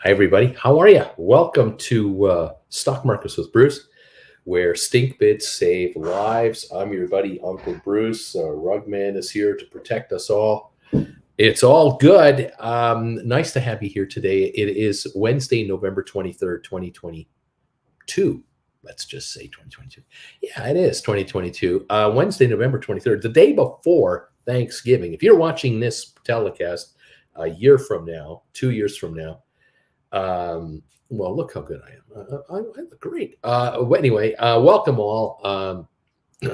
Hi, everybody. How are you? Welcome to Stock Markets with Bruce, where stink bids save lives. I'm your buddy, Uncle Bruce. Rugman is here to protect us all. It's all good. Nice to have you here today. It is Wednesday, November 23rd, 2022. Let's just say 2022. Yeah, it is 2022. Wednesday, November 23rd, the day before Thanksgiving. If you're watching this telecast a year from now, 2 years from now, well, look how good I am. I look great. Anyway, welcome all.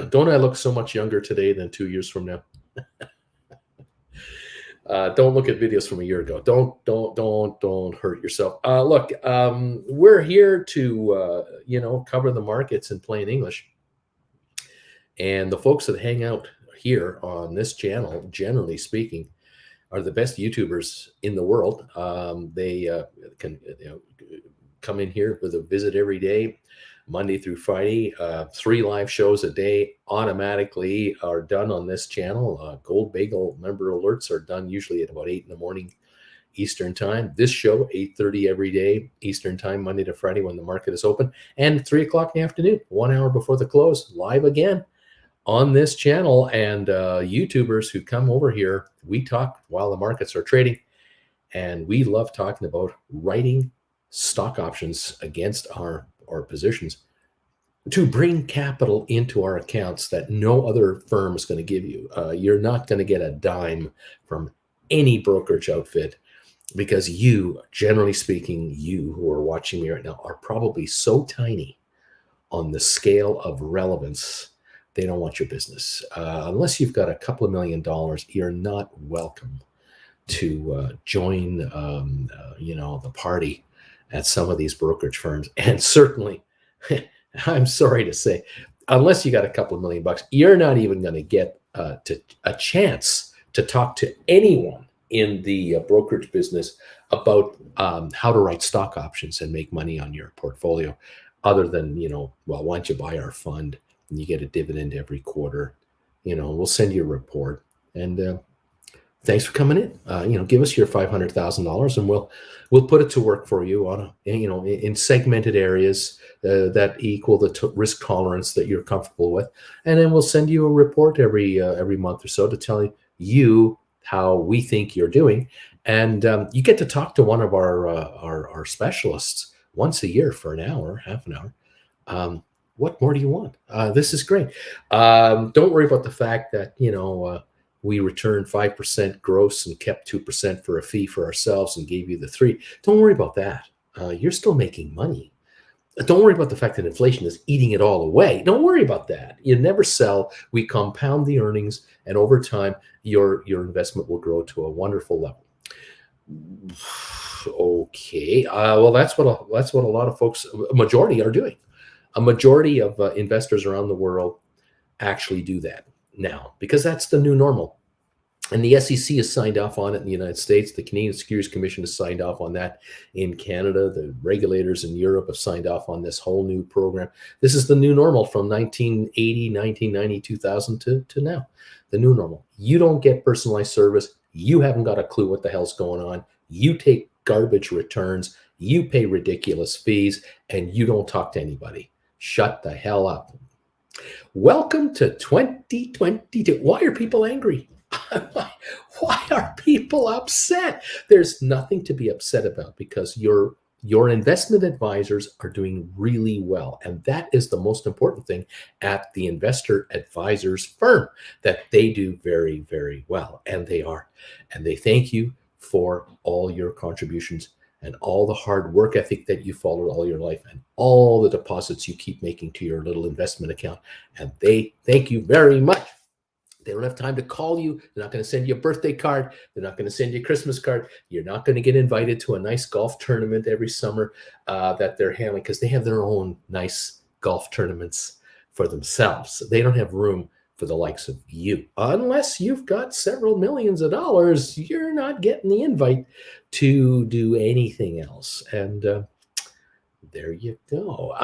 Don't I look so much younger today than 2 years from now? Don't look at videos from a year ago. Don't hurt yourself. Look, we're here to cover the markets in plain English, and the folks that hang out here on this channel, generally speaking, are the best YouTubers in the world. They can come in here with a visit every day, Monday through Friday. 3 live shows a day automatically are done on this channel. Gold Bagel member alerts are done usually at about 8 in the morning Eastern time. This show, 8:30 every day Eastern time, Monday to Friday when the market is open, and 3 o'clock in the afternoon, 1 hour before the close, live again on this channel. And YouTubers who come over here, we talk while the markets are trading, and we love talking about writing stock options against our positions to bring capital into our accounts that no other firm is going to give you. You're not going to get a dime from any brokerage outfit, because you, generally speaking, you who are watching me right now, are probably so tiny on the scale of relevance, they don't want your business. Unless you've got a couple of $1 million, you're not welcome to join the party at some of these brokerage firms. And certainly, I'm sorry to say, unless you got a couple of $1 million, you're not even going to get a chance to talk to anyone in the brokerage business about how to write stock options and make money on your portfolio, other than, well, why don't you buy our fund and you get a dividend every quarter? We'll send you a report. And thanks for coming in. Give us your $500,000 and we'll put it to work for you on in segmented areas that equal the risk tolerance that you're comfortable with, and then we'll send you a report every month or so to tell you how we think you're doing, and you get to talk to one of our specialists once a year for an hour, half an hour. What more do you want? This is great. Don't worry about the fact that we returned 5% gross and kept 2% for a fee for ourselves and gave you the 3%. Don't worry about that. You're still making money. Don't worry about the fact that inflation is eating it all away. Don't worry about that. You never sell. We compound the earnings, and over time, your investment will grow to a wonderful level. Okay. Well, that's what a lot of folks, a majority, are doing. A majority of investors around the world actually do that now, because that's the new normal. And the SEC has signed off on it in the United States. The Canadian Securities Commission has signed off on that in Canada. The regulators in Europe have signed off on this whole new program. This is the new normal from 1980, 1990, 2000 to now. The new normal. You don't get personalized service. You haven't got a clue what the hell's going on. You take garbage returns. You pay ridiculous fees, and you don't talk to anybody. Shut the hell up. Welcome to 2022. Why are people angry? Why are people upset? There's nothing to be upset about, because your investment advisors are doing really well. And that is the most important thing at the investor advisors firm, that they do very, very well. And they are. And they thank you for all your contributions and all the hard work ethic that you followed all your life, and all the deposits you keep making to your little investment account. And they thank you very much. They don't have time to call you. They're not going to send you a birthday card. They're not going to send you a Christmas card. You're not going to get invited to a nice golf tournament every summer that they're handling, because they have their own nice golf tournaments for themselves. They don't have room for the likes of you. Unless you've got several millions of dollars, you're not getting the invite to do anything else. And there you go.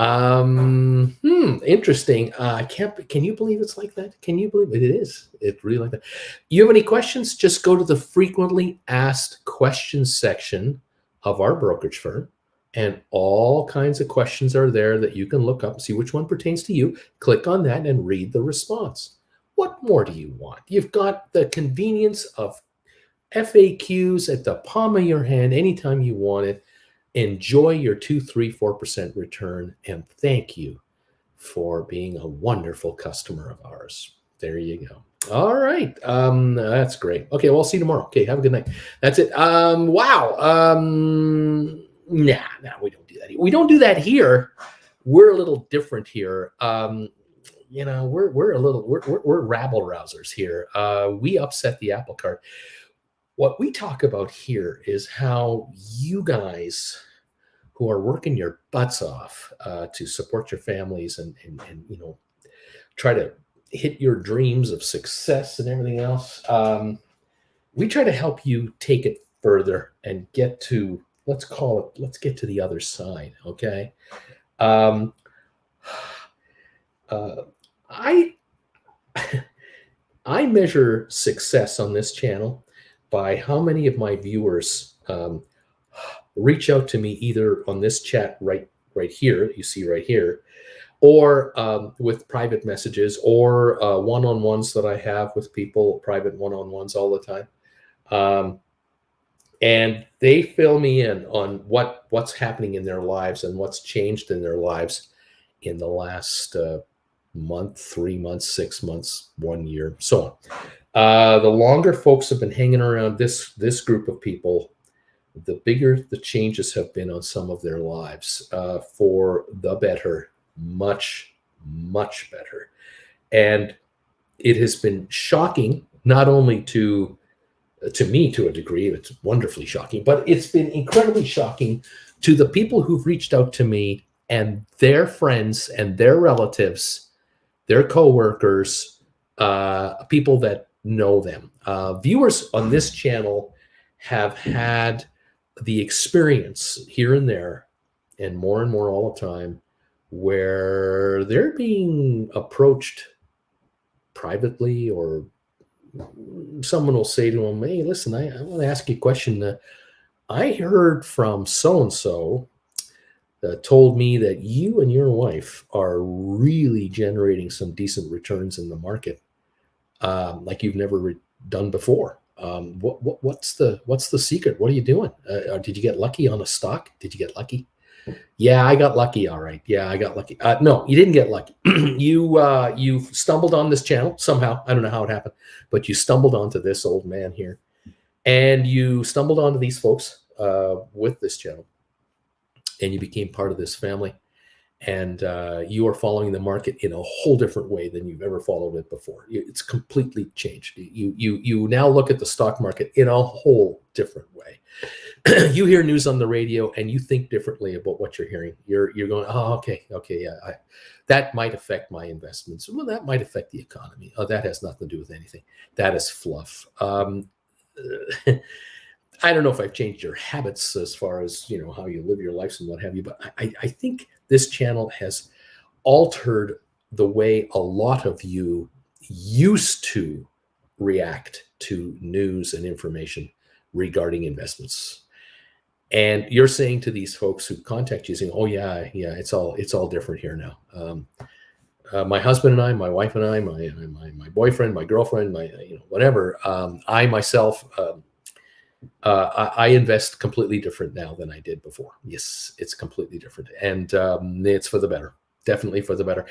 Interesting. Can you believe it's like that? Can you believe it? It is. It's really like that. You have any questions? Just go to the frequently asked questions section of our brokerage firm. And all kinds of questions are there that you can look up and see which one pertains to you. Click on that and read the response. What more do you want? You've got the convenience of FAQs at the palm of your hand anytime you want it. Enjoy your 2, 3, 4% return. And thank you for being a wonderful customer of ours. There you go. All right. That's great. Okay, well, I'll see you tomorrow. Okay, have a good night. That's it. Wow. Nah, we don't do that. We don't do that here. We're a little different here. You know, we're rabble rousers here. We upset the apple cart. What we talk about here is how you guys who are working your butts off to support your families and you know, try to hit your dreams of success and everything else. We try to help you take it further and get to, let's get to the other side. Okay. I measure success on this channel by how many of my viewers reach out to me either on this chat right here, you see right here, or with private messages, or one-on-ones that I have with people, private one-on-ones all the time. And they fill me in on what's happening in their lives and what's changed in their lives in the last month, 3 months, 6 months, 1 year, so on. The longer folks have been hanging around this group of people, the bigger the changes have been on some of their lives for the better, much, much better. And it has been shocking, not only to me to a degree, it's wonderfully shocking, but it's been incredibly shocking to the people who've reached out to me and their friends and their relatives, their coworkers, people that know them. Viewers on this channel have had the experience here and there, and more all the time, where they're being approached privately, or someone will say to them, hey, listen, I want to ask you a question. I heard from so-and-so that told me that you and your wife are really generating some decent returns in the market, like you've never done before. What's the secret? What are you doing? Did you get lucky on a stock? Did you get lucky? Yeah, I got lucky. All right. Yeah, I got lucky. No, you didn't get lucky. You stumbled on this channel somehow. I don't know how it happened, but you stumbled onto this old man here, and you stumbled onto these folks with this channel, and you became part of this family. And you are following the market in a whole different way than you've ever followed it before. It's completely changed. You now look at the stock market in a whole different way. You hear news on the radio and you think differently about what you're hearing. You're going, oh, okay, yeah, that might affect my investments. Well, that might affect the economy. Oh, that has nothing to do with anything. That is fluff. I don't know if I've changed your habits as far as, you know, how you live your lives and what have you, but I think this channel has altered the way a lot of you used to react to news and information regarding investments. And you're saying to these folks who contact you, saying, oh yeah, it's all different here now. My husband and I, my wife and I, my boyfriend, my girlfriend, my, you know, whatever, I myself, I invest completely different now than I did before. Yes, it's completely different, and it's for the better. Definitely for the better.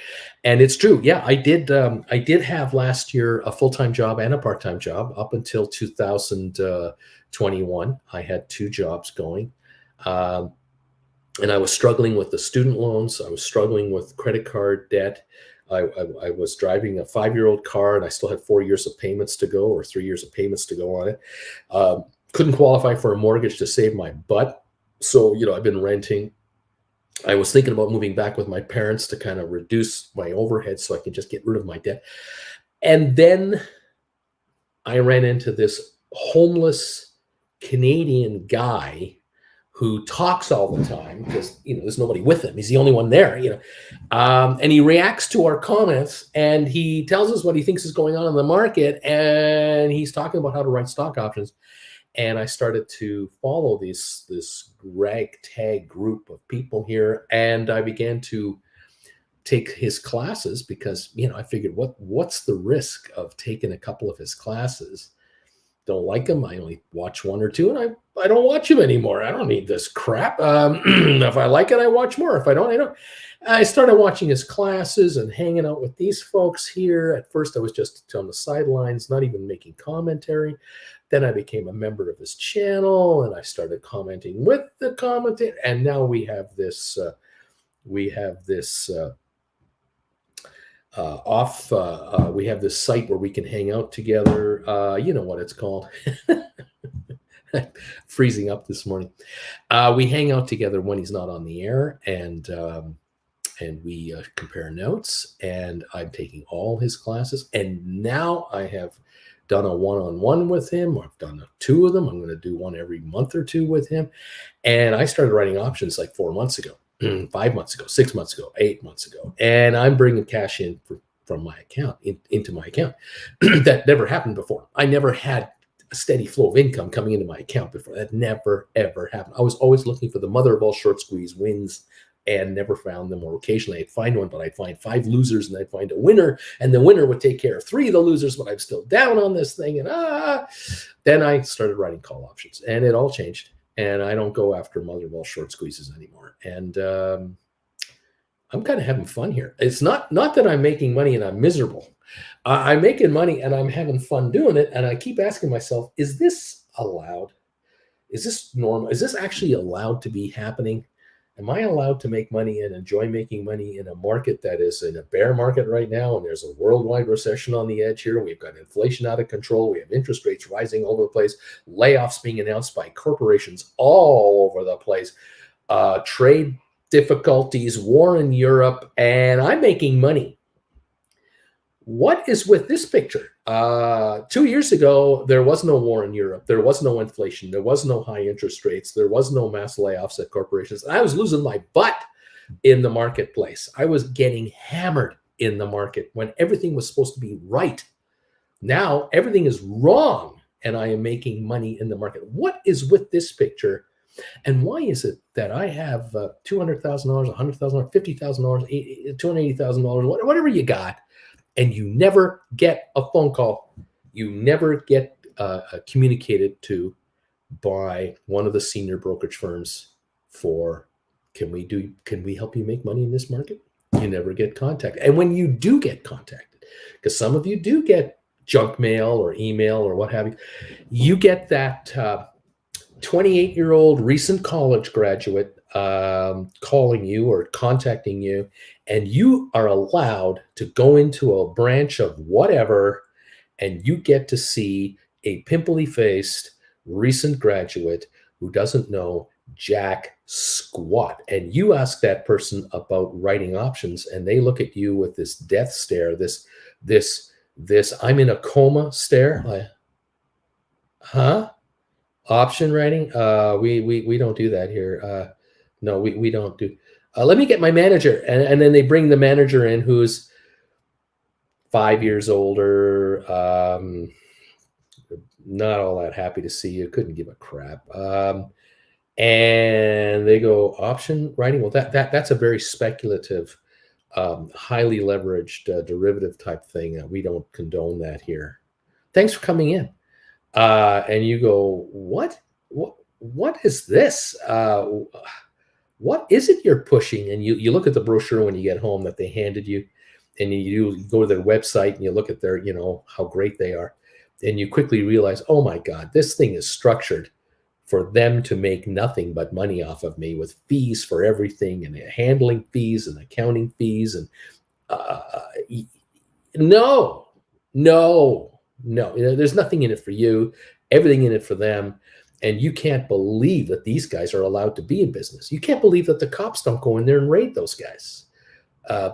And it's true. Yeah, I did have last year a full-time job and a part-time job up until 2021. I had 2 jobs going, and I was struggling with the student loans. I was struggling with credit card debt. I was driving a 5-year-old car, and I still had 4 years of payments to go, or 3 years of payments to go on it. Couldn't qualify for a mortgage to save my butt. So, you know, I've been renting. I was thinking about moving back with my parents to kind of reduce my overhead so I can just get rid of my debt. And then I ran into this homeless Canadian guy who talks all the time because, you know, there's nobody with him. He's the only one there, you know. And he reacts to our comments, and he tells us what he thinks is going on in the market, and he's talking about how to write stock options. And I started to follow this ragtag group of people here, and I began to take his classes because I figured what's the risk of taking a couple of his classes. Don't like him. I only watch one or two, and I don't watch him anymore. I don't need this crap. If I like it, I watch more. If I don't, I don't. I started watching his classes and hanging out with these folks here. At first, I was just on the sidelines, not even making commentary. Then I became a member of his channel, and I started commenting with the commentator. And now we have this. We have this. We have this site where we can hang out together. You know what it's called. Freezing up this morning. We hang out together when he's not on the air, and we compare notes. And I'm taking all his classes, and now I have done a one-on-one with him. I've done two of them. I'm going to do one every month or two with him. And I started writing options like 4 months ago. 5 months ago, 6 months ago, 8 months ago, and I'm bringing cash in from my account into my account. That never happened before. I never had a steady flow of income coming into my account before. That never ever happened. I was always looking for the mother of all short squeeze wins and never found them. Or occasionally I'd find one, but I'd find 5 losers and I'd find a winner, and the winner would take care of 3 of the losers, but I'm still down on this thing. And then I started writing call options, and it all changed. And I don't go after mother of all short squeezes anymore. And I'm kind of having fun here. It's not that I'm making money and I'm miserable. I'm making money and I'm having fun doing it. And I keep asking myself, is this allowed? Is this normal? Is this actually allowed to be happening? Am I allowed to make money and enjoy making money in a market that is in a bear market right now? And there's a worldwide recession on the edge here. We've got inflation out of control. We have interest rates rising all over the place. Layoffs being announced by corporations all over the place. Trade difficulties, war in Europe, and I'm making money. What is with this picture? 2 years ago, there was no war in Europe. There was no inflation. There was no high interest rates. There was no mass layoffs at corporations. I was losing my butt in the marketplace. I was getting hammered in the market when everything was supposed to be right. Now everything is wrong, and I am making money in the market. What is with this picture? And why is it that I have $200,000, $100,000, $50,000, $280,000, whatever you got, and you never get a phone call, you never get communicated to by one of the senior brokerage firms for, can we help you make money in this market? You never get contacted. And when you do get contacted, because some of you do get junk mail or email or what have you, you get that 28-year-old recent college graduate calling you or contacting you, and you are allowed to go into a branch of whatever, and you get to see a pimply-faced recent graduate who doesn't know jack squat. And you ask that person about writing options, and they look at you with this death stare, this I'm in a coma stare. Like, huh? Option writing? We don't do that here. No, we don't do. Let me get my manager, and then they bring the manager in, who's 5 years older, not all that happy to see you, couldn't give a crap, and they go, option writing? Well, that's a very speculative, highly leveraged derivative type thing. We don't condone that here. Thanks for coming in. And you go, what is this? What is it you're pushing? And you look at the brochure when you get home that they handed you, and you go to their website and you look at their, how great they are. And you quickly realize, oh my God, this thing is structured for them to make nothing but money off of me, with fees for everything, and handling fees and accounting fees. And no, there's nothing in it for you, everything in it for them. And you can't believe that these guys are allowed to be in business. You can't believe that the cops don't go in there and raid those guys,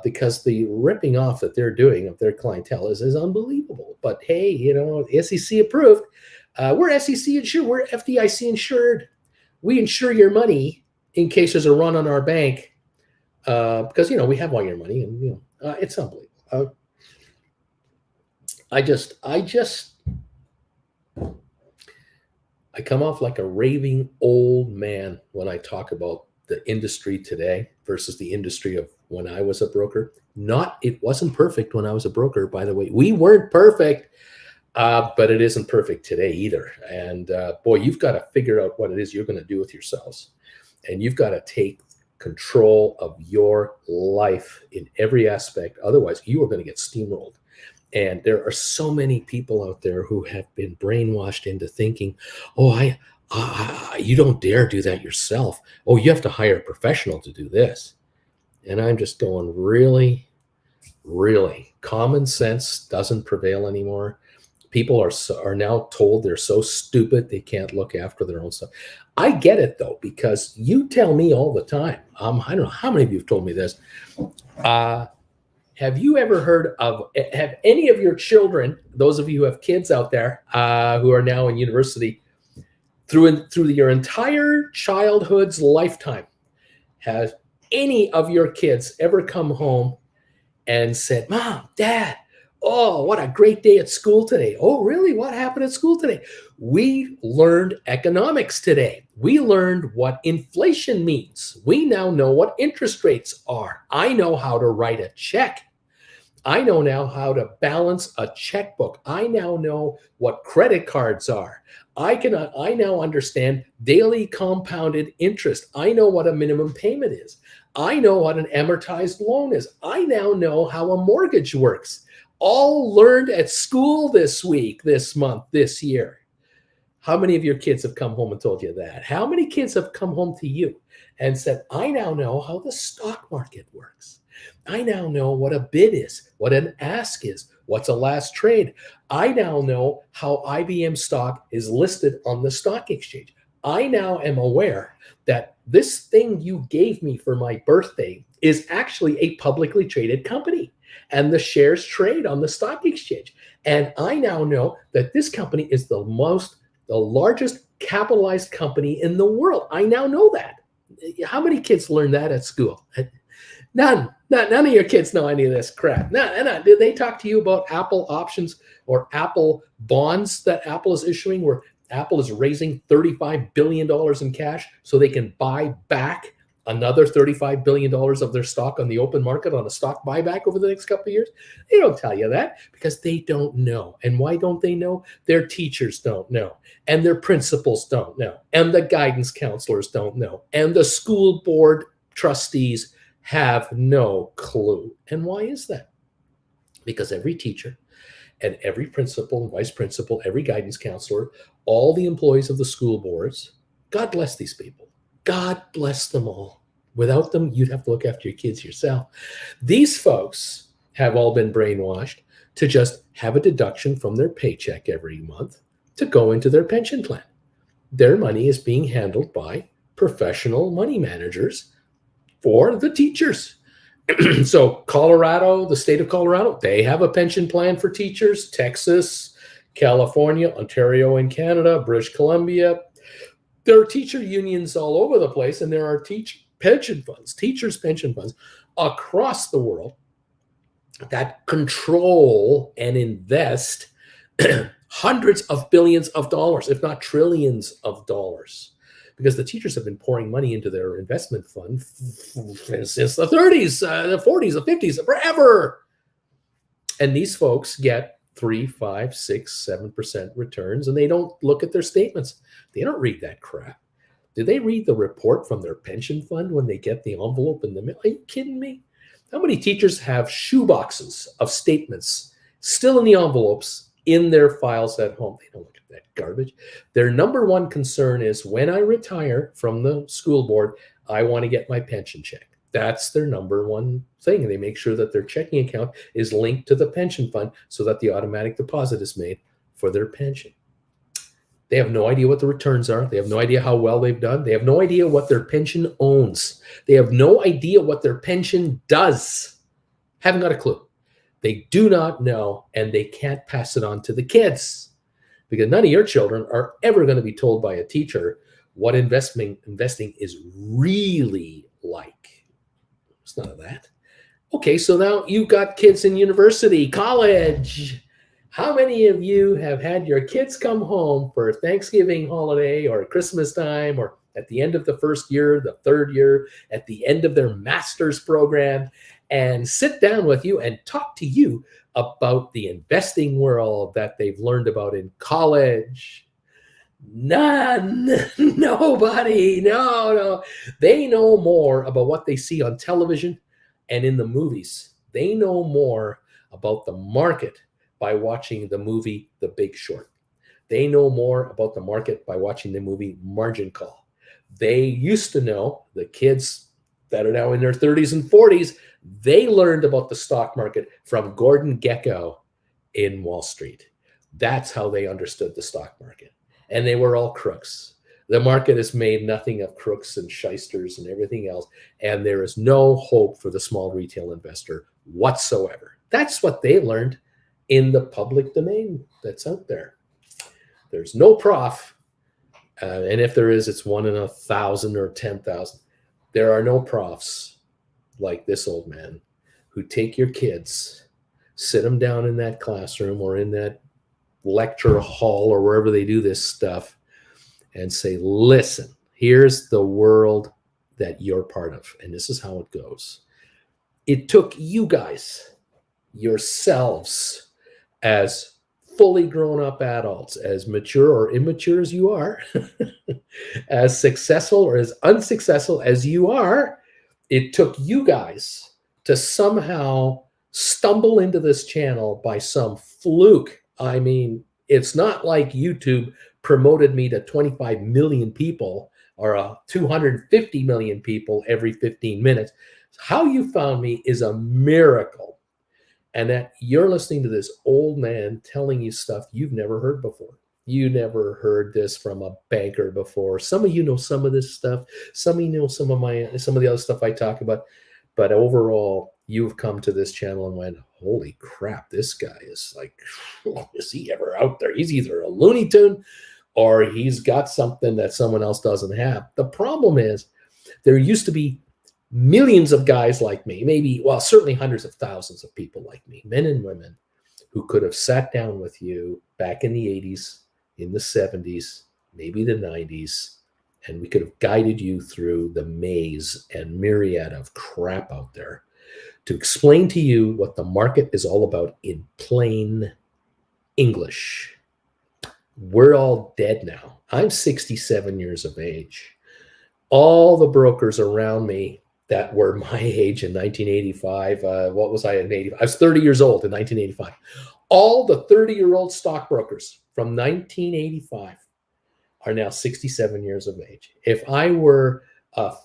because the ripping off that they're doing of their clientele is unbelievable. But hey, SEC approved. We're SEC insured. We're FDIC insured. We insure your money in case there's a run on our bank, because we have all your money, and it's unbelievable. I just I come off like a raving old man when I talk about the industry today versus the industry of when I was a broker. It wasn't perfect when I was a broker, by the way. We weren't perfect, but it isn't perfect today either. And boy, you've got to figure out what it is you're going to do with yourselves. And you've got to take control of your life in every aspect. Otherwise, you are going to get steamrolled. And there are so many people out there who have been brainwashed into thinking, oh, you don't dare do that yourself. Oh, you have to hire a professional to do this. And I'm just going, really, really? Common sense doesn't prevail anymore. People are now told they're so stupid they can't look after their own stuff. I get it, though, because you tell me all the time. I don't know how many of you have told me this. Have you ever heard of, have any of your children, those of you who have kids out there who are now in university, through your entire childhood's lifetime, has any of your kids ever come home and said, Mom, Dad, oh, what a great day at school today. Oh, really? What happened at school today? We learned economics today. We learned what inflation means. We now know what interest rates are. I know how to write a check. I know now how to balance a checkbook. I now know what credit cards are. I now understand daily compounded interest. I know what a minimum payment is. I know what an amortized loan is. I now know how a mortgage works. All learned at school this week, this month, this year. How many of your kids have come home and told you that? How many kids have come home to you and said, I now know how the stock market works. I now know what a bid is, what an ask is, what's a last trade. I now know how IBM stock is listed on the stock exchange. I now am aware that this thing you gave me for my birthday is actually a publicly traded company, and the shares trade on the stock exchange. And I now know that this company is the largest capitalized company in the world. I now know that. How many kids learn that at school? None of your kids know any of this crap. No. Did they talk to you about Apple options or Apple bonds that Apple is issuing, where Apple is raising $35 billion in cash so they can buy back another $35 billion of their stock on the open market on a stock buyback over the next couple of years? They don't tell you that because they don't know. And why don't they know? Their teachers don't know. And their principals don't know. And the guidance counselors don't know. And the school board trustees have no clue. And why is that? Because every teacher and every principal and vice principal, every guidance counselor, all the employees of the school boards, God bless these people. God bless them all. Without them, you'd have to look after your kids yourself. These folks have all been brainwashed to just have a deduction from their paycheck every month to go into their pension plan. Their money is being handled by professional money managers for the teachers. So Colorado, the state of Colorado, they have a pension plan for teachers. Texas, California, Ontario in Canada, British Columbia. There are teacher unions all over the place, and there are teachers' pension funds across the world that control and invest hundreds of billions of dollars, if not trillions of dollars. Because the teachers have been pouring money into their investment fund since the 30s, the 40s, the 50s, forever. And these folks get 3, 5, 6, 7% returns, and they don't look at their statements. They don't read that crap. Do they read the report from their pension fund when they get the envelope in the mail? Are you kidding me? How many teachers have shoeboxes of statements still in the envelopes in their files at home? They don't look at that garbage. Their number one concern is, when I retire from the school board, I want to get my pension check. That's their number one thing. And they make sure that their checking account is linked to the pension fund so that the automatic deposit is made for their pension. They have no idea what the returns are. They have no idea how well they've done. They have no idea what their pension owns. They have no idea what their pension does. Haven't got a clue. They do not know, and they can't pass it on to the kids, because none of your children are ever going to be told by a teacher what investing is really like. It's none of that. Okay, so now you've got kids in university, college. How many of you have had your kids come home for Thanksgiving holiday or Christmas time or at the end of the first year, the third year, at the end of their master's program, and sit down with you and talk to you about the investing world that they've learned about in college? None. Nobody. No. They know more about what they see on television and in the movies. They know more about the market by watching the movie The Big Short. They know more about the market by watching the movie Margin Call. They used to know, the kids that are now in their 30s and 40s, they learned about the stock market from Gordon Gekko in Wall Street. That's how they understood the stock market. And they were all crooks. The market has made nothing of crooks and shysters and everything else. And there is no hope for the small retail investor whatsoever. That's what they learned in the public domain that's out there. There's no prof. And if there is, it's 1 in 1,000 or 10,000. There are no profs like this old man who take your kids, sit them down in that classroom or in that lecture hall or wherever they do this stuff and say, listen, here's the world that you're part of, and this is how it goes. It took you guys, yourselves, as fully grown up adults, as mature or immature as you are, as successful or as unsuccessful as you are, it took you guys to somehow stumble into this channel by some fluke. I mean, it's not like YouTube promoted me to 25 million people or 250 million people every 15 minutes. How you found me is a miracle. And that you're listening to this old man telling you stuff you've never heard before. You never heard this from a banker before. Some of you know some of this stuff. Some of you know some of the other stuff I talk about. But overall, you've come to this channel and went, holy crap, this guy is like, is he ever out there? He's either a Looney Tune or he's got something that someone else doesn't have. The problem is there used to be millions of guys like me, maybe, well, certainly hundreds of thousands of people like me, men and women, who could have sat down with you back in the 80s, in the 70s, maybe the 90s, and we could have guided you through the maze and myriad of crap out there to explain to you what the market is all about in plain English. We're all dead now. I'm 67 years of age. All the brokers around me that were my age in 1985, what was I in 85? I was 30 years old in 1985. All the 30-year-old stockbrokers from 1985 are now 67 years of age. If I were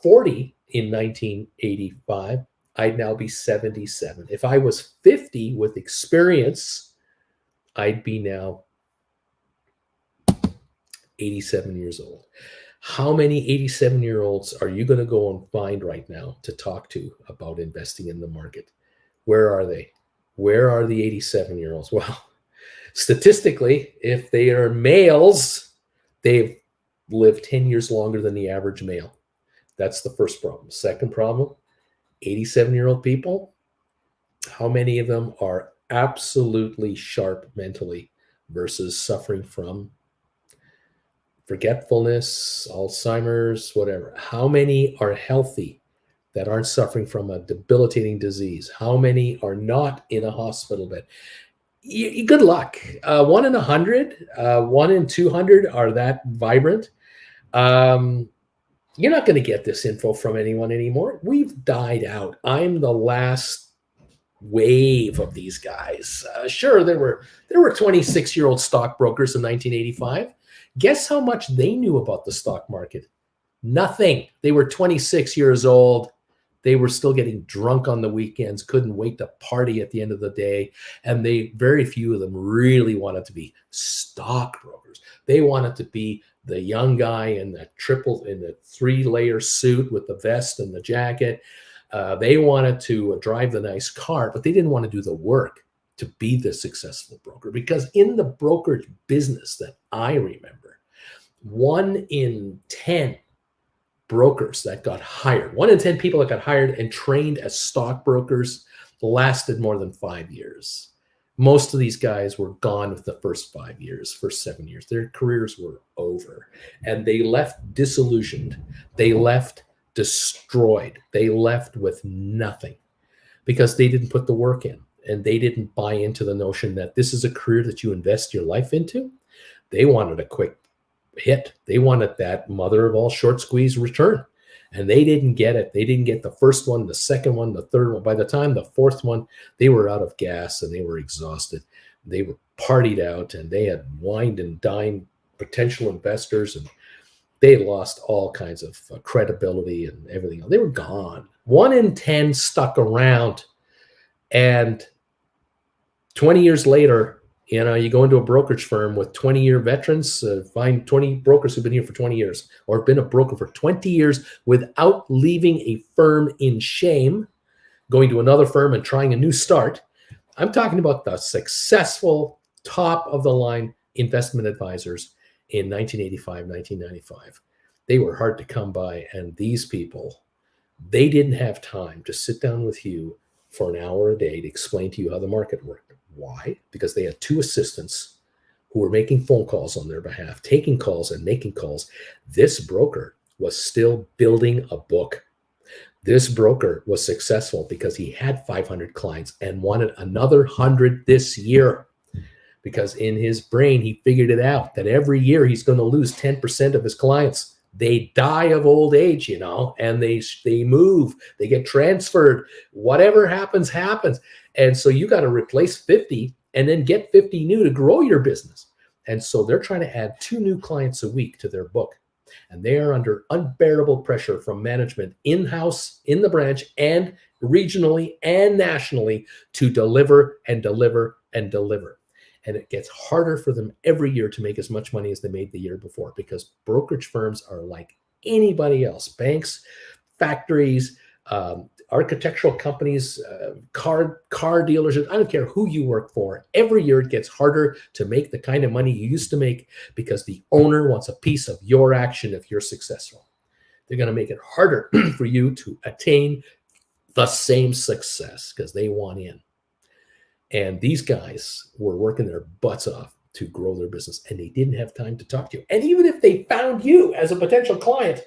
40 in 1985, I'd now be 77. If I was 50 with experience, I'd be now 87 years old. How many 87-year-olds are you going to go and find right now to talk to about investing in the market? Where are they? Where are the 87-year-olds? Well, statistically, if they are males, they've lived 10 years longer than the average male. That's the first problem. Second problem, 87-year-old people, how many of them are absolutely sharp mentally versus suffering from forgetfulness, Alzheimer's, whatever? How many are healthy that aren't suffering from a debilitating disease? How many are not in a hospital bed? Good luck. 1 in 100, 1 in 200 are that vibrant. You're not going to get this info from anyone anymore. We've died out. I'm the last wave of these guys. Sure, there were 26-year-old stockbrokers in 1985. Guess how much they knew about the stock market? Nothing. They were 26 years old. They were still getting drunk on the weekends, couldn't wait to party at the end of the day. And very few of them really wanted to be stockbrokers. They wanted to be the young guy in the 3-layer suit with the vest and the jacket. They wanted to drive the nice car, but they didn't want to do the work to be the successful broker. Because in the brokerage business that I remember, 1 in 10 brokers that got hired, 1 in 10 people that got hired and trained as stockbrokers lasted more than 5 years. Most of these guys were gone with the first 5 years, first 7 years. Their careers were over. And they left disillusioned. They left destroyed. They left with nothing because they didn't put the work in and they didn't buy into the notion that this is a career that you invest your life into. They wanted a quick hit. They wanted that mother of all short squeeze return. And they didn't get it. They didn't get the first one, the second one, the third one. By the time the fourth one, they were out of gas and they were exhausted. They were partied out and they had wined and dined potential investors, and they lost all kinds of credibility and everything else. They were gone. 1 in 10 stuck around. And 20 years later, you go into a brokerage firm with 20-year veterans, find 20 brokers who've been here for 20 years or have been a broker for 20 years without leaving a firm in shame, going to another firm and trying a new start. I'm talking about the successful top of the line investment advisors in 1985, 1995. They were hard to come by. And these people, they didn't have time to sit down with you for an hour a day to explain to you how the market worked. Why? Because they had 2 assistants who were making phone calls on their behalf, taking calls and making calls. This broker was still building a book. This broker was successful because he had 500 clients and wanted another 100 this year. Because in his brain, he figured it out that every year he's going to lose 10% of his clients. They die of old age, and they move, they get transferred. Whatever happens, happens. And so you got to replace 50 and then get 50 new to grow your business. And so they're trying to add 2 new clients a week to their book. And they are under unbearable pressure from management in-house, in the branch, and regionally and nationally to deliver and deliver and deliver. And it gets harder for them every year to make as much money as they made the year before, because brokerage firms are like anybody else. Banks, factories, architectural companies, car dealers. I don't care who you work for. Every year it gets harder to make the kind of money you used to make because the owner wants a piece of your action if you're successful. They're going to make it harder for you to attain the same success because they want in. And these guys were working their butts off to grow their business, and they didn't have time to talk to you. And even if they found you as a potential client,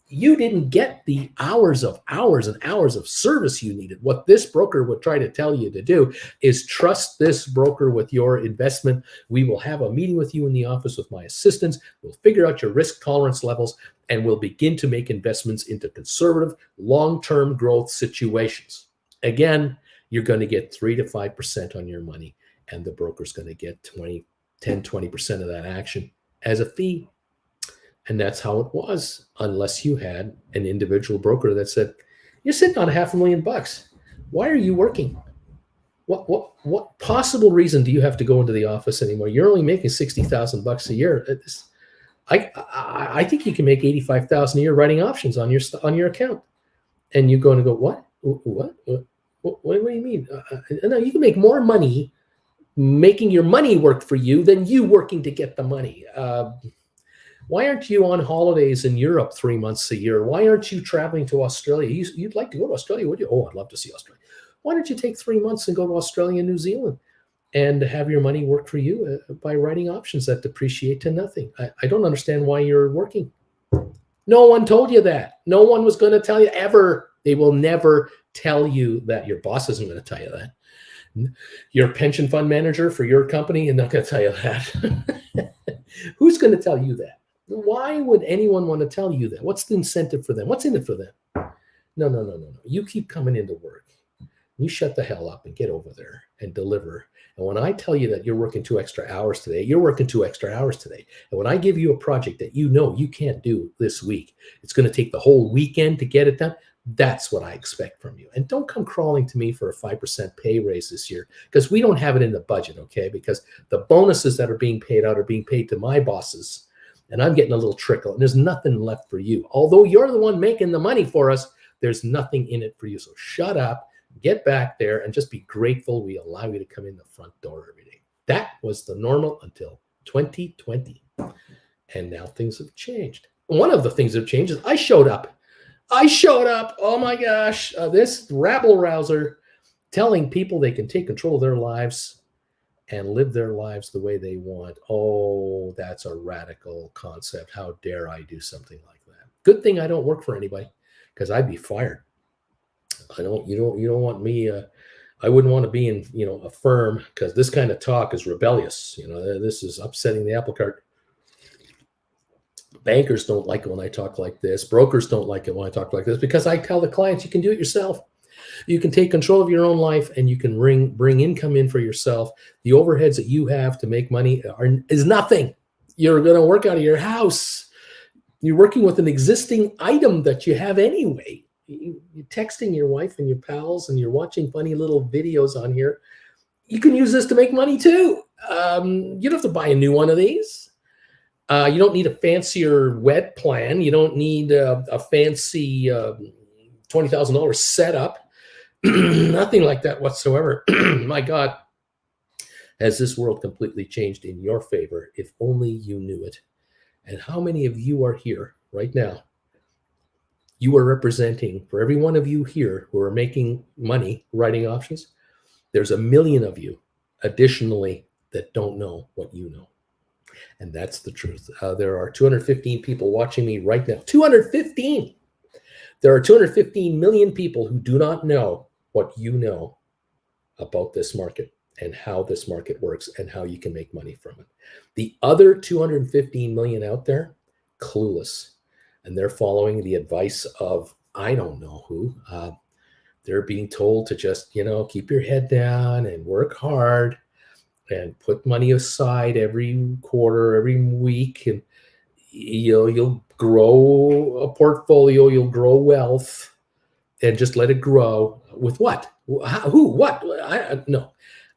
you didn't get the hours and hours of service you needed. What this broker would try to tell you to do is trust this broker with your investment. We will have a meeting with you in the office with my assistants. We'll figure out your risk tolerance levels, and we'll begin to make investments into conservative, long-term growth situations. Again, you're going to get 3 to 5% on your money, and the broker's going to get 20% of that action as a fee. And that's how it was, unless you had an individual broker that said, you're sitting on $500,000. Why are you working? What possible reason do you have to go into the office anymore? You're only making $60,000 a year. I think you can make $85,000 a year writing options on your account. And you're going to go, what? What do you mean? No, you can make more money making your money work for you than you working to get the money. Why aren't you on holidays in Europe 3 months a year? Why aren't you traveling to Australia? You'd like to go to Australia, would you? Oh, I'd love to see Australia. Why don't you take 3 months and go to Australia and New Zealand and have your money work for you by writing options that depreciate to nothing? I don't understand why you're working. No one told you that. No one was going to tell you ever. They will never tell you that. Your boss isn't going to tell you that. Your pension fund manager for your company is not going to tell you that. Who's going to tell you that? Why would anyone want to tell you that? What's the incentive for them? What's in it for them? No. You keep coming into work. You shut the hell up and get over there and deliver. And when I tell you that you're working 2 extra hours today, you're working 2 extra hours today. And when I give you a project that you know you can't do this week, it's going to take the whole weekend to get it done. That's what I expect from you. And don't come crawling to me for a 5% pay raise this year, because we don't have it in the budget, okay? Because the bonuses that are being paid out are being paid to my bosses, and I'm getting a little trickle, and there's nothing left for you. Although you're the one making the money for us, there's nothing in it for you. So shut up, get back there, and just be grateful we allow you to come in the front door every day. That was the normal until 2020. And now things have changed. One of the things that have changed is I showed up. Oh my gosh, this rabble rouser telling people they can take control of their lives and live their lives the way they want. Oh, that's a radical concept. How dare I do something like that? Good thing I don't work for anybody, because I'd be fired. You don't want me. I wouldn't want to be in, a firm, because this kind of talk is rebellious. This is upsetting the apple cart. Bankers don't like it when I talk like this. Brokers don't like it when I talk like this, because I tell the clients you can do it yourself. You can take control of your own life, and you can bring income in for yourself. The overheads that you have to make money is nothing. You're going to work out of your house. You're working with an existing item that you have anyway. You're texting your wife and your pals, and you're watching funny little videos on here. You can use this to make money too. You don't have to buy a new one of these. You don't need a fancier web plan. You don't need a fancy $20,000 setup. Nothing like that whatsoever. My God, has this world completely changed in your favor, if only you knew it. And how many of you are here right now? You are representing, for every one of you here who are making money writing options, there's 1 million of you additionally that don't know what you know. And that's the truth. There are 215 people watching me right now. 215! There are 215 million people who do not know what you know about this market and how this market works and how you can make money from it. The other 215 million out there, clueless. And they're following the advice of, I don't know who. They're being told to just, keep your head down and work hard and put money aside every quarter, every week. And you'll grow a portfolio, you'll grow wealth, and just let it grow. With what? Who? What? No.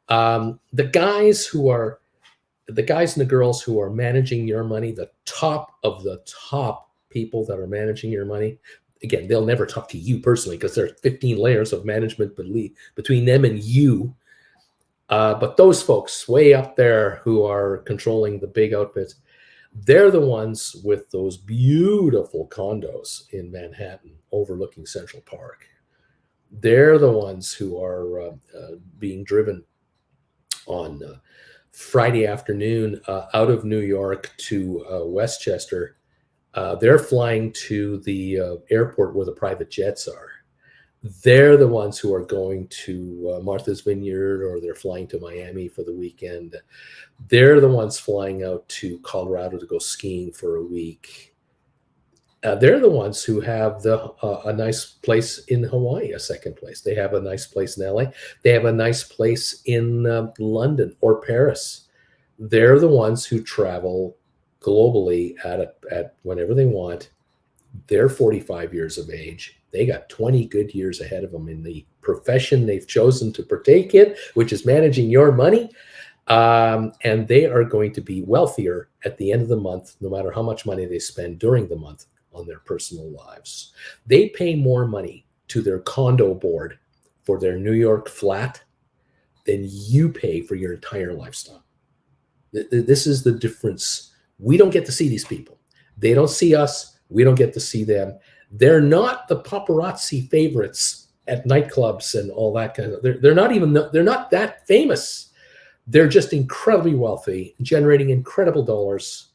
The guys and the girls who are managing your money, the top of the top people that are managing your money, again, they'll never talk to you personally, because there are 15 layers of management between them and you. But those folks way up there who are controlling the big outfits, they're the ones with those beautiful condos in Manhattan overlooking Central Park. They're the ones who are being driven on Friday afternoon out of New York to Westchester. They're flying to the airport where the private jets are. They're the ones who are going to Martha's Vineyard, or they're flying to Miami for the weekend. They're the ones flying out to Colorado to go skiing for a week. They're the ones who have a nice place in Hawaii, a second place. They have a nice place in LA. They have a nice place in London or Paris. They're the ones who travel globally at whenever they want. They're 45 years of age. They got 20 good years ahead of them in the profession they've chosen to partake in, which is managing your money. And they are going to be wealthier at the end of the month, no matter how much money they spend during the month on their personal lives. They pay more money to their condo board for their New York flat than you pay for your entire lifestyle. This is the difference. We don't get to see these people. They don't see us. We don't get to see them. They're not the paparazzi favorites at nightclubs and all that kind of. They're not that famous. They're just incredibly wealthy, generating incredible dollars,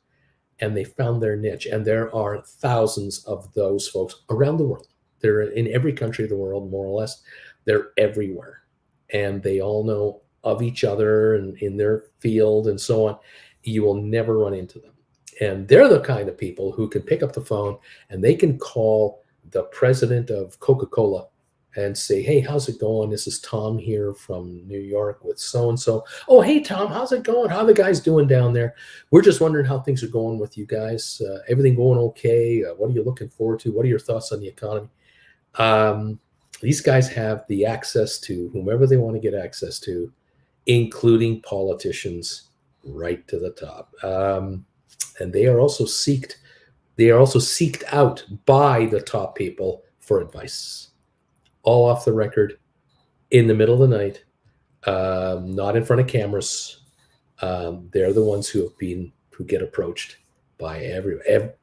and they found their niche. And there are thousands of those folks around the world. They're in every country of the world, more or less. They're everywhere, and they all know of each other and in their field and so on. You will never run into them. And they're the kind of people who can pick up the phone and they can call the president of Coca-Cola and say, hey, how's it going? This is Tom here from New York with so-and-so. Oh, hey, Tom, how's it going? How are the guys doing down there? We're just wondering how things are going with you guys. Everything going okay? What are you looking forward to? What are your thoughts on the economy? These guys have the access to whomever they want to get access to, including politicians right to the top. And they are also seeked out by the top people for advice, all off the record, in the middle of the night, not in front of cameras. They're the ones who get approached by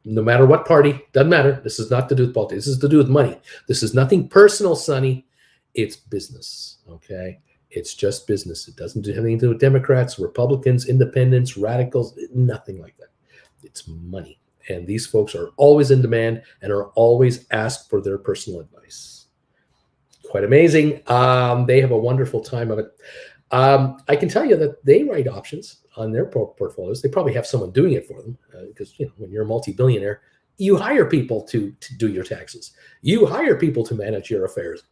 no matter what party, doesn't matter. This is not to do with politics. This is to do with money. This is nothing personal, Sonny. It's business. Okay. It's just business. It doesn't do anything to do with Democrats, Republicans, independents, radicals, nothing like that. It's money. And these folks are always in demand and are always asked for their personal advice. Quite amazing. They have a wonderful time of it. I can tell you that they write options on their portfolios. They probably have someone doing it for them because when you're a multi-billionaire, you hire people to do your taxes. You hire people to manage your affairs.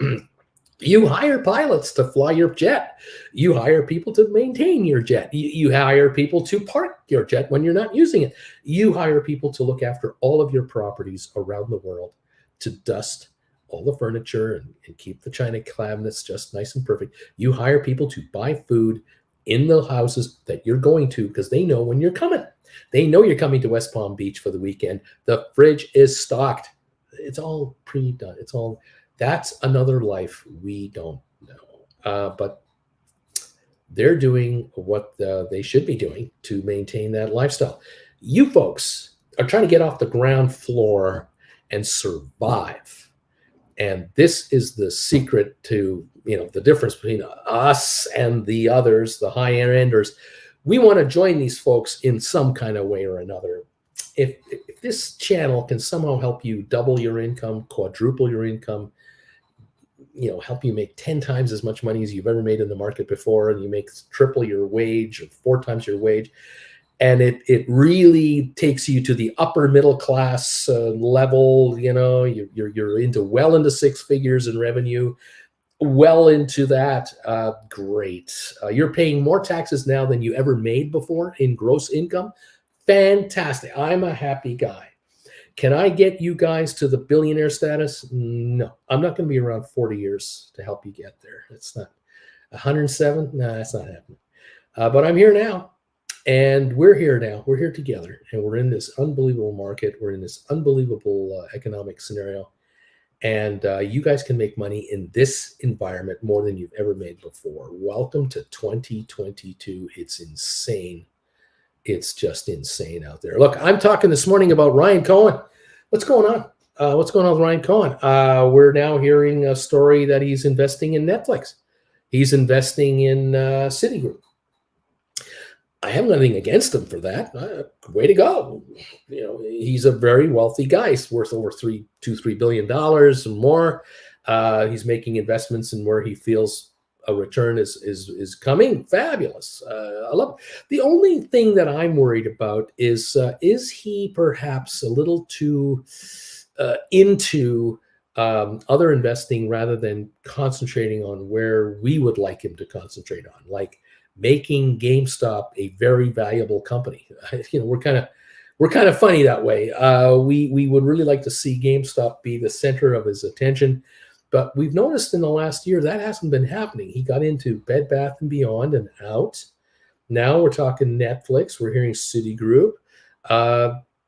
You hire pilots to fly your jet. You hire people to maintain your jet. You hire people to park your jet when you're not using it. You hire people to look after all of your properties around the world, to dust all the furniture and keep the china cabinets just nice and perfect. You hire people to buy food in the houses that you're going to because they know when you're coming. They know you're coming to West Palm Beach for the weekend. The fridge is stocked. It's all pre-done. It's all... That's another life we don't know. But they're doing what they should be doing to maintain that lifestyle. You folks are trying to get off the ground floor and survive. And this is the secret to, the difference between us and the others, the high-enders. We want to join these folks in some kind of way or another. If this channel can somehow help you double your income, quadruple your income, help you make 10 times as much money as you've ever made in the market before, and you make triple your wage or 4 times your wage, and it really takes you to the upper middle class level. You're into 6 figures in revenue, well into that. Great. You're paying more taxes now than you ever made before in gross income. Fantastic. I'm a happy guy. Can I get you guys to the billionaire status? No, I'm not going to be around 40 years to help you get there. It's not 107. No, that's not happening. But I'm here now, and we're here now. We're here together, and we're in this unbelievable market. We're in this unbelievable economic scenario, and you guys can make money in this environment more than you've ever made before. Welcome to 2022. It's insane. It's just insane out there. Look, I'm talking this morning about Ryan Cohen. What's going on? What's going on with Ryan Cohen? We're now hearing a story that he's investing in Nflx. He's investing in Citigroup. I have nothing against him for that. Way to go. He's a very wealthy guy. He's worth over $3 billion and more. He's making investments in where he feels a return is coming. Fabulous. I love it. The only thing that I'm worried about is he perhaps a little too into other investing rather than concentrating on where we would like him to concentrate on, like making GameStop a very valuable company. We're kind of funny that way. We would really like to see GameStop be the center of his attention. But we've noticed in the last year that hasn't been happening. He got into Bed Bath & Beyond and out. Now we're talking Nflx. We're hearing Citigroup.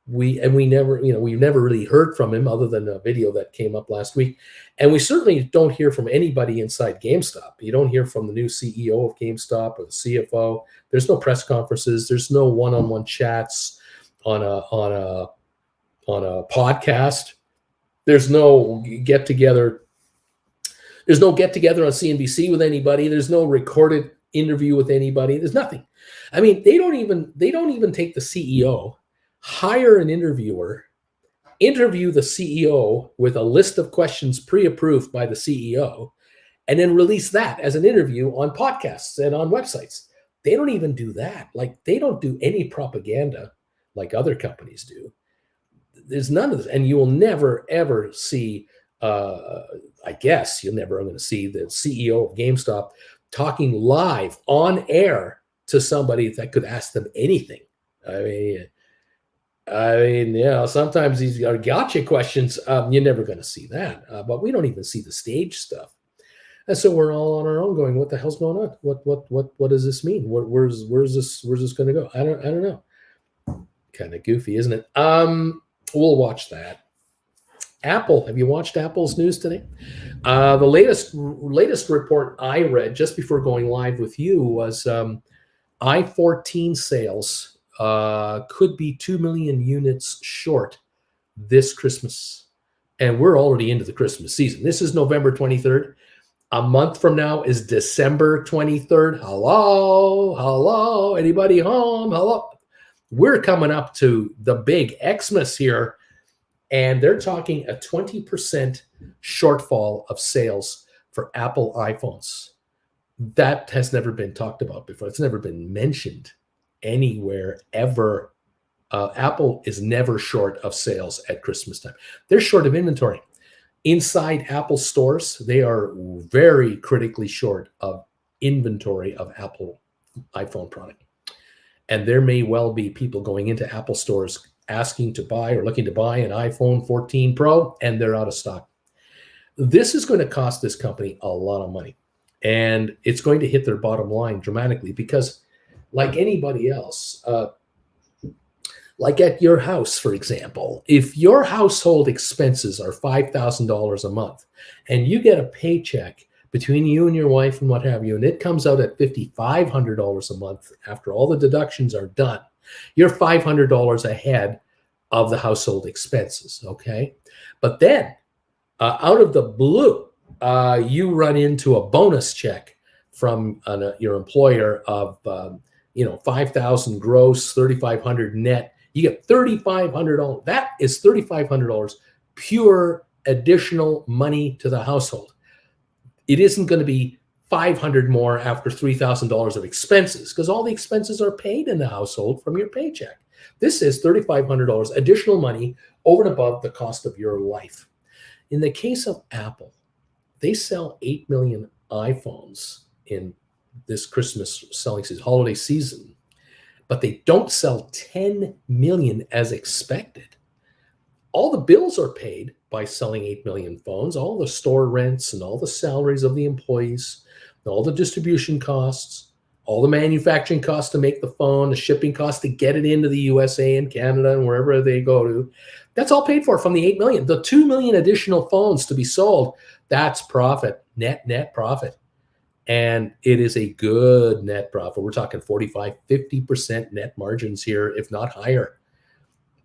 We've never really heard from him other than a video that came up last week. And we certainly don't hear from anybody inside GameStop. You don't hear from the new CEO of GameStop or the CFO. There's no press conferences. There's no one-on-one chats on a podcast. There's no get-together. There's no get-together on CNBC with anybody. There's no recorded interview with anybody. There's nothing. I mean, they don't even take the CEO, hire an interviewer, interview the CEO with a list of questions pre-approved by the CEO, and then release that as an interview on podcasts and on websites. They don't even do that. Like, they don't do any propaganda like other companies do. There's none of this. And you will never, ever see, I guess you're never going to see the CEO of GameStop talking live on air to somebody that could ask them anything. I mean, sometimes these are gotcha questions. You're never going to see that. But we don't even see the stage stuff. And so we're all on our own going, what the hell's going on? What does this mean? Where's this going to go? I don't know. Kind of goofy, isn't it? We'll watch that. Apple, have you watched Apple's news today? The latest report I read just before going live with you was i14 sales could be 2 million units short this Christmas. And we're already into the Christmas season. This is November 23rd. A month from now is December 23rd. Hello, anybody home? Hello. We're coming up to the big Xmas here, and they're talking a 20% shortfall of sales for Apple iPhones. That has never been talked about before. It's never been mentioned anywhere ever. Apple is never short of sales at Christmas time. They're short of inventory. Inside Apple stores, they are very critically short of inventory of Apple iPhone product. And there may well be people going into Apple stores asking to buy or looking to buy an iPhone 14 Pro, and they're out of stock. This is going to cost this company a lot of money, and it's going to hit their bottom line dramatically because, like anybody else, like at your house, for example, if your household expenses are $5,000 a month and you get a paycheck between you and your wife and what have you, and it comes out at $5,500 a month after all the deductions are done, you're $500 ahead of the household expenses, okay? But then out of the blue, you run into a bonus check from your employer of 5,000 gross, 3,500 net. You get $3,500. That is $3,500 pure additional money to the household. It isn't going to be $500 more after $3,000 of expenses because all the expenses are paid in the household from your paycheck. This is $3,500 additional money over and above the cost of your life. In the case of Apple, they sell 8 million iPhones in this Christmas selling season, holiday season, but they don't sell 10 million as expected. All the bills are paid by selling 8 million phones, all the store rents and all the salaries of the employees, all the distribution costs, all the manufacturing costs to make the phone, the shipping costs to get it into the USA and Canada and wherever they go to. That's all paid for from the 8 million. The 2 million additional phones to be sold, that's profit, net profit. And it is a good net profit. We're talking 45, 50% net margins here, if not higher.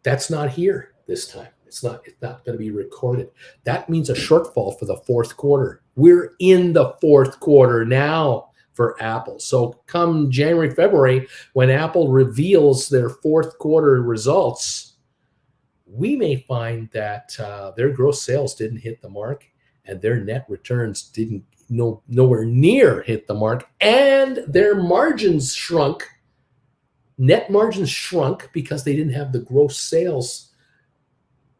That's not here this time. It's not going to be recorded. That means a shortfall for the fourth quarter. We're in the fourth quarter now for Apple. So come January, February, when Apple reveals their fourth quarter results, we may find that their gross sales didn't hit the mark and their net returns didn't nowhere near hit the mark, and their margins shrunk. Net margins shrunk because they didn't have the gross sales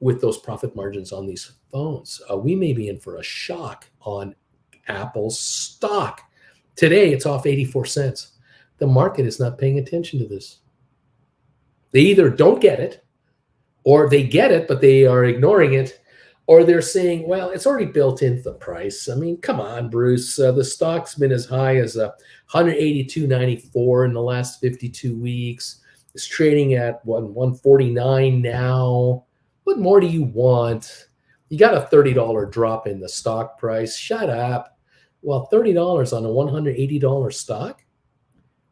with those profit margins on these phones. We may be in for a shock on Apple's stock. Today, it's off 84 cents. The market is not paying attention to this. They either don't get it, or they get it, but they are ignoring it, or they're saying, well, it's already built into the price. I mean, come on, Bruce. The stock's been as high as 182.94 in the last 52 weeks. It's trading at 149 now. What more do you want? You got a $30 drop in the stock price. Shut up. Well, $30 on a $180 stock?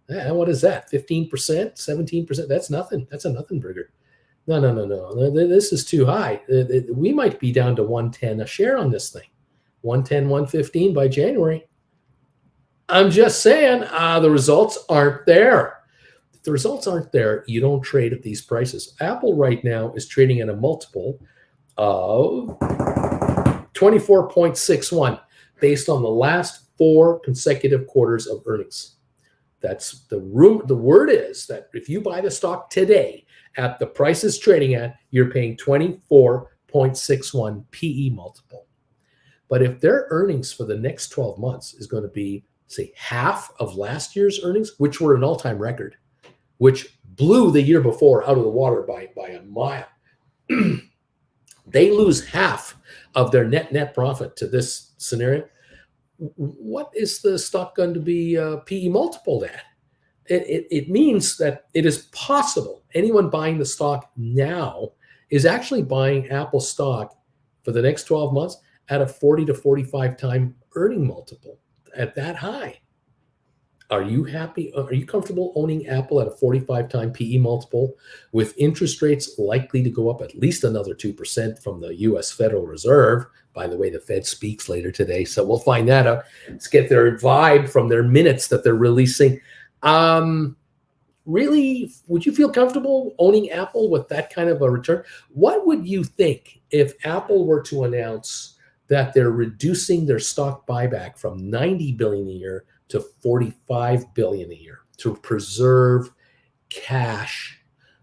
What is that? 15%? 17%? That's nothing. That's a nothing burger. No. This is too high. We might be down to 110 a share on this thing. 110, 115 by January. I'm just saying the results aren't there. If the results aren't there, you don't trade at these prices. Apple right now is trading at a multiple of 24.61 based on the last 4 consecutive quarters of earnings. That's the word is that if you buy the stock today at the price it's trading at, you're paying 24.61 PE multiple. But if their earnings for the next 12 months is going to be, say, half of last year's earnings, which were an all-time record, which blew the year before out of the water by a mile, they lose half of their net profit to this scenario. What is the stock going to be PE multiple at? It means that it is possible anyone buying the stock now is actually buying Apple stock for the next 12 months at a 40 to 45 time earning multiple at that high. Are you happy? Are you comfortable owning Apple at a 45-time PE multiple with interest rates likely to go up at least another 2% from the US Federal Reserve? By the way, the Fed speaks later today, so we'll find that out. Let's get their vibe from their minutes that they're releasing. Really, would you feel comfortable owning Apple with that kind of a return? What would you think if Apple were to announce that they're reducing their stock buyback from 90 billion a year to 45 billion a year to preserve cash?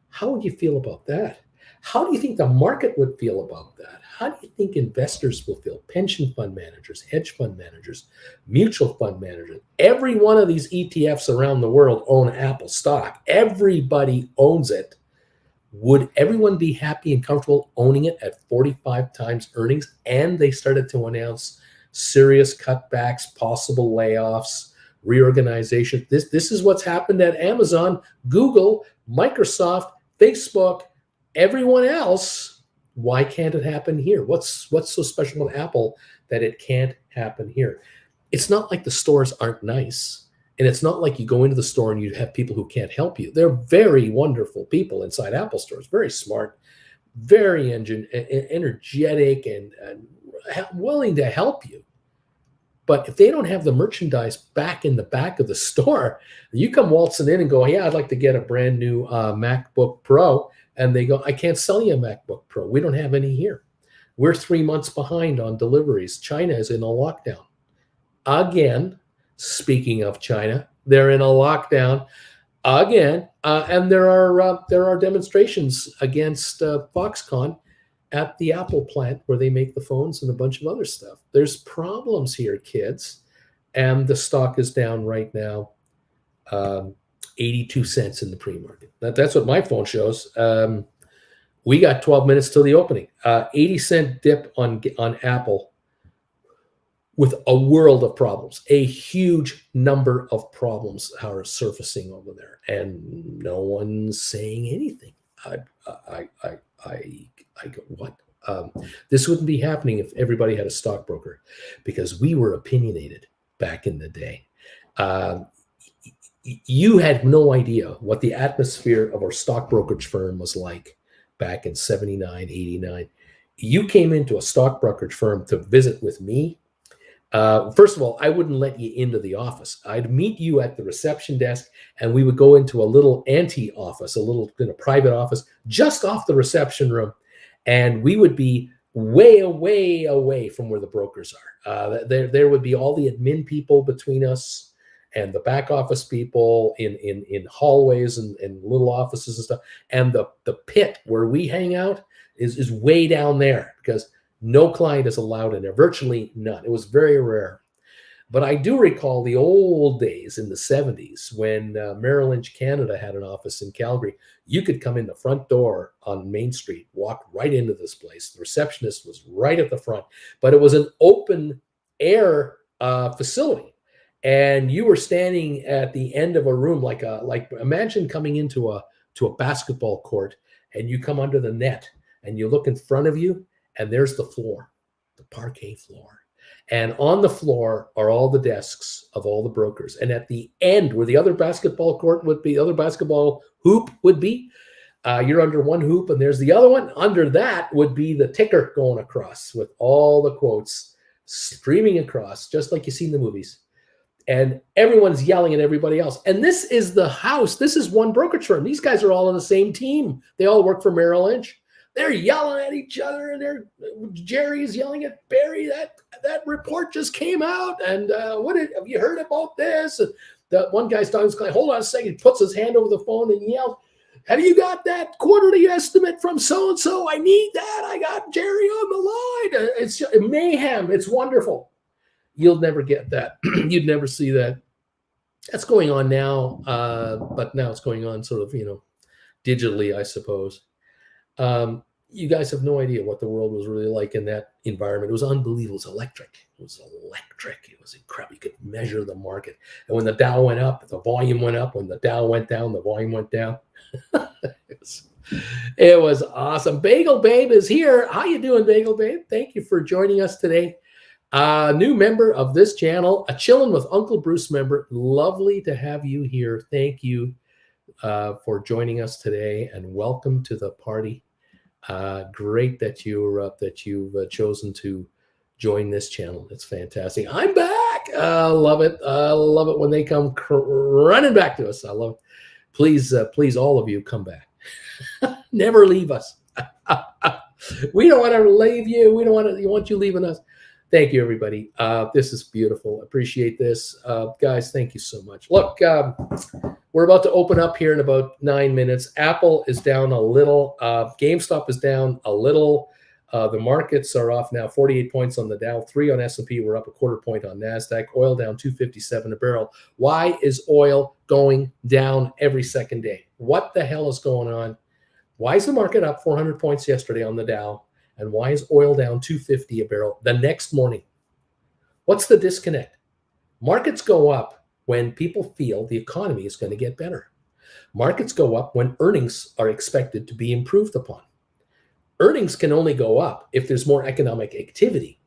How would you feel about that? How do you think the market would feel about that? How do you think investors will feel? Pension fund managers, hedge fund managers, mutual fund managers. Every one of these ETFs around the world own Apple stock. Everybody owns it. Would everyone be happy and comfortable owning it at 45 times earnings? And they started to announce serious cutbacks, possible layoffs, reorganization. This is what's happened at Amazon, Google, Microsoft, Facebook, everyone else. Why can't it happen here? What's so special about Apple that it can't happen here? It's not like the stores aren't nice. And it's not like you go into the store and you have people who can't help you. They're very wonderful people inside Apple stores, very smart, very energetic, and willing to help you. But if they don't have the merchandise back in the back of the store, you come waltzing in and go, yeah, I'd like to get a brand new MacBook Pro. And they go, I can't sell you a MacBook Pro. We don't have any here. We're 3 months behind on deliveries. China is in a lockdown. Again, speaking of China, they're in a lockdown again. And there are demonstrations against Foxconn at the Apple plant where they make the phones and a bunch of other stuff. There's problems here, kids. And the stock is down right now. 82 cents in the pre-market. That's what my phone shows. We got 12 minutes till the opening. 80-cent dip on Apple with a world of problems. A huge number of problems are surfacing over there, and no one's saying anything. I go, what? This wouldn't be happening if everybody had a stockbroker, because we were opinionated back in the day. You had no idea what the atmosphere of our stock brokerage firm was like back in 79, 89. You came into a stock brokerage firm to visit with me. First of all, I wouldn't let you into the office. I'd meet you at the reception desk, and we would go into a little ante-office, a little private office just off the reception room. And we would be way away from where the brokers are. There would be all the admin people between us and the back office people in hallways and little offices and stuff. And the pit where we hang out is way down there, because no client is allowed in there, virtually none. It was very rare. But I do recall the old days in the 70s when Merrill Lynch Canada had an office in Calgary. You could come in the front door on Main Street, walk right into this place. The receptionist was right at the front, but it was an open air facility. And you were standing at the end of a room, like imagine coming into a basketball court, and you come under the net and you look in front of you, and there's the floor, the parquet floor. And on the floor are all the desks of all the brokers. And at the end, where the other basketball court would be, the other basketball hoop would be, you're under one hoop and there's the other one. Under that would be the ticker going across with all the quotes streaming across, just like you see in the movies. And everyone's yelling at everybody else. And this is the house. This is one brokerage firm. These guys are all on the same team. They all work for Merrill Lynch. They're yelling at each other, and Jerry's yelling at Barry. That report just came out, and have you heard about this? And the one guy's talking to his client. Hold on a second. He puts his hand over the phone and yells, "Have you got that quarterly estimate from so and so? I need that. I got Jerry on the line." It's just mayhem. It's wonderful. You'll never get that. You'd never see that. That's going on now, but now it's going on sort of, digitally, I suppose. You guys have no idea what the world was really like in that environment. It was unbelievable. It was electric. It was incredible. You could measure the market. And when the Dow went up, the volume went up. When the Dow went down, the volume went down. It was awesome. Bagel Babe is here. How you doing, Bagel Babe? Thank you for joining us today. A new member of this channel, a Chillin' with Uncle Bruce member. Lovely to have you here. Thank you for joining us today, and welcome to the party. Great that you've chosen to join this channel. It's fantastic. I'm back. Love it. Love it when they come running back to us. I love it. Please, all of you, come back. Never leave us. We don't want to leave you. We don't want you leaving us. Thank you, everybody. This is beautiful. Appreciate this. Guys, thank you so much. Look, we're about to open up here in about 9 minutes. Apple is down a little. GameStop is down a little. The markets are off now, 48 points on the Dow, 3 on S&P. We're up a quarter point on NASDAQ. Oil down $2.57 a barrel. Why is oil going down every second day? What the hell is going on? Why is the market up 400 points yesterday on the Dow? And why is oil down $2.50 a barrel the next morning? What's the disconnect? Markets go up when people feel the economy is going to get better. Markets go up when earnings are expected to be improved upon. Earnings can only go up if there's more economic activity.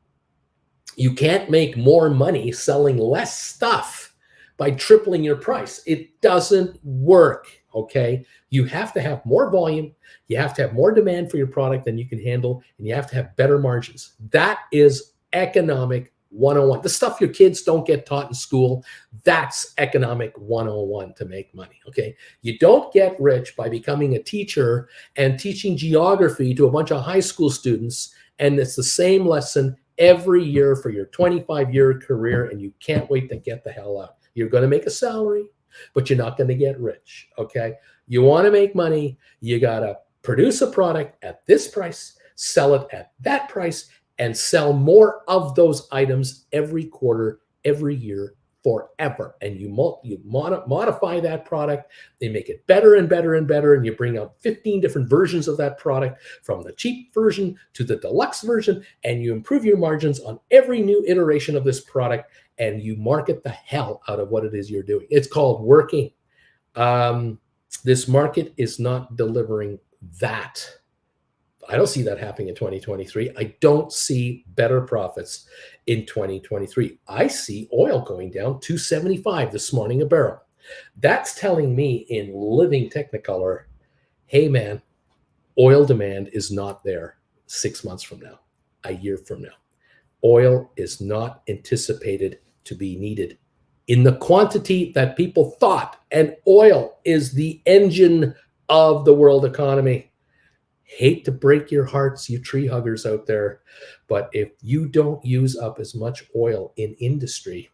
You can't make more money selling less stuff by tripling your price. It doesn't work, okay? You have to have more volume. You have to have more demand for your product than you can handle, and you have to have better margins. That is economic 101. The stuff your kids don't get taught in school, that's economic 101 to make money, okay? You don't get rich by becoming a teacher and teaching geography to a bunch of high school students, and it's the same lesson every year for your 25-year career, and you can't wait to get the hell out. You're going to make a salary, but you're not going to get rich, okay? You want to make money, you got to produce a product at this price, sell it at that price, and sell more of those items every quarter, every year, forever. And you modify that product, they make it better and better and better, and you bring out 15 different versions of that product, from the cheap version to the deluxe version, and you improve your margins on every new iteration of this product, and you market the hell out of what it is you're doing. It's called working. This market is not delivering that. I don't see that happening in 2023. I don't see better profits in 2023. I see oil going down $2.75 this morning a barrel. That's telling me in living technicolor, hey man, oil demand is not there 6 months from now, a year from now. Oil is not anticipated to be needed in the quantity that people thought, and oil is the engine of the world economy. Hate to break your hearts, you tree huggers out there, but if you don't use up as much oil in industry,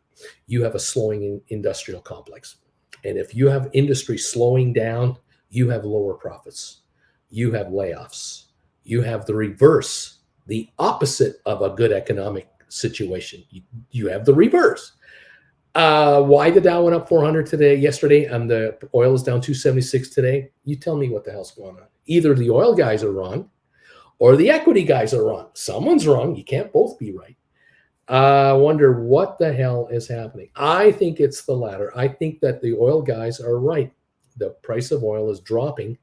you have a slowing industrial complex. And if you have industry slowing down, you have lower profits. You have layoffs. You have the reverse, the opposite of a good economic situation. You have the reverse. Why the Dow went up 400 yesterday, and the oil is down 276 today? You tell me what the hell's going on. Either the oil guys are wrong, or the equity guys are wrong. Someone's wrong. You can't both be right. I wonder what the hell is happening. I think it's the latter. I think that the oil guys are right. The price of oil is dropping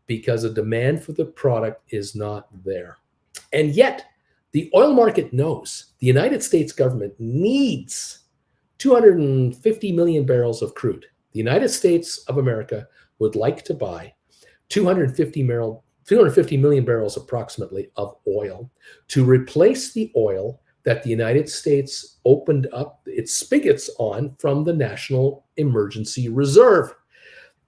because the demand for the product is not there. And yet, the oil market knows the United States government needs 250 million barrels of crude. The United States of America would like to buy 250 million barrels approximately of oil to replace the oil that the United States opened up its spigots on from the National Emergency Reserve.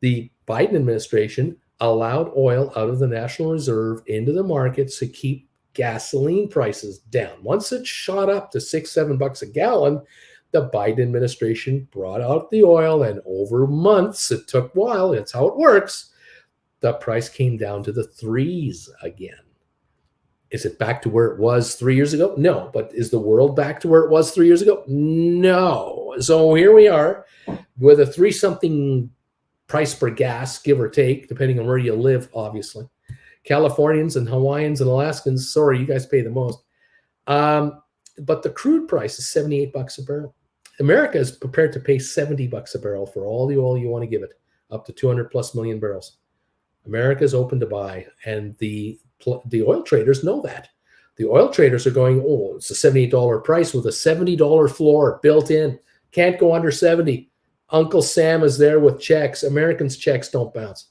The Biden administration allowed oil out of the National Reserve into the markets to keep gasoline prices down. Once it shot up to $6-7 a gallon, the Biden administration brought out the oil, and over months, it took a while, that's how it works, the price came down to the threes again. Is it back to where it was 3 years ago? No. But is the world back to where it was 3 years ago? No. So here we are with a 3-something price per gas, give or take, depending on where you live, obviously. Californians and Hawaiians and Alaskans, sorry, you guys pay the most. But the crude price is $78 a barrel. America is prepared to pay $70 a barrel for all the oil you want to give it, up to 200 plus million barrels. America is open to buy, and the oil traders know that. The oil traders are going, oh, it's a $78 price with a $70 floor built in. Can't go under 70. Uncle Sam is there with checks. Americans' checks don't bounce.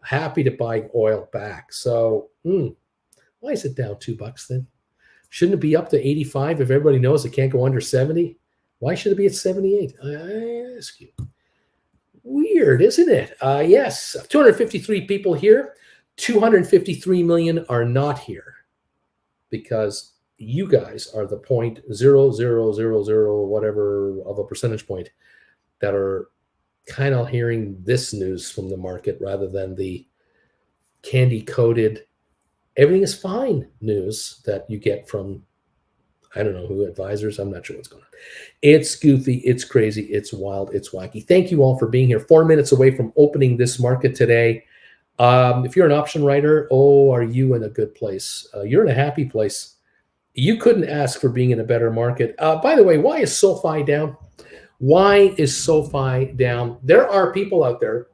Happy to buy oil back. So why is it down $2 then? Shouldn't it be up to 85 if everybody knows it can't go under 70? Why should it be at 78? I ask you. Weird, isn't it? Yes, 253 people here. 253 million are not here because you guys are the 0.0000 whatever of a percentage point that are kind of hearing this news from the market rather than the candy-coated everything is fine news that you get from, I don't know who, advisors. I'm not sure what's going on. It's goofy. It's crazy. It's wild. It's wacky. Thank you all for being here. 4 minutes away from opening this market today. If you're an option writer, oh, are you in a good place? You're in a happy place. You couldn't ask for being in a better market. By the way, why is SoFi down? Why is SoFi down? There are people out there,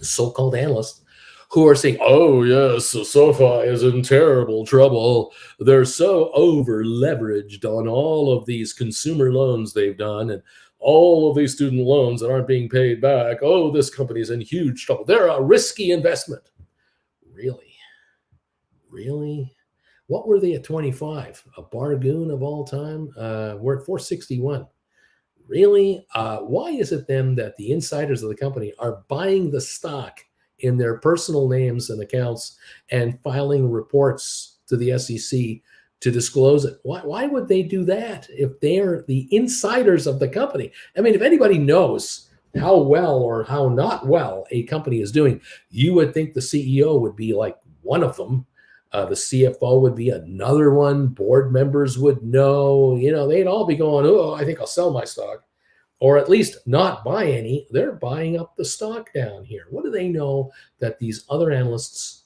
so-called analysts, who are saying, oh, yes, so SoFi is in terrible trouble. They're so over-leveraged on all of these consumer loans they've done and all of these student loans that aren't being paid back. Oh, this company's in huge trouble. They're a risky investment. Really? Really? What were they at 25? A bargain of all time? We're at 461. Really? Why is it then that the insiders of the company are buying the stock in their personal names and accounts and filing reports to the SEC to disclose it? Why would they do that if they're the insiders of the company? I mean, if anybody knows how well or how not well a company is doing, you would think the CEO would be like one of them. The CFO would be another one. Board members would know. They'd all be going, oh, I think I'll sell my stock. Or at least not buy any. They're buying up the stock down here. What do they know that these other analysts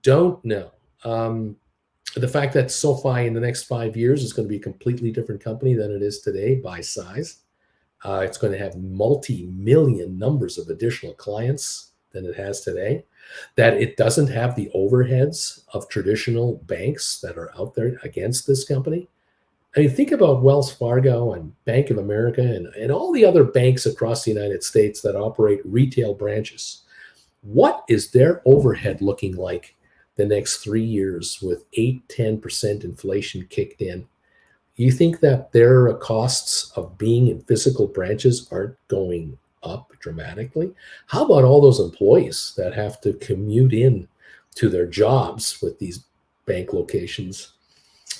don't know? The fact that SoFi in the next 5 years is going to be a completely different company than it is today by size. It's going to have multi-million numbers of additional clients than it has today. That it doesn't have the overheads of traditional banks that are out there against this company. I mean, think about Wells Fargo and Bank of America and all the other banks across the United States that operate retail branches. What is their overhead looking like the next 3 years with 8-10% inflation kicked in? You think that their costs of being in physical branches aren't going up dramatically? How about all those employees that have to commute in to their jobs with these bank locations?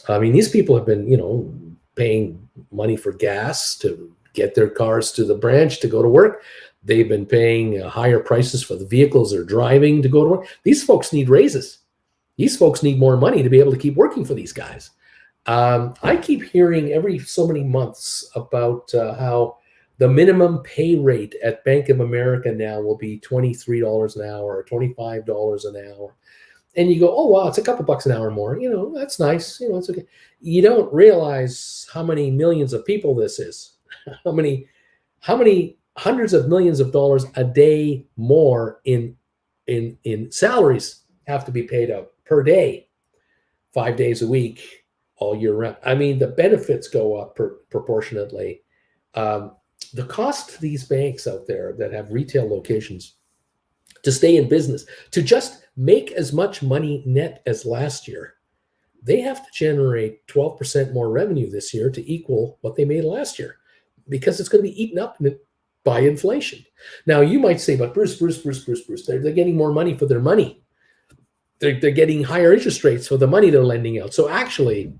I mean, these people have been, paying money for gas to get their cars to the branch to go to work. They've been paying higher prices for the vehicles they're driving to go to work. These folks need raises. These folks need more money to be able to keep working for these guys. I keep hearing every so many months about how the minimum pay rate at Bank of America now will be $23 an hour or $25 an hour. And you go, oh, wow, it's a couple bucks an hour more. That's nice. It's okay. You don't realize how many millions of people this is, how many hundreds of millions of dollars a day more in salaries have to be paid out per day, 5 days a week, all year round. I mean, the benefits go up proportionately. The cost to these banks out there that have retail locations to stay in business, to just make as much money net as last year, they have to generate 12% more revenue this year to equal what they made last year, because it's going to be eaten up by inflation. Now, you might say, but Bruce, they're getting more money for their money. They're getting higher interest rates for the money they're lending out. So actually,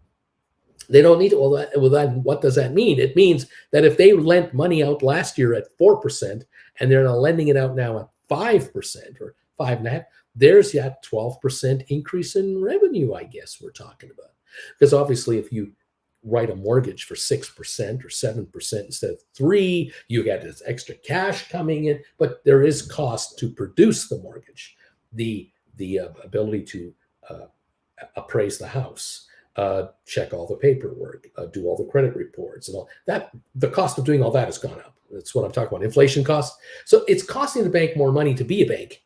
they don't need it. What does that mean? It means that if they lent money out last year at 4% and they're lending it out now at 5% or 5.5%, there's that 12% increase in revenue, I guess we're talking about. Because obviously, if you write a mortgage for 6% or 7% instead of 3%, you get this extra cash coming in, but there is cost to produce the mortgage, the ability to appraise the house, check all the paperwork, do all the credit reports, and all that. The cost of doing all that has gone up. That's what I'm talking about, inflation costs. So it's costing the bank more money to be a bank.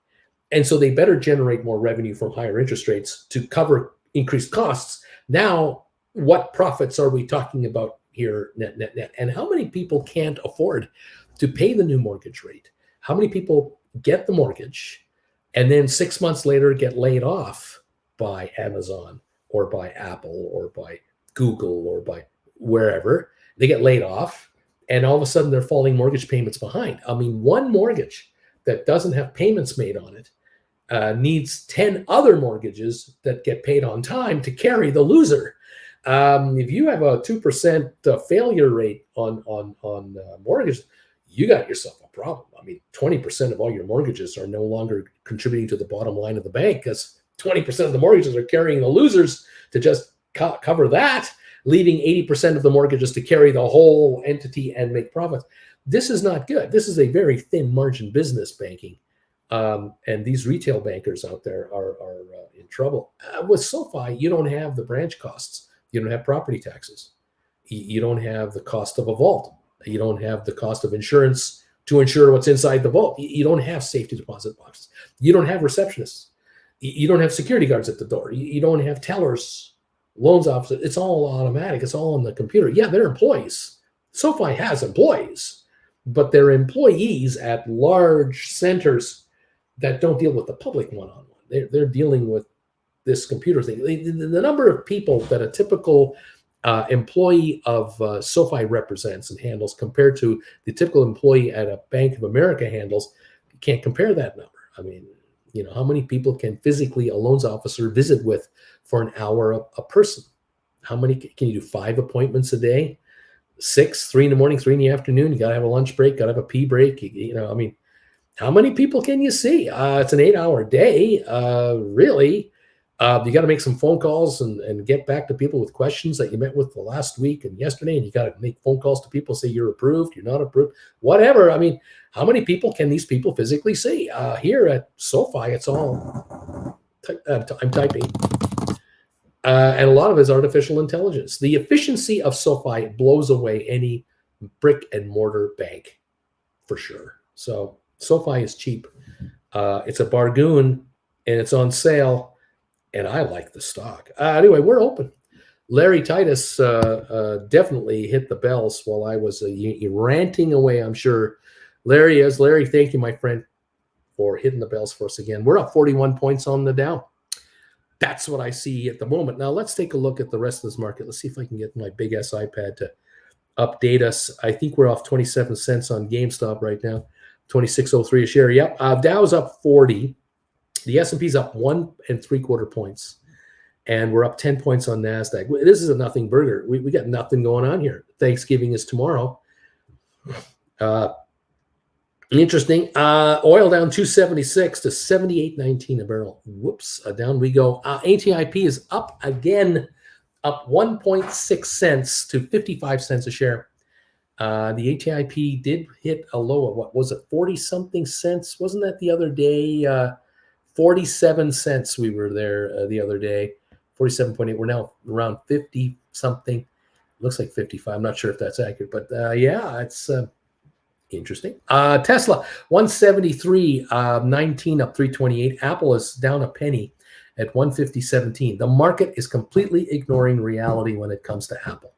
And so they better generate more revenue from higher interest rates to cover increased costs. Now, what profits are we talking about here, net, net, net? And how many people can't afford to pay the new mortgage rate? How many people get the mortgage and then 6 months later get laid off by Amazon or by Apple or by Google or by wherever? They get laid off, and all of a sudden they're falling mortgage payments behind. I mean, one mortgage that doesn't have payments made on it needs 10 other mortgages that get paid on time to carry the loser. If you have a 2% failure rate on mortgages, you got yourself a problem. I mean, 20% of all your mortgages are no longer contributing to the bottom line of the bank because 20% of the mortgages are carrying the losers to just cover that, leaving 80% of the mortgages to carry the whole entity and make profits. This is not good. This is a very thin margin business, banking. And these retail bankers out there are in trouble. With SoFi, you don't have the branch costs. You don't have property taxes. You don't have the cost of a vault. You don't have the cost of insurance to insure what's inside the vault. You don't have safety deposit boxes. You don't have receptionists. You don't have security guards at the door. You don't have tellers, loans officers. It's all automatic. It's all on the computer. Yeah, they're employees. SoFi has employees, but they're employees at large centers that don't deal with the public one-on-one. They're dealing with this computer thing. The number of people that a typical employee of SoFi represents and handles compared to the typical employee at a Bank of America handles, you can't compare that number. I mean, how many people can physically a loans officer visit with for an hour a person? How many can you do? 5 appointments a day? 6, 3 in the morning, 3 in the afternoon? You got to have a lunch break, got to have a pee break. I mean, how many people can you see? It's an 8-hour day, really. You got to make some phone calls and get back to people with questions that you met with the last week and yesterday, and you got to make phone calls to people, say you're approved, you're not approved, whatever. I mean, how many people can these people physically see? Here at SoFi, it's all I'm typing. And a lot of it is artificial intelligence. The efficiency of SoFi blows away any brick and mortar bank for sure. So SoFi is cheap. It's a bargain, and it's on sale. And I like the stock. Anyway, we're open. Larry Titus definitely hit the bells while I was ranting away, I'm sure. Larry, thank you, my friend, for hitting the bells for us again. We're up 41 points on the Dow. That's what I see at the moment. Now, let's take a look at the rest of this market. Let's see if I can get my big-ass iPad to update us. I think we're off 27 cents on GameStop right now, 26.03 a share. Yep, Dow's up 40. The S&P's up 1 3/4 points, and we're up 10 points on NASDAQ. This is a nothing burger. We got nothing going on here. Thanksgiving is tomorrow. Interesting. Oil down 276 to 78.19 a barrel. Whoops, down we go. ATIP is up again, up 1.6 cents to 55 cents a share. The ATIP did hit a low of, what was it, 40-something cents? Wasn't that the other day? 47 cents we were there the other day, 47.8. We're now around 50-something. Looks like 55. I'm not sure if that's accurate, but yeah, it's interesting. Tesla, 173, 19 up 328. Apple is down a penny at 150.17. The market is completely ignoring reality when it comes to Apple.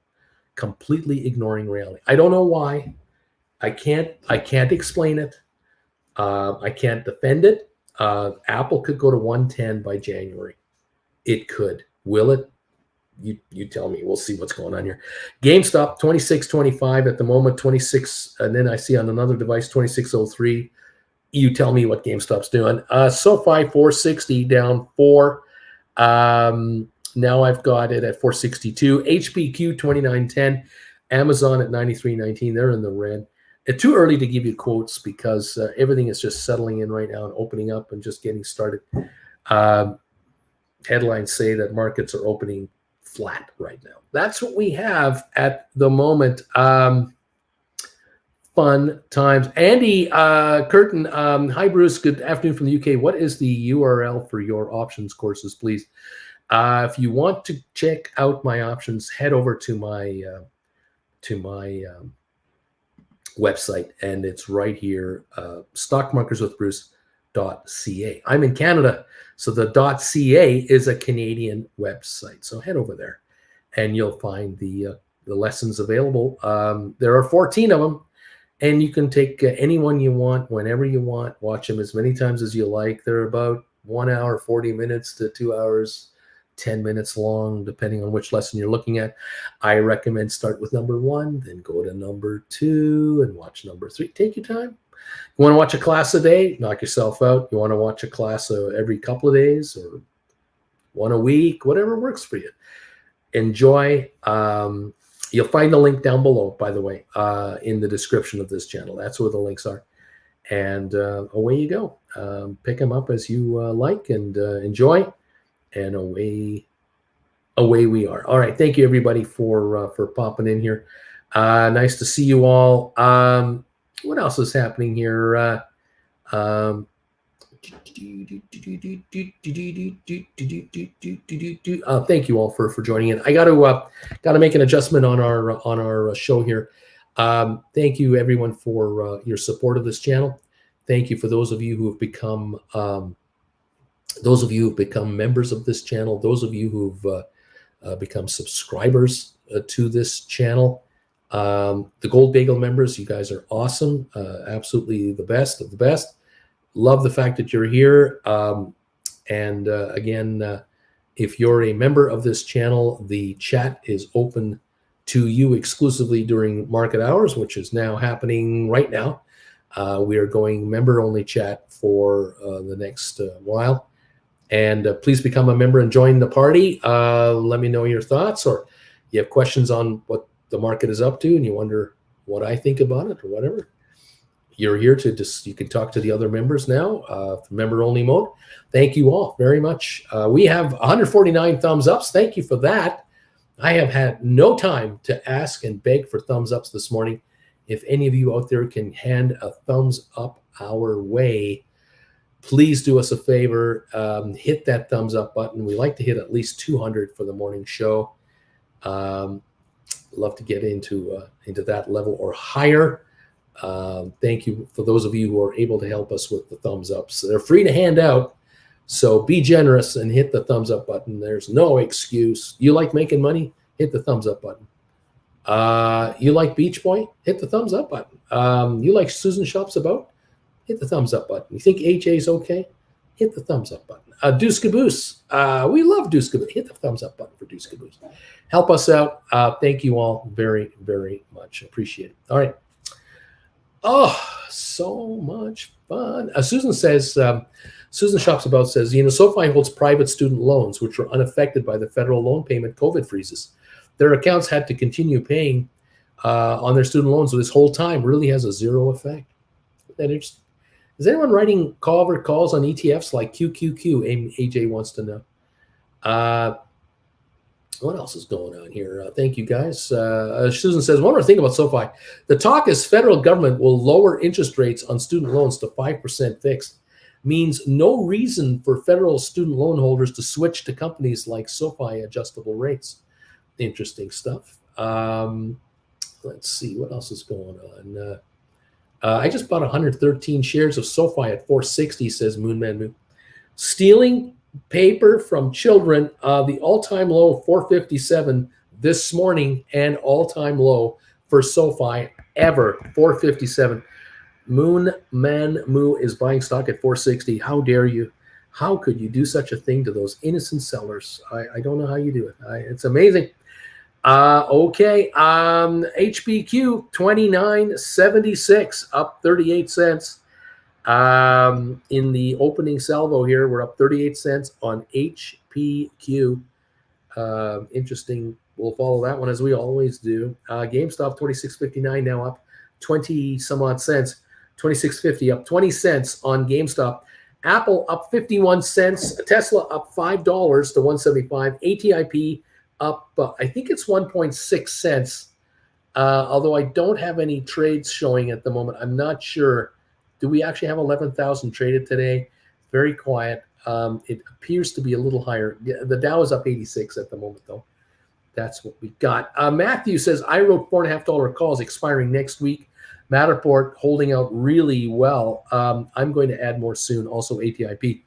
Completely ignoring reality. I don't know why. I can't explain it. I can't defend it. Apple could go to 110 by January. It could. Will it? You tell me. We'll see what's going on here. GameStop, 26.25 at the moment, 26, and then I see on another device, 26.03. You tell me what GameStop's doing. SoFi, 460, down 4. Now I've got it at 462. HPQ, 29.10. Amazon at 93.19. They're in the red. It's too early to give you quotes because everything is just settling in right now and opening up and just getting started. Headlines say that markets are opening flat right now. That's what we have at the moment. Fun times. Andy Curtin, hi Bruce, good afternoon from the UK. What is the URL for your options courses, please? If you want to check out my options, head over to my website, and it's right here, stockmarkerswithbruce.com. .ca. I'm in Canada, so the .ca is a Canadian website. So head over there, and you'll find the lessons available. There are 14 of them, and you can take any one you want, whenever you want. Watch them as many times as you like. They're about 1 hour, 40 minutes to 2 hours, 10 minutes long, depending on which lesson you're looking at. I recommend start with number 1, then go to number 2, and watch number 3. Take your time. You want to watch a class a day? Knock yourself out. You want to watch a class every couple of days or one a week, whatever works for you. Enjoy. You'll find the link down below, by the way, in the description of this channel. That's where the links are. And away you go. Pick them up as you like and enjoy. And away we are. All right. Thank you, everybody, for popping in here. Nice to see you all. What else is happening here? Thank you all for joining in. I got to make an adjustment on our show here. Thank you, everyone, for your support of this channel. Thank you for those of you who have become members of this channel. Those of you who've become subscribers to this channel. The Gold Bagel members, you guys are awesome. Absolutely the best of the best. Love the fact that you're here. Again, if you're a member of this channel, the chat is open to you exclusively during market hours, which is now happening right now. We are going member-only chat for the next while. And please become a member and join the party. Let me know your thoughts, or you have questions on what the market is up to and you wonder what I think about it or whatever. You're here to you can talk to the other members now, member-only mode. Thank you all very much. We have 149 thumbs ups. Thank you for that. I have had no time to ask and beg for thumbs ups this morning. If any of you out there can hand a thumbs up our way, please do us a favor. Hit that thumbs up button. We like to hit at least 200 for the morning show. Love to get into that level or higher. Thank you for those of you who are able to help us with the thumbs ups. They're free to hand out, so be generous and hit the thumbs up button. There's no excuse. You like making money? Hit the thumbs up button. You like Beach Boy? Hit the thumbs up button. You like Susan Shops About? Hit the thumbs up button. You think AJ's okay? Hit the thumbs up button. Deuce Caboose. We love Deuce Caboose. Hit the thumbs up button for Deuce Caboose. Help us out. Thank you all very, very much. Appreciate it. All right. Oh, so much fun. Susan says, Susan Shops About says, SoFi holds private student loans, which were unaffected by the federal loan payment COVID freezes. Their accounts had to continue paying on their student loans this whole time. Really has a zero effect. That interesting. Is anyone writing covered calls on ETFs like QQQ? AJ wants to know. What else is going on here? Thank you, guys. Susan says, one more thing about SoFi. The talk is federal government will lower interest rates on student loans to 5% fixed. Means no reason for federal student loan holders to switch to companies like SoFi adjustable rates. Interesting stuff. Let's see. What else is going on? I just bought 113 shares of SoFi at 460, says Moonman Moon. Stealing paper from children, the all-time low of 457 this morning, and all-time low for SoFi ever, 457. Moonman Moo is buying stock at 460. How dare you? How could you do such a thing to those innocent sellers? I don't know how you do it. It's amazing. Okay. HBQ 29.76, up 38 cents. In the opening salvo here, we're up 38 cents on HPQ. Interesting. We'll follow that one as we always do. GameStop 26.59 now up 20 some odd cents. 26.50 up 20 cents on GameStop. Apple up 51 cents. Tesla up $5 to 175. ATIP up, I think it's 1.6 cents. Although I don't have any trades showing at the moment. I'm not sure. Do we actually have 11,000 traded today? Very quiet. It appears to be a little higher. The Dow is up 86 at the moment, though. That's what we got. Matthew says, I wrote $4.50 calls expiring next week. Matterport holding out really well. I'm going to add more soon. Also ATIP.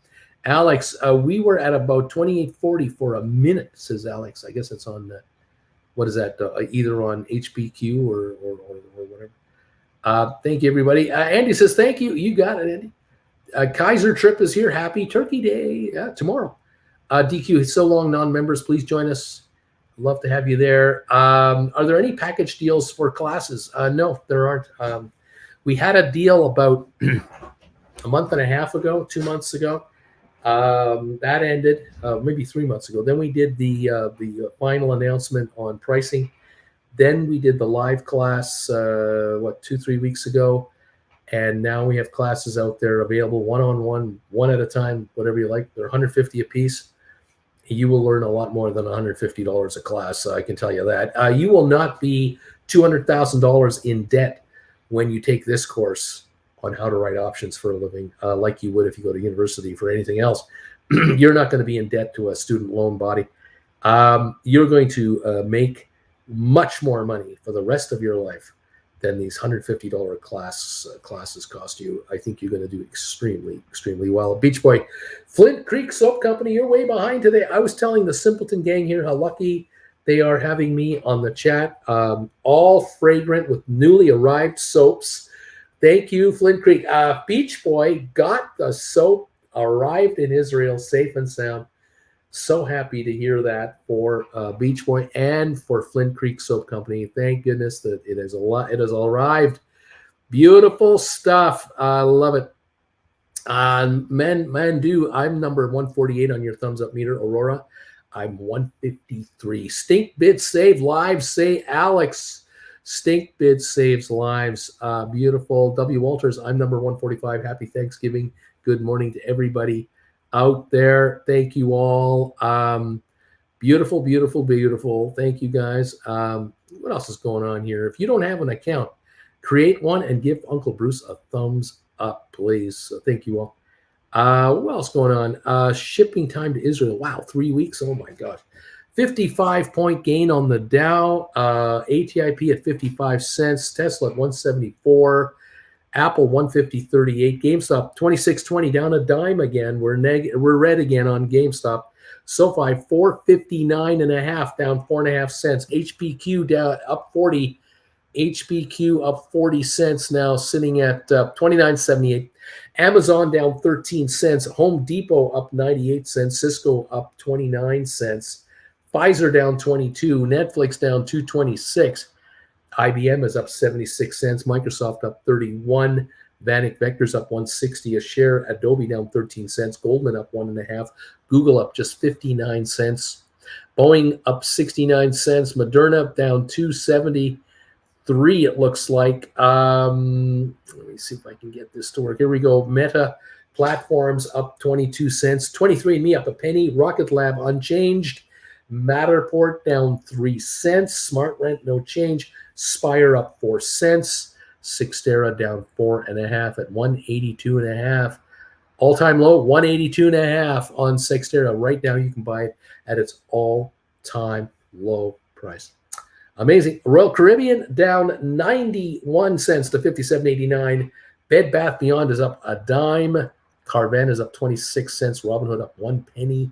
Alex, we were at about 28.40 for a minute, says Alex. I guess it's on, what is that? Either on HPQ or whatever. Thank you, everybody. Andy says, thank you. You got it, Andy. Kaiser Trip is here. Happy Turkey Day tomorrow. DQ, so long, non-members. Please join us. Love to have you there. Are there any package deals for classes? No, there aren't. We had a deal about a month and a half ago, 2 months ago. That ended maybe 3 months ago. Then we did the final announcement on pricing. Then we did the live class, 2-3 weeks ago. And now we have classes out there available one-on-one, one at a time, whatever you like. They're $150 a piece. You will learn a lot more than $150 a class. I can tell you that. You will not be $200,000 in debt when you take this course on how to write options for a living, like you would if you go to university for anything else. You're not going to be in debt to a student loan body. You're going to make much more money for the rest of your life than these $150 classes cost you. I think you're going to do extremely, extremely well. Beach Boy, Flint Creek Soap Company, you're way behind today. I was telling the Simpleton gang here how lucky they are having me on the chat. All fragrant with newly arrived soaps. Thank you, Flint Creek. Beach Boy got the soap, arrived in Israel safe and sound. So happy to hear that for Beach Boy and for Flint Creek Soap Company. Thank goodness that it has arrived. Beautiful stuff. I love it. Mandu, I'm number 148 on your thumbs up meter. Aurora, I'm 153. Stink bid save lives, say Alex. Stink bid saves lives. Beautiful. W. Walters, I'm number 145. Happy Thanksgiving. Good morning to everybody out there. Thank you all. Beautiful, beautiful, beautiful. Thank you, guys. What else is going on here? If you don't have an account, create one and give Uncle Bruce a thumbs up, please. So thank you all. What else going on? Shipping time to Israel. Wow, 3 weeks. Oh my gosh. 55-point gain on the Dow. ATIP at 55 cents. Tesla at 174. Apple 150.38. GameStop 26.20, down a dime again. We're red again on GameStop. SoFi 459.5, down 4.5 cents. HPQ down up 40. HPQ up 40 cents now, sitting at 29.78. Amazon down 13 cents. Home Depot up 98 cents. Cisco up 29 cents. Pfizer down 22. Netflix down 226. IBM is up 76 cents. Microsoft up 31. Vanek Vectors up 160 a share. Adobe down 13 cents. Goldman up 1.5. Google up just 59 cents. Boeing up 69 cents. Moderna down 273. It looks like. Let me see if I can get this to work. Here we go. Meta Platforms up 22 cents. 23andMe up a penny. Rocket Lab unchanged. Matterport down 3 cents. SmartRent no change. Spire up 4 cents. Cyxtera down 4.5 at 182.5. All-time low 182.5 on Cyxtera. Right now you can buy it at its all-time low price. Amazing. Royal Caribbean down 91 cents to 57.89. Bed Bath Beyond is up a dime. Carvana is up 26 cents. Robinhood up 1 penny.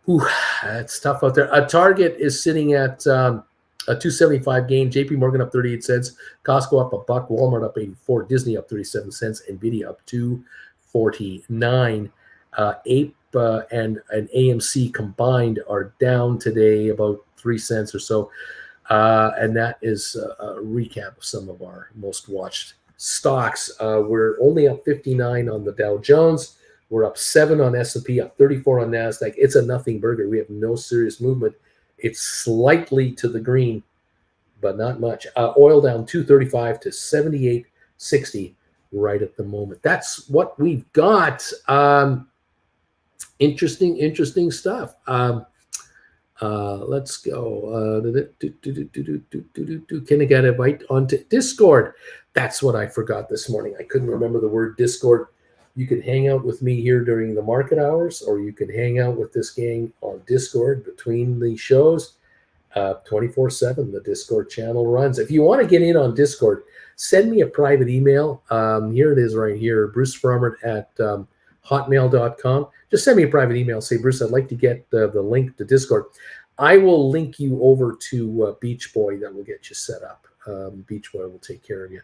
Ooh, it's tough out there. A Target is sitting at a 275 gain. JP Morgan up 38 cents. Costco up $1. Walmart up 84. Disney up 37 cents. Nvidia up 249. Ape and AMC combined are down today about 3 cents or so. And that is a recap of some of our most watched stocks. We're only up 59 on the Dow Jones. We're up 7 on S&P, up 34 on NASDAQ. It's a nothing burger. We have no serious movement. It's slightly to the green, but not much. Oil down 235 to 78.60 right at the moment. That's what we've got. Interesting stuff. Let's go. Can I get a bite onto Discord? That's what I forgot this morning. I couldn't remember the word Discord. You can hang out with me here during the market hours, or you can hang out with this gang on Discord between the shows. 24/7. The Discord channel runs. If you want to get in on Discord, send me a private email. Here it is right here, brucefarmer at hotmail.com. Just send me a private email. Say, Bruce, I'd like to get the link to Discord. I will link you over to Beach Boy that will get you set up. Beach Boy will take care of you.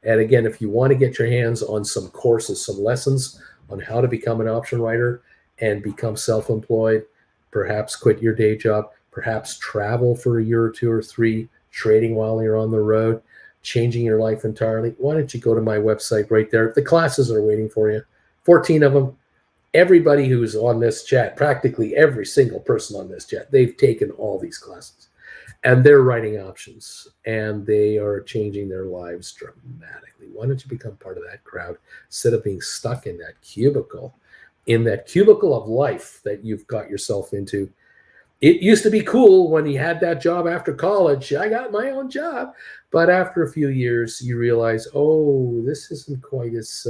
And again, if you want to get your hands on some courses, some lessons on how to become an option writer and become self-employed, perhaps quit your day job, perhaps travel for a year or 2 or 3, trading while you're on the road, changing your life entirely, why don't you go to my website right there? The classes are waiting for you, 14 of them. Everybody who's on this chat, practically every single person on this chat, they've taken all these classes and they're writing options and they are changing their lives dramatically. Why don't you become part of that crowd instead of being stuck in that cubicle of life that you've got yourself into? It used to be cool when you had that job after college. I got my own job. But after a few years, you realize, oh, this isn't quite as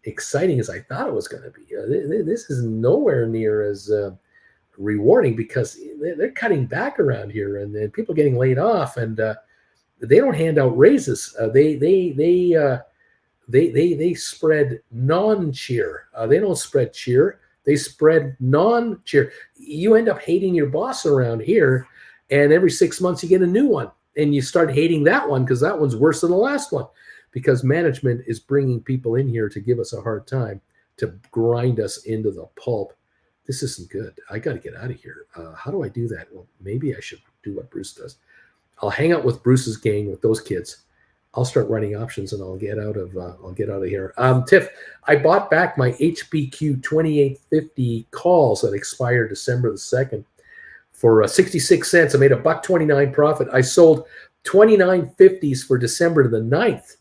exciting as I thought it was going to be. This is nowhere near as rewarding because they're cutting back around here and people getting laid off and they don't hand out raises. They spread non-cheer. They don't spread cheer. They spread non-cheer. You end up hating your boss around here, and every 6 months you get a new one, and you start hating that one because that one's worse than the last one because management is bringing people in here to give us a hard time, to grind us into the pulp. This isn't good. I got to get out of here. How do I do that? Well, maybe I should do what Bruce does. I'll hang out with Bruce's gang, with those kids. I'll start running options and I'll get out of here. Tiff, I bought back my HBQ 2850 calls that expired December the 2nd for 66 cents. I made $1.29 profit. I sold 2950s for December the 9th.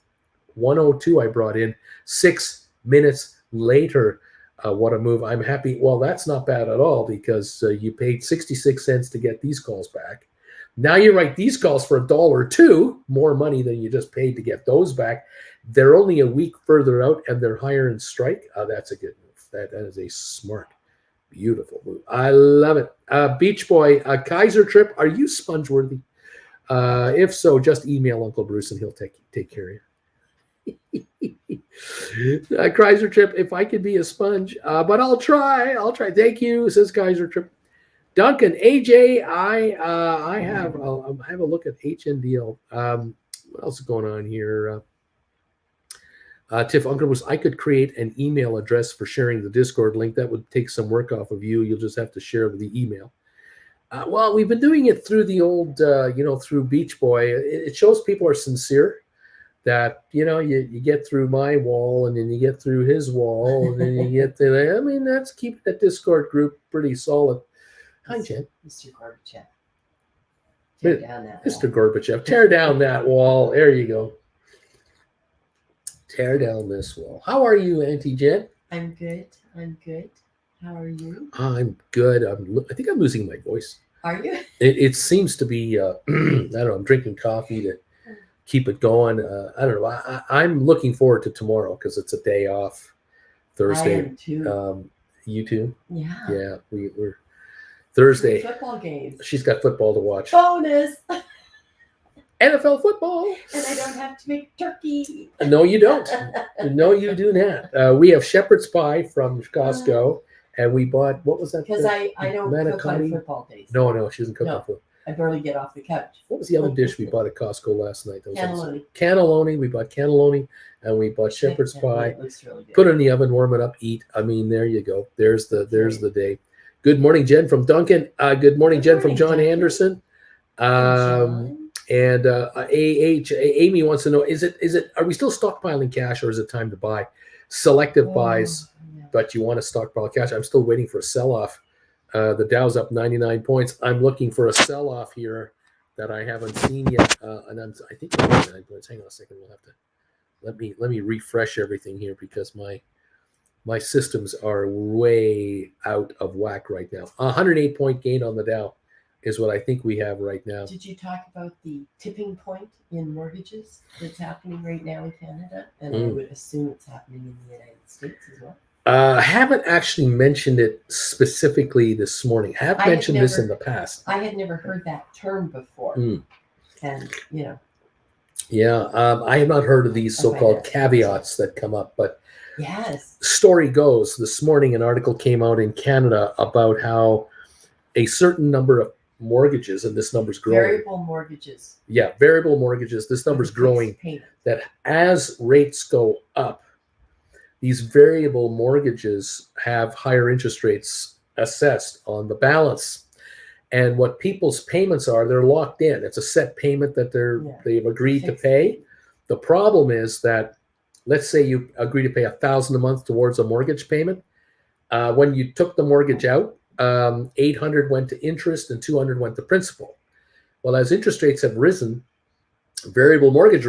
102 I brought in 6 minutes later. What a move. I'm happy. Well, that's not bad at all because you paid 66 cents to get these calls back. Now you write these calls for $1.02, more money than you just paid to get those back. They're only a week further out and they're higher in strike. That's a good move. That is a smart, beautiful move. I love it. Beach Boy, Kaiser trip. Are you sponge worthy? If so, just email Uncle Bruce and he'll take care of you. Kaiser trip, if I could be a sponge, but I'll try. Thank you, says Kaiser trip. Duncan, AJ, I have a look at HNDL. What else is going on here? Tiff, Uncle Bruce, I could create an email address for sharing the Discord link. That would take some work off of you. You'll just have to share the email. Well, we've been doing it through the old, through Beach Boy. It shows people are sincere. That you get through my wall and then you get through his wall and then you get to. I mean, that's keeping that Discord group pretty solid. Hi, Jen. Mr. Gorbachev. Tear down that Mr. Gorbachev, tear down that wall. There you go. Tear down this wall. How are you, Auntie Jen? I'm good. How are you? I'm good. I think I'm losing my voice. Are you? It seems to be. I don't know. I'm drinking coffee to keep it going. I don't know. I'm looking forward to tomorrow because it's a day off. Thursday. I am too. You too? Yeah. Yeah, we're Thursday. Football games. She's got football to watch. Bonus. NFL football. And I don't have to make turkey. No, you don't. No, you do not. We have shepherd's pie from Costco, and we bought, what was that? Because I don't cook on football days. No, she doesn't cook on football. I barely get off the couch. What was the other dish we bought at Costco last night? Cannelloni. Cannelloni. We bought cannelloni, and we bought shepherd's pie. It looks really good. Put it in the oven, warm it up, eat. I mean, there you go. There's the day. Good morning, Jen from Duncan. Good morning, Jen from John Anderson. And Amy wants to know: Is it? Are we still stockpiling cash, or is it time to buy? Selective buys, but you want to stockpile cash. I'm still waiting for a sell-off. The Dow's up 99 points. I'm looking for a sell-off here that I haven't seen yet, and I think 99 points. Hang on a second. We'll have to let me refresh everything here because my systems are way out of whack right now. 108 point gain on the Dow is what I think we have right now. Did you talk about the tipping point in mortgages that's happening right now in Canada? And I would assume it's happening in the United States as well. I haven't actually mentioned it specifically this morning. I have I had mentioned this never- in the past. I had never heard that term before. Mm. And, you know, Yeah, I have not heard of these I find so-called that caveats that come up, but yes. story goes, this morning an article came out in Canada about how a certain number of mortgages, and this number's growing. Variable mortgages. Yeah, variable mortgages. This number's with a fixed growing. payment. That as rates go up, these variable mortgages have higher interest rates assessed on the balance. And what people's payments are, they're locked in. It's a set payment that they've agreed to Fixed pay. payment. The problem is that, let's say you agree to pay $1,000 a month towards a mortgage payment. When you took the mortgage out, $800 went to interest and $200 went to principal. Well, as interest rates have risen, variable mortgage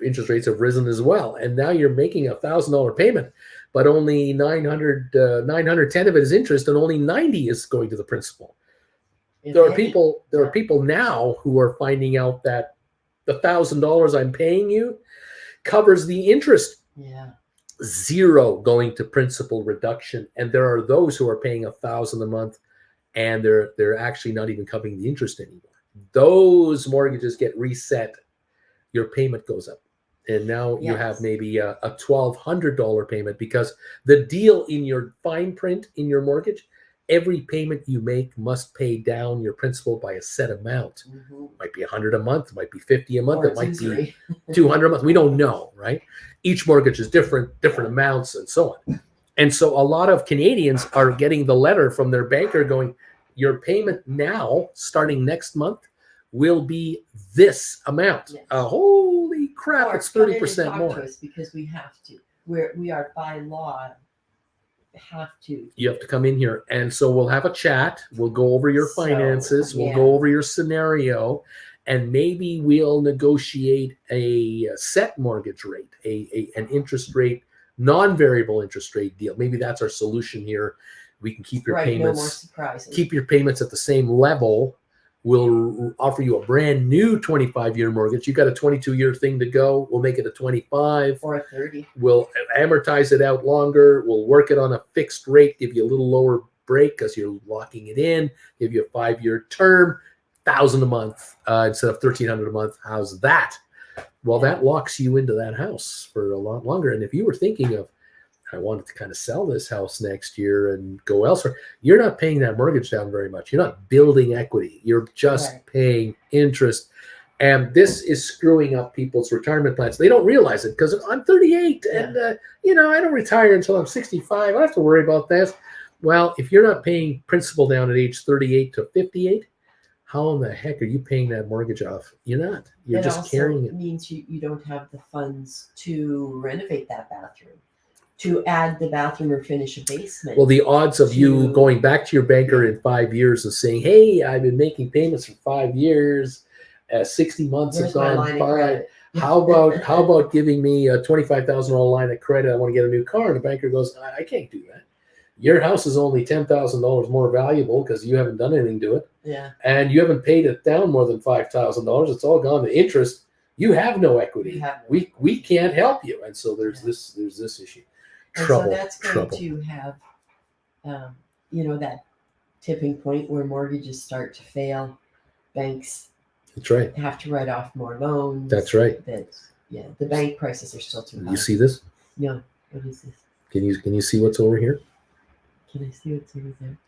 interest rates have risen as well, and now you're making a $1,000 payment, but only 910 of it is interest, and only 90 is going to the principal. There are people now who are finding out that the $1,000 I'm paying you covers the interest. Yeah. Zero going to principal reduction, and there are those who are paying $1,000 a month, and they're actually not even covering the interest anymore. Those mortgages get reset. Your payment goes up, and now you have maybe a $1,200 payment, because the deal in your fine print in your mortgage, every payment you make must pay down your principal by a set amount. Mm-hmm. It might be $100 a month, it might be $50 a month, Or it might usury. be $200 a month. We don't know, right? Each mortgage is different amounts, and so on. And so a lot of Canadians are getting the letter from their banker going, your payment now, starting next month, will be this amount. Yes. Holy crap, Or it's come in 30% and talk more. to us because we have to. We are by law have to. You have to come in here. And so we'll have a chat. We'll go over your finances. We'll yeah. go over your scenario. And maybe we'll negotiate a set mortgage rate, an interest rate, non-variable interest rate deal. Maybe that's our solution here. We can keep your payments. No more surprises. Keep your payments at the same level. We'll offer you a brand new 25-year mortgage. You got a 22-year thing to go. We'll make it a 25. Or a 30. We'll amortize it out longer. We'll work it on a fixed rate, give you a little lower break because you're locking it in, give you a 5-year term, $1,000 a month instead of $1,300 a month. How's that? Well, that locks you into that house for a lot longer. And if you were thinking of, I wanted to kind of sell this house next year and go elsewhere, you're not paying that mortgage down very much. You're not building equity. You're just paying interest. And this is screwing up people's retirement plans. They don't realize it because I'm 38 and, I don't retire until I'm 65. I don't have to worry about this. Well, if you're not paying principal down at age 38 to 58, how in the heck are you paying that mortgage off? You're not. You're just carrying it. It means you don't have the funds to renovate that bathroom, to add the bathroom or finish a basement. Well, the odds of you going back to your banker in 5 years and saying, hey, I've been making payments for 5 years, 60 months have gone by. How about giving me a $25,000 line of credit? I want to get a new car. And the banker goes, I can't do that. Your house is only $10,000 more valuable because you haven't done anything to it. Yeah. And you haven't paid it down more than $5,000. It's all gone to interest. You have no equity. We can't help you. And so there's this issue. Trouble. So that's going to have, that tipping point where mortgages start to fail. Banks That's right. have to write off more loans. That's right. The bank prices are still too high. You see this? No. What is this? Can you see what's over here? Can I see what's over there?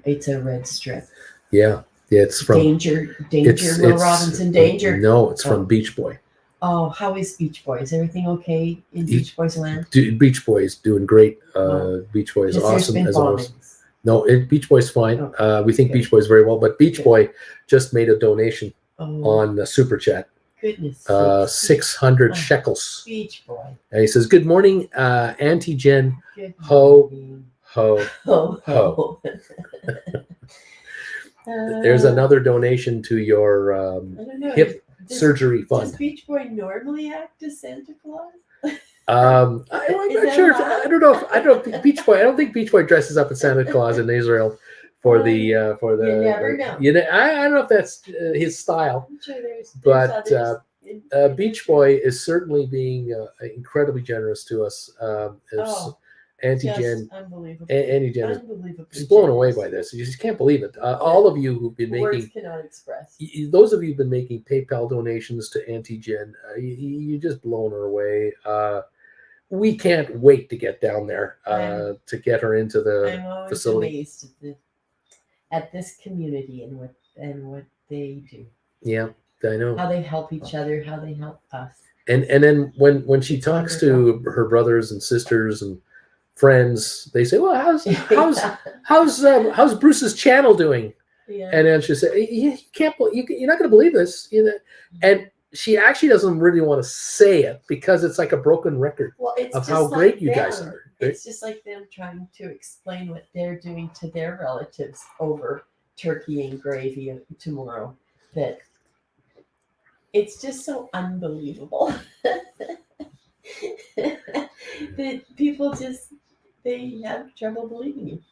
It's a red strip. Yeah. It's from Danger, Will Robinson, Danger. No, it's from Beach Boy. Oh, how is Beach Boy? Is everything okay in Beach Boy's land? Beach Boy's doing great. Beach Boy is awesome as always. No, Beach Boy's fine. We think Beach Boy's very well, but Beach Boy just made a donation on Super Chat. Goodness. 600 shekels. Beach Boy. And he says, "Good morning, Auntie Jen. Good Ho, morning. ho, ho." There's another donation to your hip surgery fund. Does Beach Boy normally act as Santa Claus? I'm not sure. I don't think Beach Boy. I don't think Beach Boy dresses up as Santa Claus in Israel for the. You never know. I don't know if that's his style. I'm sure there's but Beach Boy is certainly being incredibly generous to us. Auntie Just Jen, unbelievable. Auntie Jen is Unbelievably just blown away generous. by this. You just can't believe it. All of you who've been Words making, cannot express. those of you who've been making PayPal donations to Auntie Jen, you're just blown her away. We can't wait to get down there to get her into the I'm always facility. amazed at this community and what they do. Yeah, I know. How they help each other, how they help us. And then when she It's talks wonderful. to her brothers and sisters and friends, they say, "Well, how's Bruce's channel doing?" Yeah. And then she said, "You can't, you're not going to believe this," And she actually doesn't really want to say it because it's like a broken record of how great you guys are. Right? It's just like them trying to explain what they're doing to their relatives over turkey and gravy tomorrow. That it's just so unbelievable that people they have trouble believing you.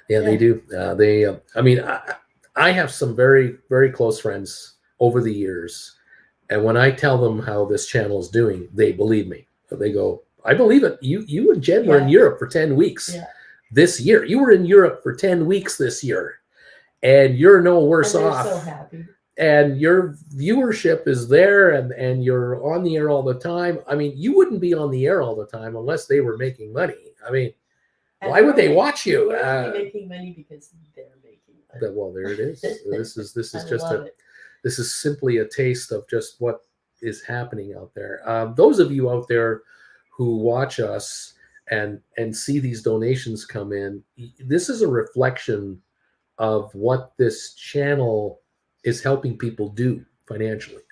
Yeah, they do. I mean, I have some very, very close friends over the years. And when I tell them how this channel is doing, they believe me. They go, "I believe it. You and Jen were in Europe for 10 weeks this year. You were in Europe for 10 weeks this year. And you're no worse off. So happy. And your viewership is there and you're on the air all the time. I mean, you wouldn't be on the air all the time unless they were making money. I mean, why would they watch you? They're making money because they're making money. Well, there it is. This is just this is simply a taste of just what is happening out there. Those of you out there who watch us and see these donations come in, this is a reflection of what this channel is helping people do financially.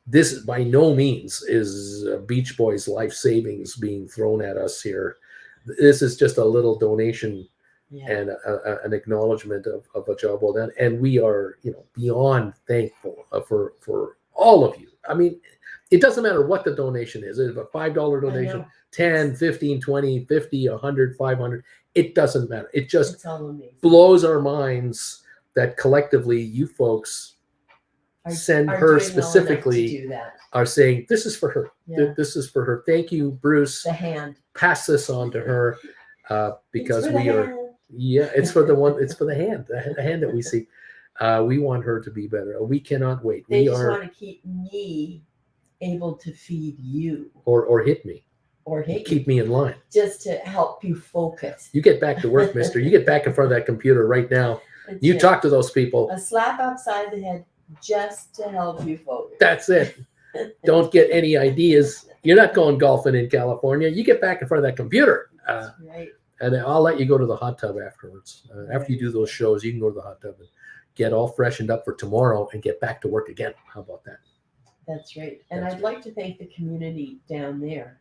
This by no means is Beach Boys life savings being thrown at us here. This is just a little donation and an acknowledgement of a job well done. And we are, beyond thankful for all of you. I mean, it doesn't matter what the donation is. It's a $5 donation, 10, 15, 20, 50, 100, 500. It doesn't matter. It just blows our minds that collectively you folks send her specifically are saying, this is for her. This is for her. Thank you, Bruce. The hand. Pass this on to her because we are. Yeah, it's for the one. It's for the hand. The hand that we see. We want her to be better. We cannot wait. They just want to keep me able to feed you, or hit me, or keep me in line, just to help you focus. You get back to work, Mister. You get back in front of that computer right now. You talk to those people. A slap upside the head just to help you focus. That's it. Don't get any ideas. You're not going golfing in California. You get back in front of that computer. Right. And I'll let you go to the hot tub afterwards. After you do those shows, you can go to the hot tub and get all freshened up for tomorrow and get back to work again. How about that? That's right. And I'd like to thank the community down there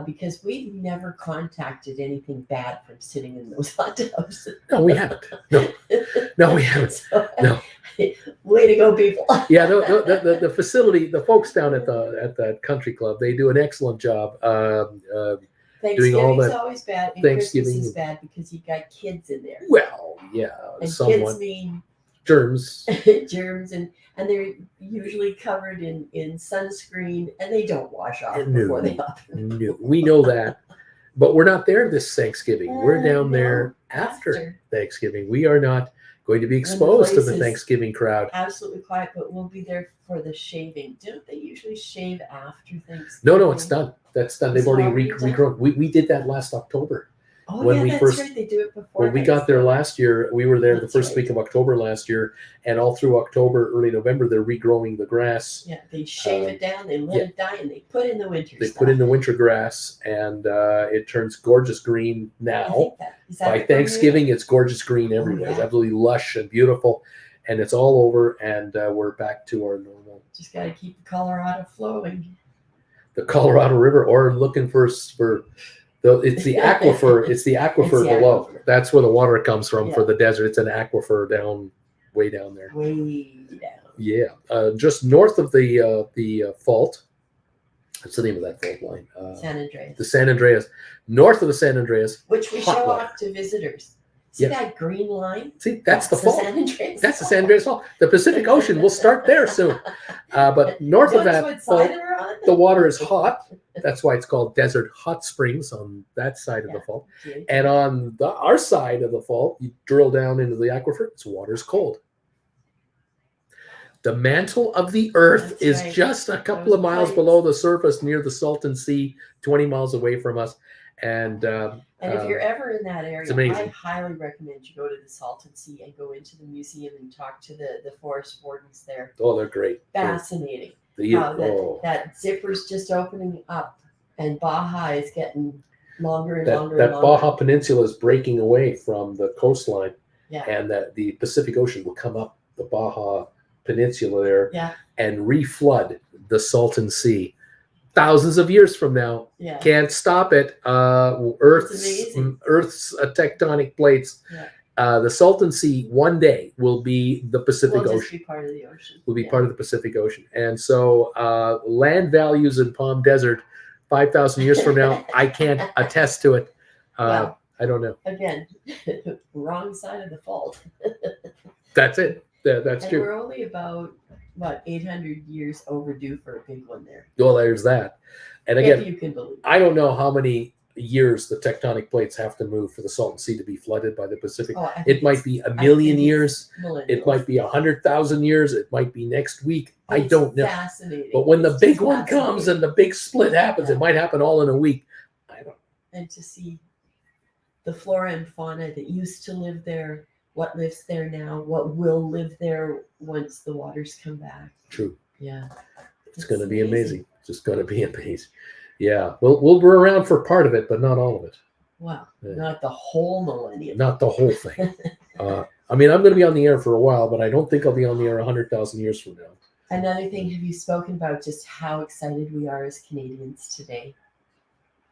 because we've never contacted anything bad from sitting in those hot tubs. No, we haven't. No, we haven't. So, no. Way to go, people. Yeah, the facility, the folks down at that country club, they do an excellent job. Thanksgiving's always bad. And Christmas is bad because you got kids in there. Well, yeah, and somewhat. Kids mean germs. Germs, and they're usually covered in sunscreen, and they don't wash off before they open. No, we know that, but we're not there this Thanksgiving. We're down there after Thanksgiving. We are not going to be exposed to the Thanksgiving crowd. Absolutely quiet, but we'll be there for the shaving. Don't they usually shave after Thanksgiving? No, it's done. That's done. They've already regrown. We did that last October. Oh, when that's right. They do it before. When we got there last year, we were there the first week of October last year, and all through October, early November, they're regrowing the grass. Yeah, they shave it down, they let it die, and they put in the winter stuff. They put in the winter grass, and it turns gorgeous green now. By Thanksgiving, it's gorgeous green everywhere. It's absolutely lush and beautiful, and it's all over, and we're back to our normal. Just got to keep Colorado flowing. The Colorado River, or looking for it's the aquifer. It's the aquifer below. That's where the water comes from for the desert. It's an aquifer way down there. Way down. Yeah, just north of the fault. What's the name of that fault line? San Andreas. The San Andreas, north of the San Andreas, which we show off to visitors. See that green line? See, that's the fault. San Andreas that's the San Andreas fault. The Pacific Ocean will start there soon. But north of that fault, the water is hot That's why it's called Desert Hot Springs on that side of the Yeah. fault. Yeah. And on our side of the fault, you drill down into the aquifer, its water's cold. The mantle of the earth That's is right. just a couple Those of miles plates. below the surface near the Salton Sea, 20 miles away from us. And if you're ever in that area, amazing. I highly recommend you go to the Salton Sea and go into the museum and talk to the forest wardens there. oh, they're great. Fascinating. Yeah. How that zipper's just opening up and Baja is getting longer and longer and That longer. Baja Peninsula is breaking away from the coastline, Yeah. and that the Pacific Ocean will come up the Baja Peninsula there Yeah. and reflood the Salton Sea thousands of years from now. Yeah. Can't stop it. It's amazing. Earth's tectonic plates. Yeah. The Salton Sea one day will be the Pacific We'll Ocean. just be part of the ocean. Will be Yeah. part of the Pacific Ocean. And so land values in Palm Desert 5,000 years from now, I can't attest to it. Well, I don't know. Again, wrong side of the fault. That's it. That's And true. we're only about, 800 years overdue for a big one there. Well, there's that. And If again, you can believe it. I don't know how many years the tectonic plates have to move for the Salton Sea to be flooded by the Pacific. Oh, I think It might be a million years. millennials. It might be 100,000 years. It might be next week. I It's don't know. Fascinating. But when the It's big just one comes fascinating. and the big split happens, Yeah. it might happen all in a week. I don't. And to see the flora and fauna that used to live there, what lives there now, what will live there once the waters come back. True. Yeah. It's going to be amazing. It's just going to be amazing. Yeah. We'll be around for part of it, but not all of it. Wow. Yeah. Not the whole millennium. Not the whole thing. I mean, I'm going to be on the air for a while, but I don't think I'll be on the air 100,000 years from now. Another thing, have you spoken about just how excited we are as Canadians today?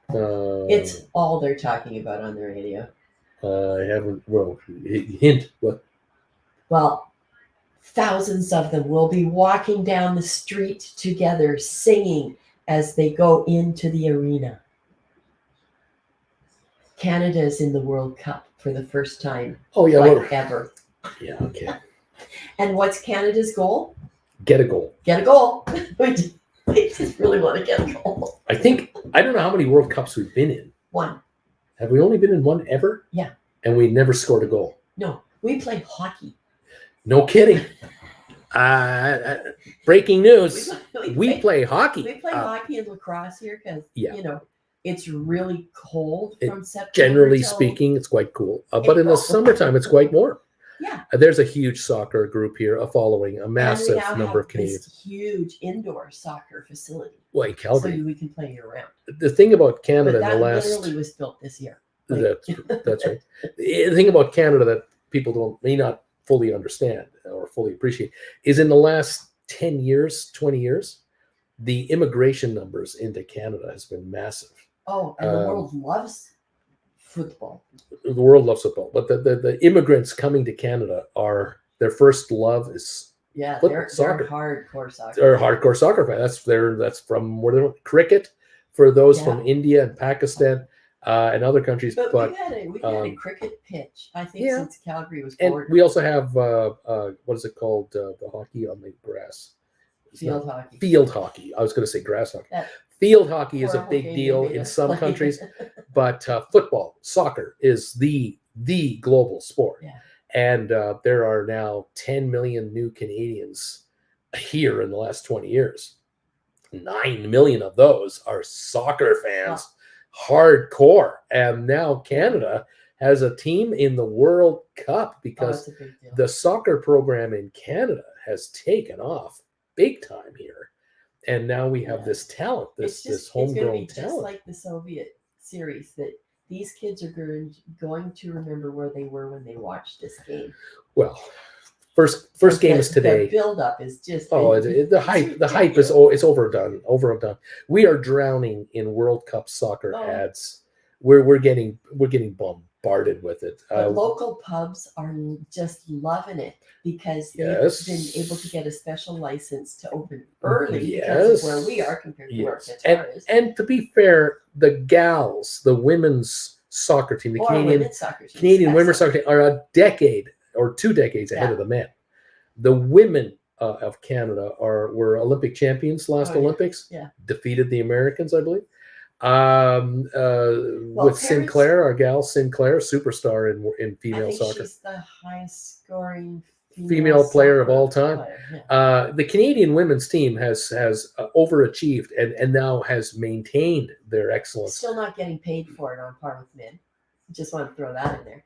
It's all they're talking about on the radio. I haven't. Well, hint. What? Well, thousands of them will be walking down the street together, singing as they go into the arena. Canada is in the World Cup for the first time Oh yeah. ever. Yeah. Okay. And what's Canada's goal? Get a goal. Get a goal. We just really want to get a goal. I don't know how many World Cups we've been in. One. Have we only been in one ever? Yeah. And we never scored a goal. No, we play hockey. No kidding. Breaking news. We play hockey. We play hockey and lacrosse here because, Yeah. it's really cold from September. Generally till- speaking, it's quite cool. But in the April. summertime, it's quite warm. Yeah. There's a huge soccer group here, a following, a massive and we now number of have Canadians. this huge indoor soccer facility. Well, in Calgary. So we can play year round. The thing about Canada But in that the last literally was built this year. that's right. The thing about Canada that people may not fully understand or fully appreciate is in the last 10 years, 20 years, the immigration numbers into Canada has been massive. Oh, and the world loves football. The world loves football, but the immigrants coming to Canada their first love is Yeah, Football, soccer. they're hardcore soccer. they're hardcore soccer fans. That's from where they're cricket for those from India and Pakistan and other countries. But But we had a cricket pitch, I think, yeah. since Calgary was and born. we also have what is it called? The hockey on the grass. It's Field not- hockey. Field hockey. I was going to say grass hockey. That Field hockey is a horrible big game deal they made in us some play. countries, but football, soccer is the global sport. Yeah. And there are now 10 million new Canadians here in the last 20 years. 9 million of those are soccer fans, hardcore. And now Canada has a team in the World Cup because it's a big deal. the soccer program in Canada has taken off big time here. And now we have this talent, this it's homegrown going to be just talent. like the Soviet series that these kids are going to remember where they were when they watched this game. Well, first game is today. The build up is just The hype is it's overdone. We are drowning in World Cup soccer ads. We're getting bombarded with it. But local pubs are just loving it because they've been able to get a special license to open early because of where we are compared to where Qatar is. And to be fair, the gals, the women's soccer team, the Canadian women's soccer team are a decade or 2 decades ahead of the men. The women of Canada were Olympic champions last Olympics. Yeah. Defeated the Americans, I believe. With Sinclair, our gal Sinclair, superstar in I female think soccer, she's the highest scoring female player of soccer all time. player, yeah. The Canadian women's team has overachieved and now has maintained their excellence. Still not getting paid for it on par with men. Just want to throw that in there.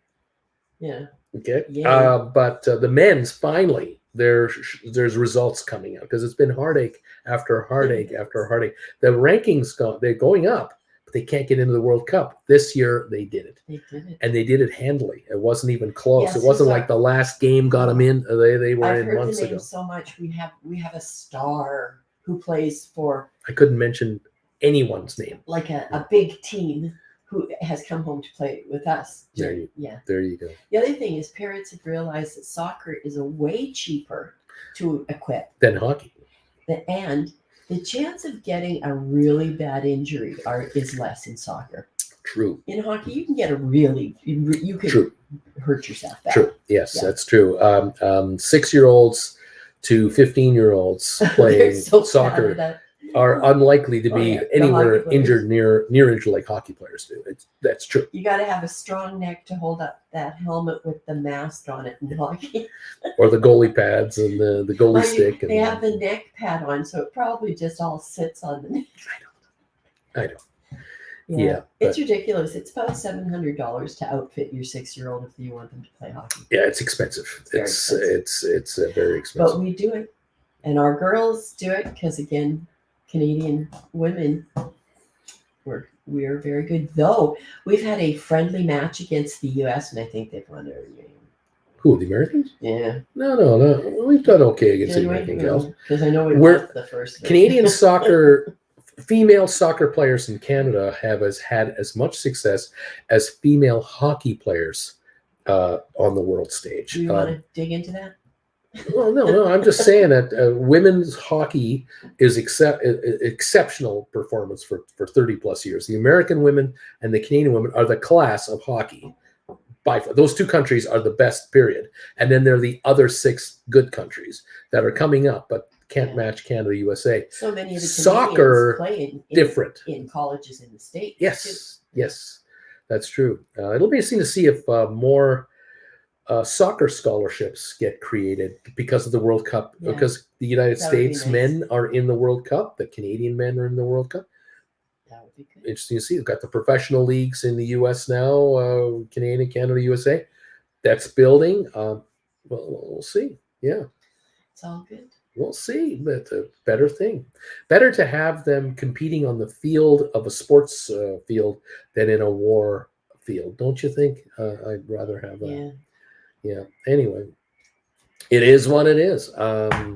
Yeah. Okay. Yeah. But the men's finally there's results coming out because it's been heartache after heartache after heartache. The rankings they're going up, but they can't get into the World Cup. This year they did it. They did it. And they did it handily. It wasn't even close. Yes, it wasn't who's like the last game got them in. They were I've in heard months the name ago. so much. We have a star who plays for I couldn't mention anyone's name. like a big team who has come home to play with us. There you go. The other thing is parents have realized that soccer is a way cheaper to equip Than hockey. and the chance of getting a really bad injury is less in soccer. True. In hockey, you can get you could hurt yourself bad. True. Yes, yeah. That's true. 6-year-olds to 15-year-olds playing so soccer are unlikely to be anywhere injured near injured like hockey players do. That's true. You got to have a strong neck to hold up that helmet with the mask on it in hockey. Or the goalie pads and the goalie stick. They have the neck pad on, so it probably just all sits on the neck. I know. Yeah, it's ridiculous. It's about $700 to outfit your 6-year-old if you want them to play hockey. Yeah, it's expensive. It's very expensive. But we do it, and our girls do it because again, Canadian women, we are very good. Though we've had a friendly match against the U.S. and I think they've won every game. Who, the Americans? Yeah. No. We've done okay against the American gals. Because I know we're the first. Canadian soccer. Female soccer players in Canada have had as much success as female hockey players on the world stage. Do you want to dig into that? Well, no. I'm just saying that women's hockey is exceptional performance for 30 plus years. The American women and the Canadian women are the class of hockey. By far. Those two countries are the best, period. And then there are the other 6 good countries that are coming up, but can't match Canada, USA. So many of the soccer play different in colleges in the States. Yes, that's true. It'll be interesting to see if more soccer scholarships get created because of the World Cup. Yeah. Because the United States men are in the World Cup, the Canadian men are in the World Cup. That would be good. Interesting to see. We've got the professional leagues in the U.S. now, Canadian, Canada, USA. That's building. Well, we'll see. Yeah, it's all good. We'll see. But a better thing. Better to have them competing on the field of a sports field than in a war field. Don't you think? I'd rather have that. Yeah. Anyway, it is what it is.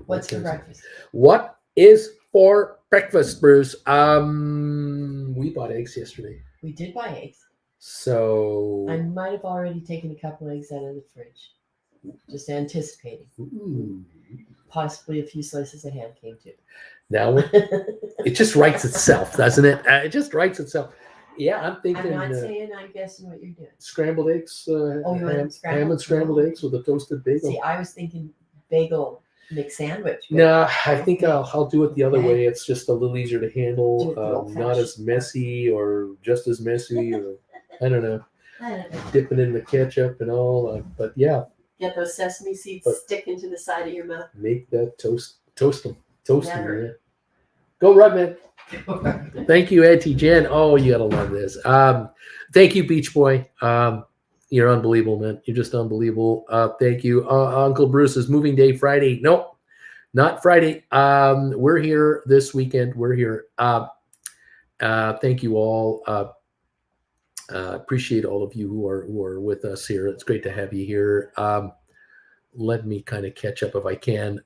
What's for breakfast? What is for breakfast, Bruce? We bought eggs yesterday. We did buy eggs. So I might have already taken a couple eggs out of the fridge. Just anticipating. Ooh. Possibly a few slices of ham came too. Now it just writes itself, doesn't it? It just writes itself. Yeah, I'm thinking. I'm not saying I'm guessing what you're doing. Scrambled eggs. Ham and scrambled eggs with a toasted bagel. See, I was thinking bagel mixed sandwich. No, I think I'll do it the other way. It's just a little easier to handle, not as messy or just as messy, or I don't know. Dipping in the ketchup and all, but yeah. Get those sesame seeds sticking to the side of your mouth. Make that toast them. Yeah. Go Rugman. Thank you, Auntie Jen. Oh, you gotta love this. Thank you, Beach Boy. You're unbelievable, man. You're just unbelievable. Thank you. Uncle Bruce's moving day Friday. Nope, not Friday. We're here this weekend. We're here. Thank you all. Appreciate all of you who are with us here. It's great to have you here. Let me kind of catch up if I can.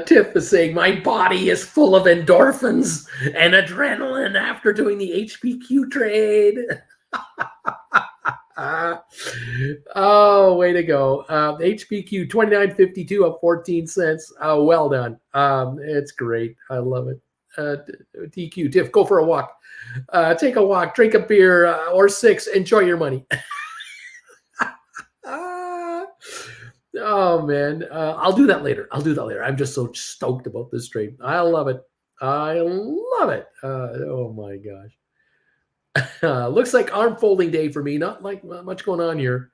Tiff is saying my body is full of endorphins and adrenaline after doing the HPQ trade. Oh, way to go. HPQ 29.52 up 14 cents. Well done. It's great. I love it. TQ, Tiff, go for a walk. Take a walk, drink a beer or 6. Enjoy your money. Oh man, I'll do that later. I'll do that later. I'm just so stoked about this trade. I love it. I love it. Oh my gosh. Looks like arm folding day for me. Not much going on here.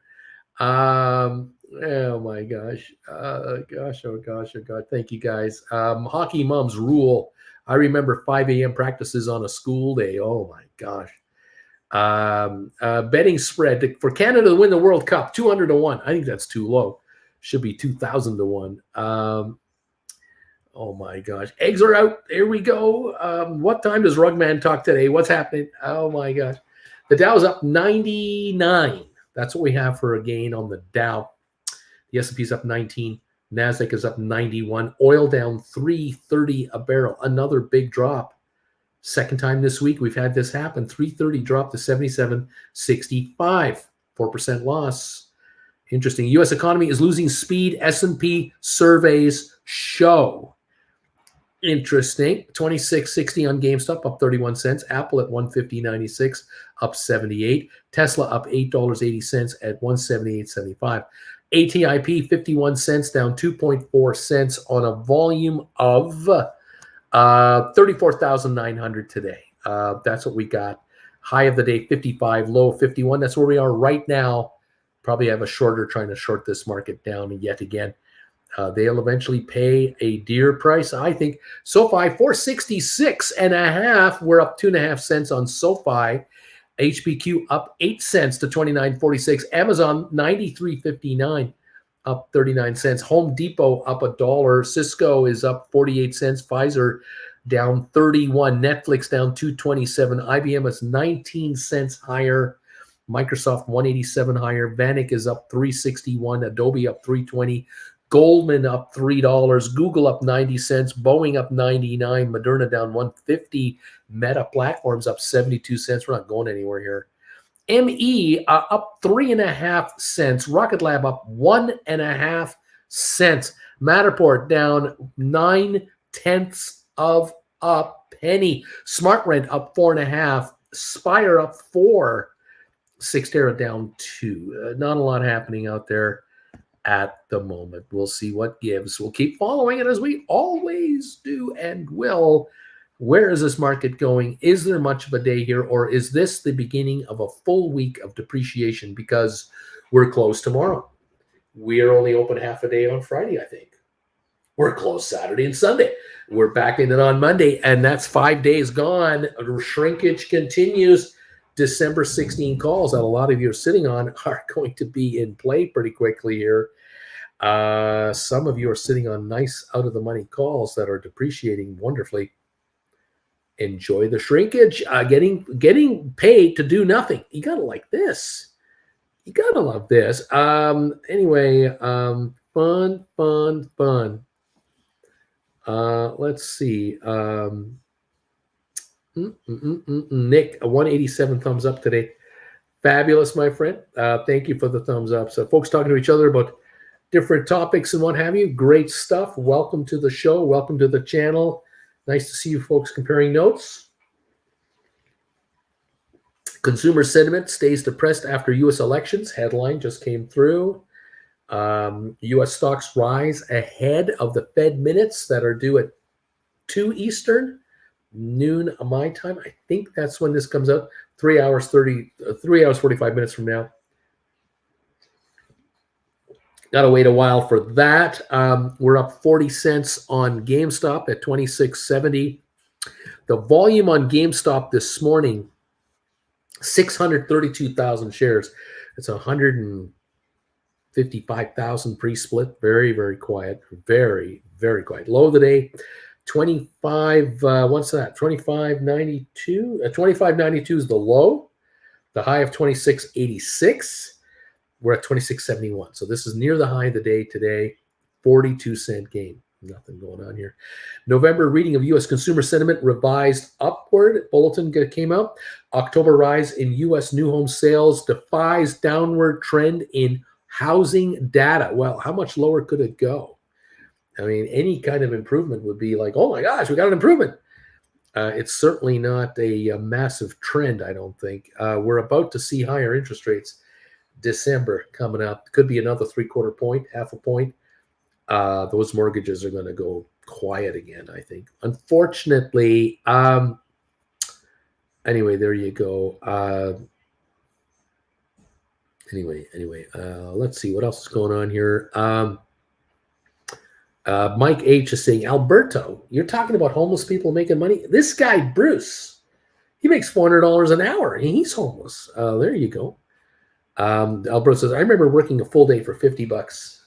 Oh my gosh. Gosh, oh gosh, oh god. Thank you guys. Hockey moms rule. I remember 5 a.m. practices on a school day. Oh my gosh. Betting spread for Canada to win the World Cup, 200 to 1. I think that's too low. Should be 2,000 to 1. Oh my gosh. Eggs are out. Here we go. What time does Rugman talk today? What's happening? Oh my gosh. The Dow's up 99. That's what we have for a gain on the Dow. The S&P's up 19. NASDAQ is up 91. Oil down 330 a barrel. Another big drop. Second time this week we've had this happen. 330 dropped to 77.65. 4% loss. Interesting. U.S. economy is losing speed. S&P surveys show. Interesting. 26.60 on GameStop, up 31 cents. Apple at 150.96, up 78. Tesla up $8.80 at 178.75. ATIP 51 cents, down 2.4 cents on a volume of 34,900 today. That's what we got. High of the day 55, low 51. That's where we are right now. Probably have a shorter trying to short this market down yet again. They'll eventually pay a dear price. I think SoFi 466.5. We're up 2.5 cents on SoFi. HPQ up 8 cents to 29.46. Amazon 93.59, up 39 cents. Home Depot up $1. Cisco is up 48 cents. Pfizer down 31. Netflix down 227. IBM is 19 cents higher. Microsoft 187 higher. Vanik is up 361. Adobe up 320. Goldman up $3, Google up 90 cents, Boeing up 99, Moderna down 150, Meta Platforms up 72 cents. We're not going anywhere here. ME up 3.5 cents, Rocket Lab up 1.5 cents, Matterport down 9/10 of a penny, SmartRent up 4.5, Spire up 4, Cyxtera down 2. Not a lot happening out there at the moment. We'll see what gives. We'll keep following it as we always do and will. Where is this market going? Is there much of a day here, or is this the beginning of a full week of depreciation because we're closed tomorrow? We are only open half a day on Friday, I think. We're closed Saturday and Sunday. We're back in it on Monday, and that's 5 days gone. Shrinkage continues. December 16 calls that a lot of you are sitting on are going to be in play pretty quickly here. Some of you are sitting on nice out-of-the-money calls that are depreciating wonderfully. Enjoy the shrinkage. Getting paid to do nothing. You got to like this. You got to love this. Anyway, fun. Let's see. Nick, a 187 thumbs up today. Fabulous, my friend. Thank you for the thumbs up. So folks talking to each other about different topics and what have you. Great stuff. Welcome to the show. Welcome to the channel. Nice to see you folks comparing notes. Consumer sentiment stays depressed after U.S. elections. Headline just came through. U.S. stocks rise ahead of the Fed minutes that are due at 2 Eastern. Noon my time. I think that's when this comes out. 3 hours 45 minutes from now. Gotta wait a while for that. We're up 40 cents on GameStop at 26.70. The volume on GameStop this morning, 632,000 shares. It's 155,000 pre-split. Very, very quiet. Very, very quiet. Low of the day. 25, what's that? 25.92. 25.92 is the low. The high of 26.86. We're at 26.71. So this is near the high of the day today. 42-cent gain. Nothing going on here. November reading of U.S. consumer sentiment revised upward. Bulletin came out. October rise in U.S. new home sales defies downward trend in housing data. Well, how much lower could it go? I mean, any kind of improvement would be like, oh my gosh, we got an improvement. It's certainly not a massive trend, I don't think. We're about to see higher interest rates. December coming up. Could be another 3/4 point, half a point. Those mortgages are going to go quiet again, I think. Unfortunately, anyway, there you go. Anyway, let's see what else is going on here. Mike H is saying, Alberto, you're talking about homeless people making money. This guy, Bruce, he makes $400 an hour and he's homeless. There you go. Alberto says, I remember working a full day for $50.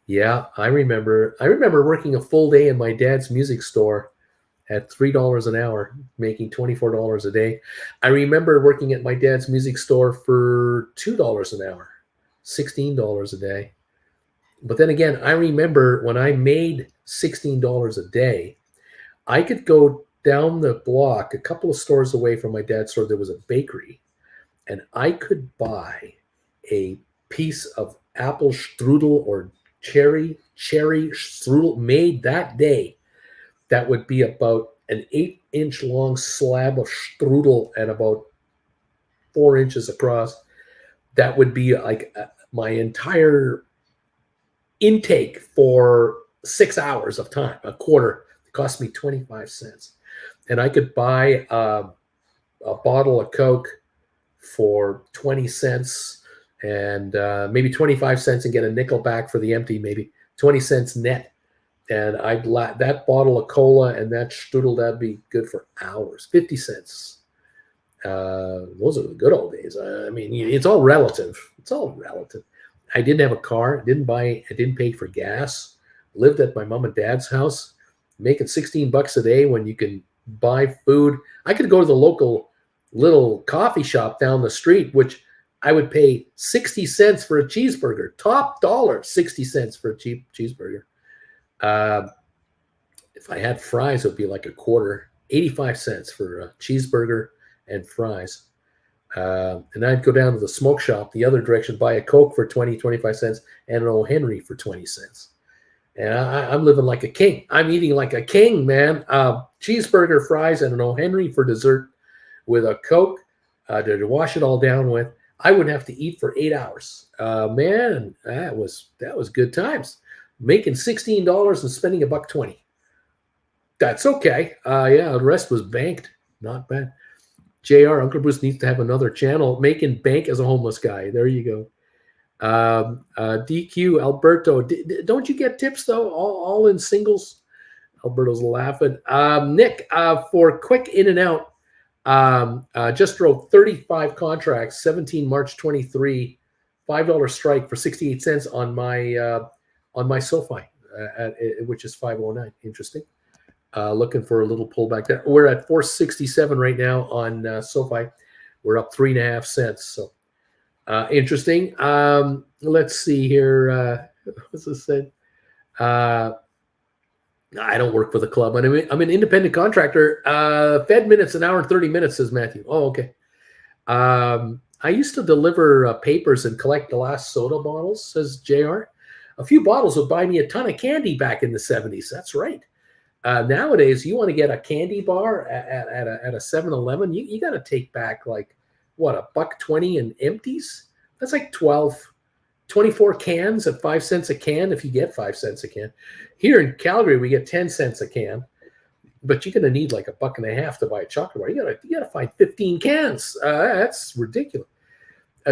Yeah, I remember. I remember working a full day in my dad's music store at $3 an hour, making $24 a day. I remember working at my dad's music store for $2 an hour, $16 a day. But then again, I remember when I made $16 a day, I could go down the block, a couple of stores away from my dad's store, there was a bakery, and I could buy a piece of apple strudel or cherry strudel made that day. That would be about an 8-inch long slab of strudel and about 4 inches across. That would be like my entire intake for 6 hours of time, a quarter. It cost me 25 cents. And I could buy a bottle of Coke for 20 cents and maybe 25 cents and get a nickel back for the empty, maybe 20 cents net. And that bottle of cola and that strudel, that'd be good for hours, 50 cents. Those are the good old days. I mean, it's all relative. It's all relative. I didn't have a car. I didn't pay for gas. Lived at my mom and dad's house, making $16 a day when you can buy food. I could go to the local little coffee shop down the street, which I would pay 60 cents for a cheeseburger. Top dollar, 60 cents for a cheap cheeseburger. If I had fries, it would be like a quarter, 85 cents for a cheeseburger and fries. And I'd go down to the smoke shop the other direction, buy a Coke for 20, 25 cents and an O. Henry for 20 cents. And I'm living like a king. I'm eating like a king, man. Cheeseburger, fries, and an O. Henry for dessert with a Coke to wash it all down with. I wouldn't have to eat for 8 hours. Man, that was good times. Making $16 and spending $1.20. That's okay. Yeah, the rest was banked. Not bad. JR, Uncle Bruce needs to have another channel, making bank as a homeless guy. There you go. DQ, Alberto, don't you get tips though? All in singles? Alberto's laughing. Nick, for quick in and out, just drove 35 contracts, 17 March 23, $5 strike for 68 cents on my SoFi, which is 509. Interesting. Looking for a little pullback there. We're at 467 right now on SoFi. We're up 3.5 cents. So interesting. Let's see here. What's this said? I don't work for the club. I'm an independent contractor. Fed minutes an hour and 30 minutes, says Matthew. Oh, okay. I used to deliver papers and collect glass soda bottles, says JR. A few bottles would buy me a ton of candy back in the 70s. That's right. Nowadays, you want to get a candy bar at a 7-Eleven, you got to take back like, what, $1.20 in empties? That's like 24 cans at 5 cents a can if you get 5 cents a can. Here in Calgary, we get 10 cents a can, but you're going to need like $1.50 to buy a chocolate bar. You got to find 15 cans. That's ridiculous.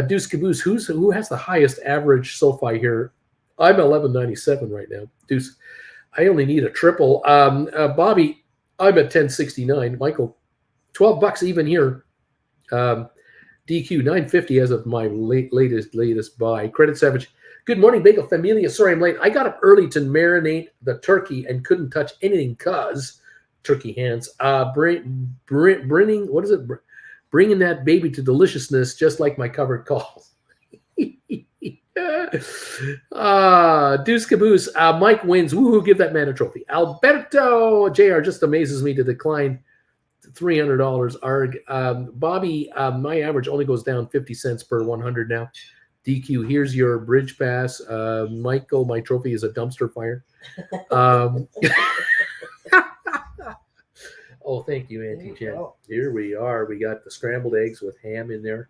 Deuce Caboose, who has the highest average SoFi here? I'm 11.97 right now. Deuce. I only need a triple. Bobby, I'm at 1069. Michael, $12 even here. DQ 950 as of my latest buy. Credit Savage. Good morning, Bagel Familia. Sorry I'm late. I got up early to marinate the turkey and couldn't touch anything cause turkey hands. Bringing what is it? Bringing that baby to deliciousness, just like my covered calls. Deuce Caboose, Mike wins. Woohoo, give that man a trophy. Alberto JR just amazes me to decline $300. Arg. Bobby, my average only goes down 50 cents per 100 now. DQ, here's your bridge pass. Michael, my trophy is a dumpster fire. Oh, thank you, Auntie Jen. Here we are. We got the scrambled eggs with ham in there,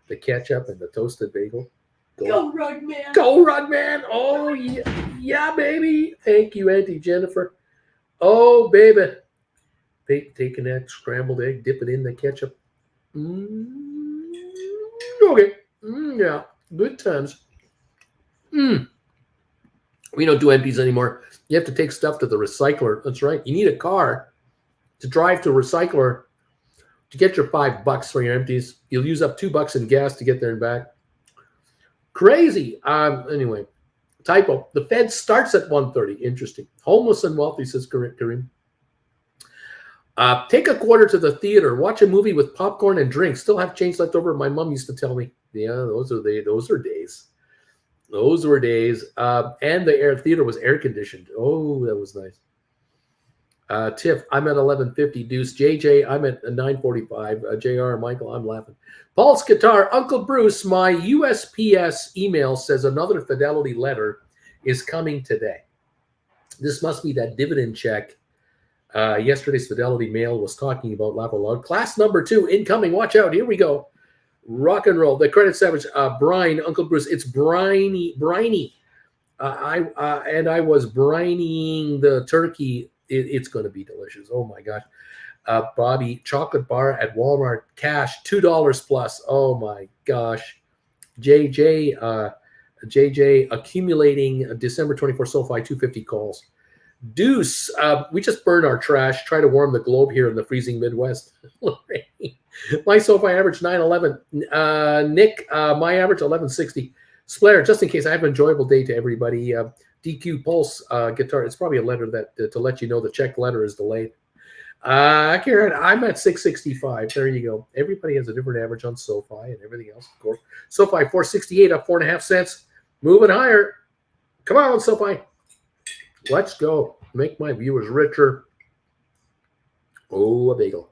the ketchup, and the toasted bagel. Go Rug Man. Go Rug Man. Oh, yeah. Yeah, baby. Thank you, Auntie Jennifer. Oh, baby. Taking that scrambled egg, dip it in the ketchup. Okay. Yeah. Good times. We don't do empties anymore. You have to take stuff to the recycler. That's right. You need a car to drive to a recycler to get your $5 for your empties. You'll use up $2 in gas to get there and back. Crazy. Anyway, typo. The Fed starts at 1:30. Interesting. Homeless and wealthy, says Kareem. Take a quarter to the theater. Watch a movie with popcorn and drinks. Still have change left over. My mom used to tell me. Yeah, those are days. Those were days. And the theater was air conditioned. Oh, that was nice. Tiff, I'm at 11:50. Deuce. JJ, I'm at 9:45. JR, Michael, I'm laughing. Paul's Guitar. Uncle Bruce, my USPS email says another Fidelity letter is coming today. This must be that dividend check. Yesterday's Fidelity mail was talking about laugh aloud. Class number 2 incoming. Watch out. Here we go. Rock and roll. The credit savage. Brian, Uncle Bruce. It's briny. I was brining the turkey. It's going to be delicious. Oh my gosh. Bobby, chocolate bar at Walmart, cash, $2 plus. Oh my gosh. JJ accumulating December 24 SoFi 250 calls. Deuce, we just burned our trash. Try to warm the globe here in the freezing Midwest. My SoFi average 911. Nick, my average 1160. Splair, just in case, I have an enjoyable day to everybody. DQ Pulse guitar. It's probably a letter that to let you know the check letter is delayed. Karen, I'm at 665. There you go. Everybody has a different average on SoFi and everything else, of course. SoFi 468 up 4.5 cents. Moving higher. Come on, SoFi. Let's go. Make my viewers richer. Oh, a bagel.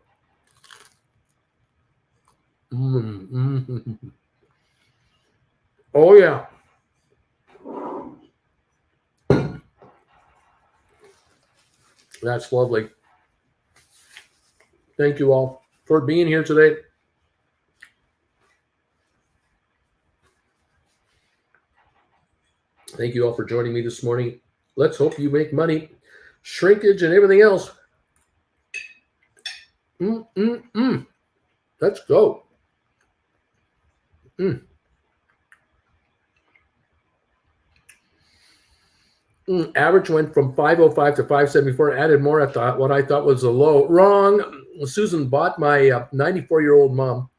Oh, yeah. That's lovely. Thank you all for being here today. Thank you all for joining me this morning. Let's hope you make money. Shrinkage and everything else. Let's go. Average went from 505 to 574. Added more at what I thought was a low. Wrong. Susan bought my 94-year-old mom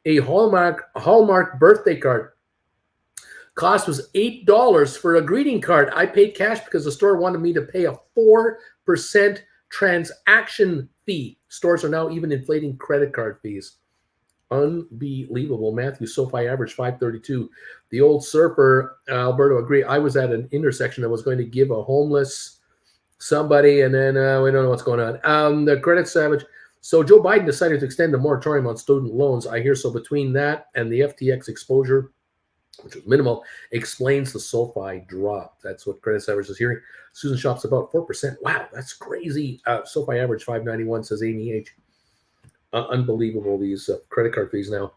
a Hallmark birthday card. Cost was $8 for a greeting card. I paid cash because the store wanted me to pay a 4% transaction fee. Stores are now even inflating credit card fees. Unbelievable. Matthew, SoFi average 532. The old surfer, Alberto, agree. I was at an intersection that was going to give a homeless somebody, and then we don't know what's going on. The credit savage. So Joe Biden decided to extend the moratorium on student loans. I hear so between that and the FTX exposure, which was minimal, explains the SoFi drop. That's what credit savage is hearing. Susan shops about 4%. Wow, that's crazy. SoFi average 591, says Amy H. Unbelievable, these credit card fees now.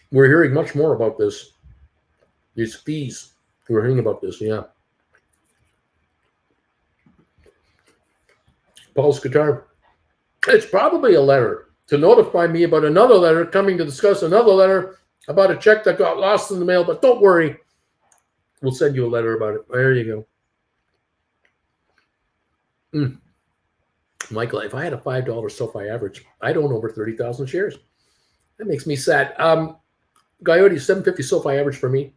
We're hearing much more about this. These fees. We're hearing about this, yeah. Paul's Guitar. It's probably a letter to notify me about another letter coming to discuss another letter about a check that got lost in the mail, but don't worry. We'll send you a letter about it. There you go. Michael, if I had a $5 SoFi average, I'd own over 30,000 shares. That makes me sad. Coyote, 750 SoFi average for me.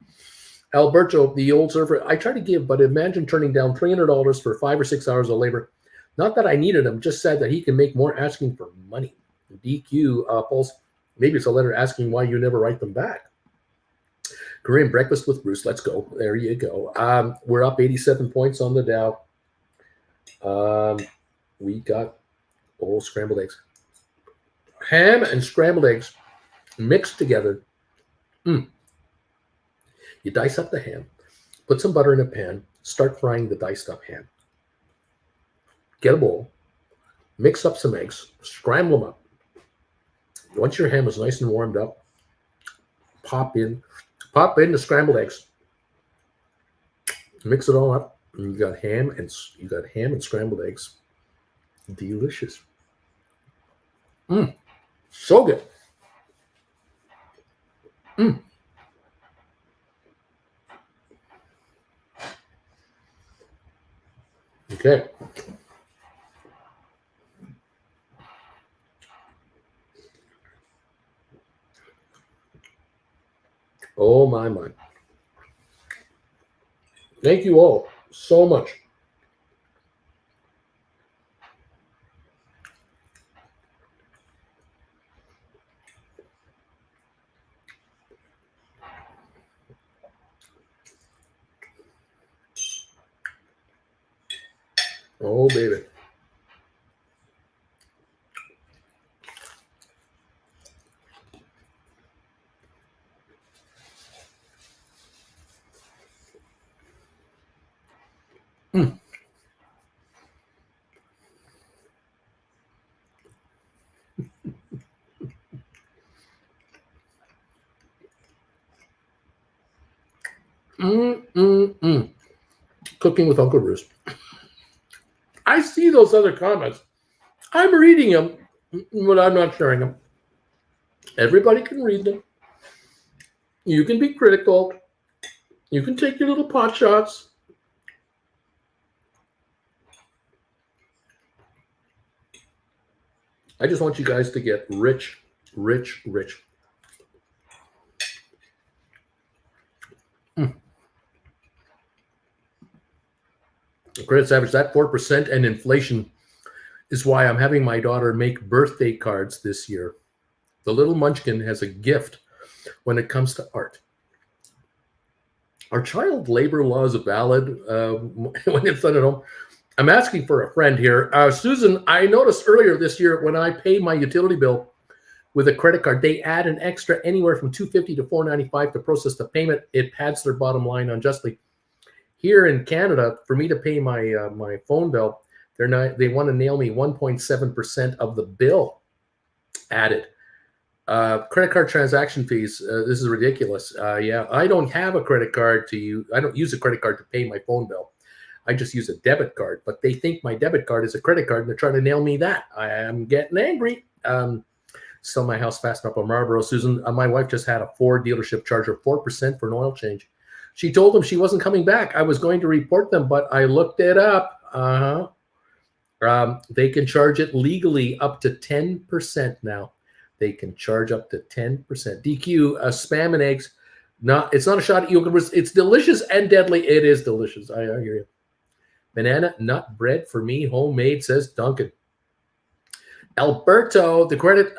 Alberto, the old surfer, I try to give, but imagine turning down $300 for 5 or 6 hours of labor. Not that I needed him, just said that he can make more asking for money. DQ, Pulse, maybe it's a letter asking why you never write them back. Korean breakfast with Bruce, let's go. There you go. We're up 87 points on the Dow. We got scrambled eggs. Ham and scrambled eggs mixed together. You dice up the ham, put some butter in a pan, start frying the diced up ham. Get a bowl, mix up some eggs, scramble them up. Once your ham is nice and warmed up, pop in the scrambled eggs, mix it all up, and you got ham and scrambled eggs. Delicious. So good. Okay. Oh my. Thank you all so much. Oh, baby. Cooking with Uncle Bruce. I see those other comments. I'm reading them, but I'm not sharing them. Everybody can read them. You can be critical. You can take your little pot shots. I just want you guys to get rich. Credit Savage, that 4% and inflation is why I'm having my daughter make birthday cards this year. The little munchkin has a gift when it comes to art. Are child labor laws valid when it's done at home? I'm asking for a friend here. Susan, I noticed earlier this year when I pay my utility bill with a credit card, they add an extra anywhere from $2.50 to $4.95 to process the payment. It pads their bottom line unjustly. Here in Canada, for me to pay my my phone bill, they want to nail me 1.7% of the bill added. Credit card transaction fees. This is ridiculous. Yeah, I don't have a credit card to use. I don't use a credit card to pay my phone bill. I just use a debit card, but they think my debit card is a credit card and they're trying to nail me that. I am getting angry. Sell my house fast enough on Marlboro. Susan, my wife just had a Ford dealership charge her 4% for an oil change. She told them she wasn't coming back. I was going to report them, but I looked it up. They can charge it legally up to 10% now. They can charge up to 10%. DQ, spam and eggs. It's not a shot at you. It's delicious and deadly. It is delicious. I hear you. Banana nut bread for me, homemade, says Duncan. Alberto, the credit.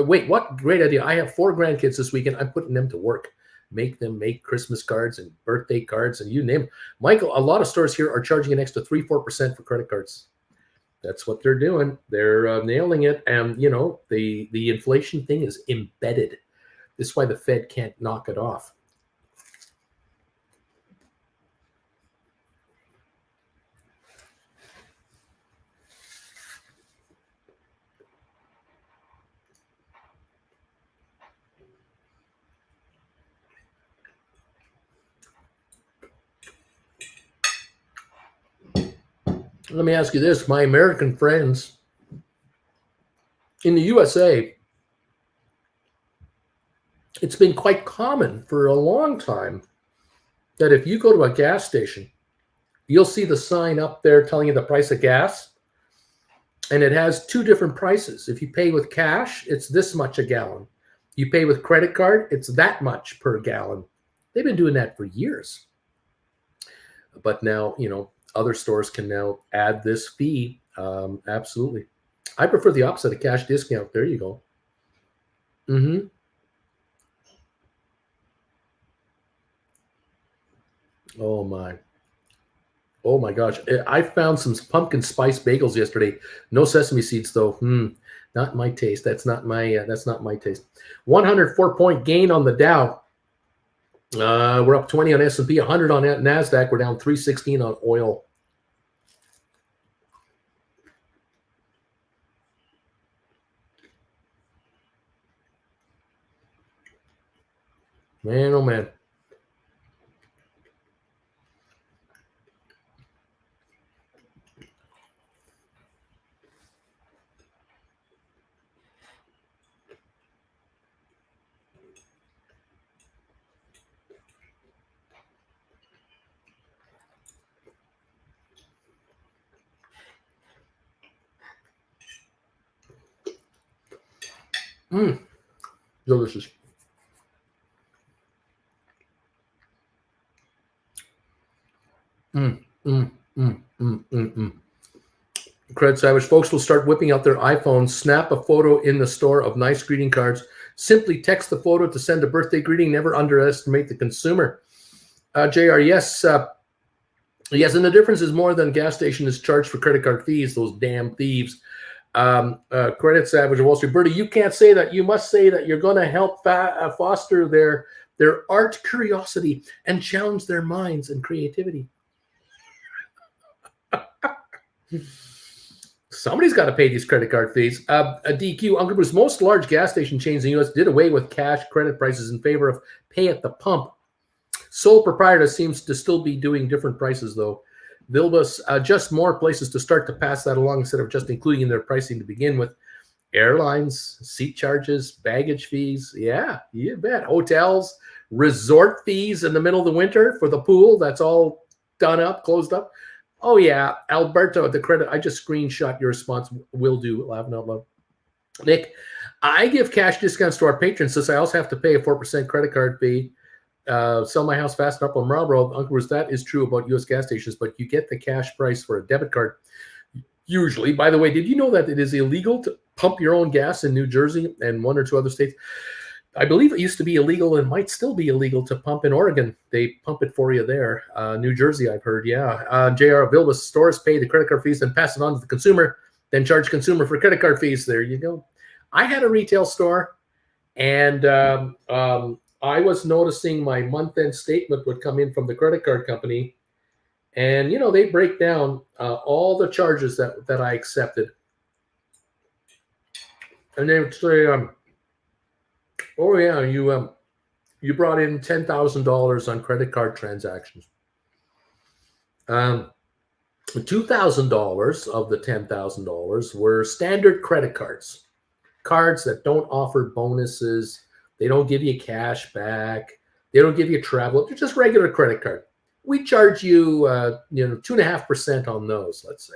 Wait, what great idea. I have 4 grandkids this weekend. I'm putting them to work. Make them make Christmas cards and birthday cards and you name it. Michael, a lot of stores here are charging an extra 3-4% for credit cards. That's what they're doing. They're nailing it. And, you know, the inflation thing is embedded. This is why the Fed can't knock it off. Let me ask you this. My American friends in the USA, it's been quite common for a long time that if you go to a gas station, you'll see the sign up there telling you the price of gas, and it has 2 different prices. If you pay with cash, it's this much a gallon. You pay with credit card, it's that much per gallon. They've been doing that for years. But now, you know, other stores can now add this fee. Absolutely. I prefer the opposite of cash discount. There you go. Oh my gosh. I found some pumpkin spice bagels yesterday. No sesame seeds though. Not my taste. That's not my taste. 104-point gain on the Dow. We're up 20 on S&P, 100 on NASDAQ. We're down 316 on oil. Man, oh man. Delicious. Cred Savage. Folks will start whipping out their iPhones, snap a photo in the store of nice greeting cards, simply text the photo to send a birthday greeting, never underestimate the consumer. JR, yes. Yes, and the difference is more than gas station is charged for credit card fees, those damn thieves. Credit Savage of Wall Street. Bertie, you can't say that. You must say that you're going to help foster their art curiosity and challenge their minds and creativity. Somebody's got to pay these credit card fees. DQ, Uncle Bruce, most large gas station chains in the U.S. did away with cash credit prices in favor of pay at the pump. Sole proprietor seems to still be doing different prices, though. Vilbus, just more places to start to pass that along instead of just including in their pricing to begin with. Airlines, seat charges, baggage fees. Yeah, you bet. Hotels, resort fees in the middle of the winter for the pool. That's all done up, closed up. Oh, yeah. Alberto, at the credit, I just screenshot your response. Will do. Laughing out loud. Nick, I give cash discounts to our patrons since I also have to pay a 4% credit card fee. Sell my house fast up on Marlboro. Uncle Bruce, that is true about U.S. gas stations, but you get the cash price for a debit card. Usually, by the way, did you know that it is illegal to pump your own gas in New Jersey and one or two other states? I believe it used to be illegal and might still be illegal to pump in Oregon. They pump it for you there. New Jersey, I've heard, yeah. JR Vilbus, stores pay the credit card fees, then pass it on to the consumer, then charge consumer for credit card fees. There you go. I had a retail store, and I was noticing my month-end statement would come in from the credit card company, and they break down all the charges that I accepted, and they would say, "Oh yeah, you brought in $10,000 on credit card transactions. $2,000 of the $10,000 were standard credit cards that don't offer bonuses. They don't give you cash back. They don't give you travel. They're just regular credit card. We charge you, 2.5% on those, let's say.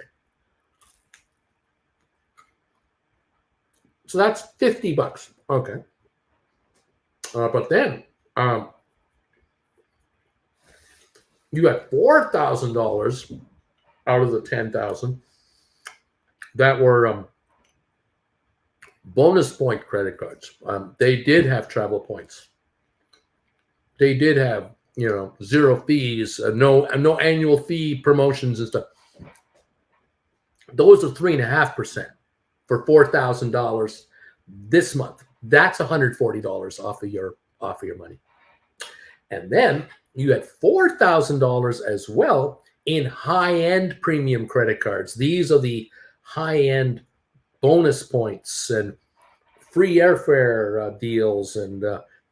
So that's $50. Okay. But then you got $4,000 out of the $10,000 that were bonus point credit cards. They did have travel points. They did have, zero fees, no annual fee promotions and stuff. Those are 3.5% for $4,000 this month. That's $140 off of your money. And then you had $4,000 as well in high-end premium credit cards. These are the high-end bonus points and free airfare deals and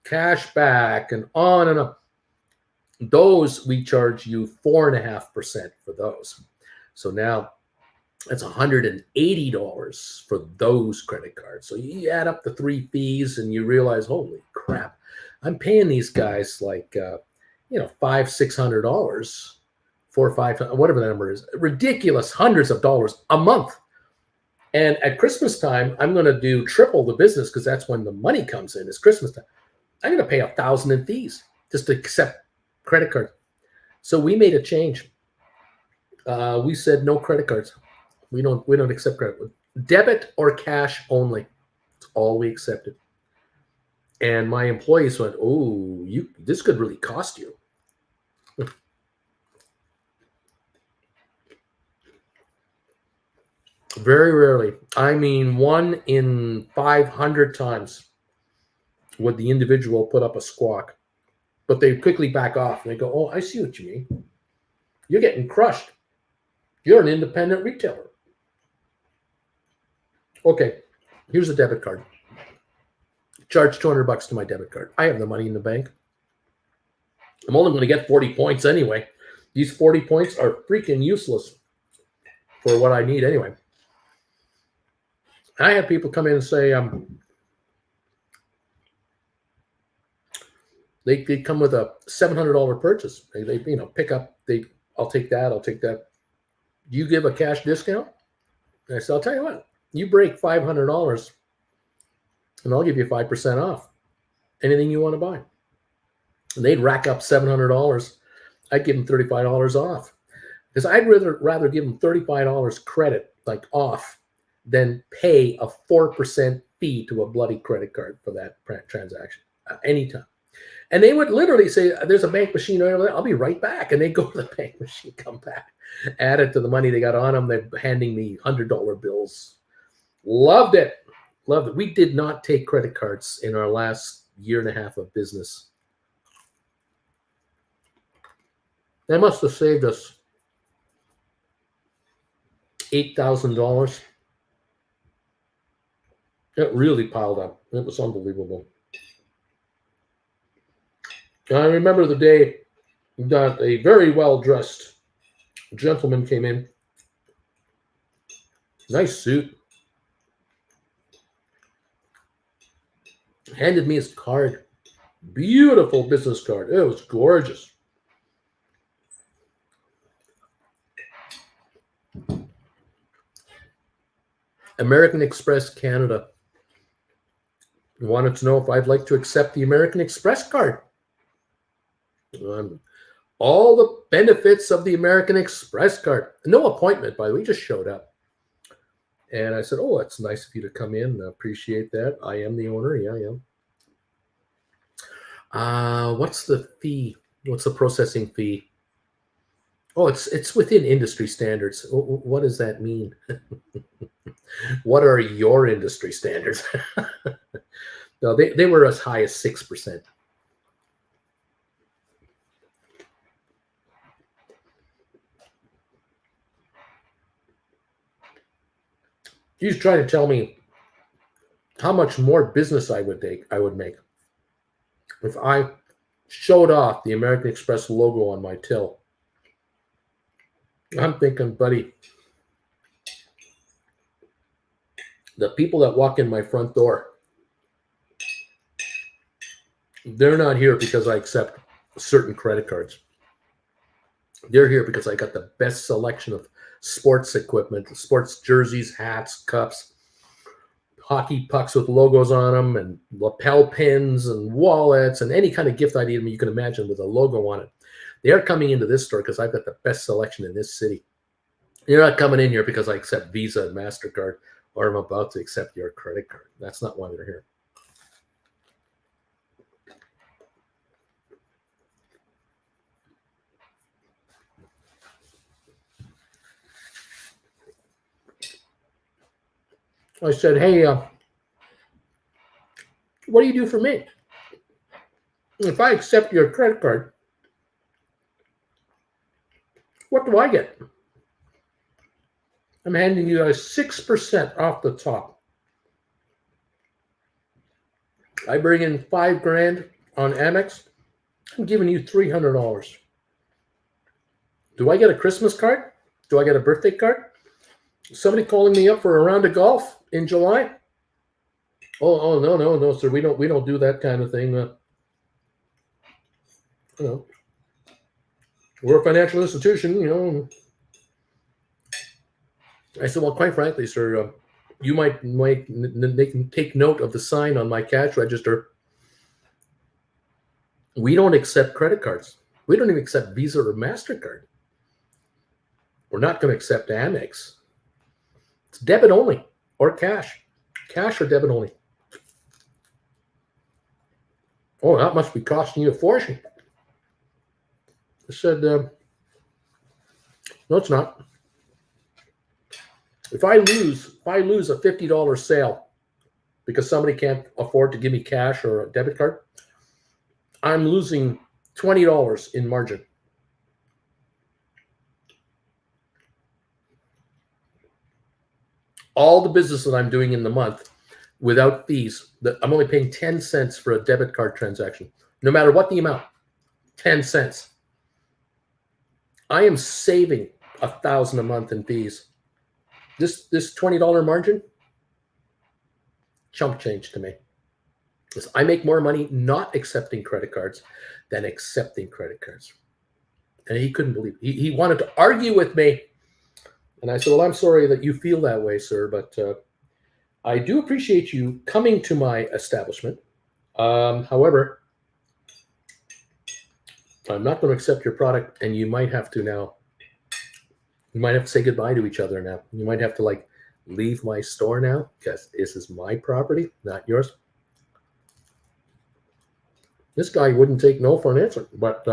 cash back and on and on. Those we charge you 4.5% for those. So now that's $180 for those credit cards. So you add up the three fees and you realize, holy crap, I'm paying these guys like $500-600, $400 or $500, whatever the number is, ridiculous hundreds of dollars a month. And at Christmas time, I'm going to do triple the business because that's when the money comes in. It's Christmas time. I'm going to pay $1,000 in fees just to accept credit cards. So we made a change. We said no credit cards. We don't accept credit. Debit or cash only. It's all we accepted. And my employees went, "Oh, this could really cost you." Very rarely. I mean, 1 in 500 times would the individual put up a squawk. But they quickly back off and they go, oh, I see what you mean. You're getting crushed. You're an independent retailer. Okay, here's a debit card. Charge $200 to my debit card. I have the money in the bank. I'm only going to get 40 points anyway. These 40 points are freaking useless for what I need anyway. I have people come in and say, they come with a $700 purchase. They pick up. I'll take that. I'll take that. Do you give a cash discount? And I said, I'll tell you what. You break $500, and I'll give you 5% off anything you want to buy. And they'd rack up $700. I'd give them $35 off, because I'd rather give them $35 credit, like off, than pay a 4% fee to a bloody credit card for that transaction anytime. And they would literally say, there's a bank machine over there. I'll be right back. And they go to the bank machine, come back, add it to the money they got on them. They're handing me $100 bills. Loved it. Loved it. We did not take credit cards in our last year and a half of business. That must have saved us $8,000. It really piled up. It was unbelievable. I remember the day that a very well-dressed gentleman came in. Nice suit. Handed me his card. Beautiful business card. It was gorgeous. American Express Canada wanted to know if I'd like to accept the American Express card. All the benefits of the American Express card. No appointment, by the way. We just showed up. And I said, oh, that's nice of you to come in. I appreciate that. I am the owner. Yeah, I am. What's the fee? What's the processing fee? Oh, it's within industry standards. What does that mean? What are your industry standards? No, they were as high as 6%. He's trying to tell me how much more business I would make if I showed off the American Express logo on my till. I'm thinking, buddy, the people that walk in my front door, they're not here because I accept certain credit cards. They're here because I got the best selection of sports equipment, sports jerseys, hats, cups, hockey pucks with logos on them, and lapel pins and wallets and any kind of gift item you can imagine with a logo on it. They are coming into this store because I've got the best selection in this city. You're not coming in here because I accept Visa and MasterCard, or I'm about to accept your credit card. That's not why they're here. I said, hey, what do you do for me? If I accept your credit card, what do I get? I'm handing you a 6% off the top. I bring in $5,000 on Amex. I'm giving you $300. Do I get a Christmas card? Do I get a birthday card? Somebody calling me up for a round of golf in July? Oh no, sir. We don't do that kind of thing. We're a financial institution. I said, well, quite frankly, sir, you might take note of the sign on my cash register. We don't accept credit cards. We don't even accept Visa or MasterCard. We're not going to accept Amex. It's debit only or cash. Cash or debit only. Oh, that must be costing you a fortune. I said, no, it's not. If I lose a $50 sale because somebody can't afford to give me cash or a debit card, I'm losing $20 in margin. All the business that I'm doing in the month without fees, that I'm only paying 10 cents for a debit card transaction, no matter what the amount, 10 cents. I am saving $1,000 a month in fees. This $20 margin, chump change to me. Because I make more money not accepting credit cards than accepting credit cards. And he couldn't believe it. He wanted to argue with me. And I said, well, I'm sorry that you feel that way, sir, but I do appreciate you coming to my establishment. However, I'm not going to accept your product, and you might have to say goodbye to each other now. You might have to like leave my store now because this is my property, not yours. This guy wouldn't take no for an answer, but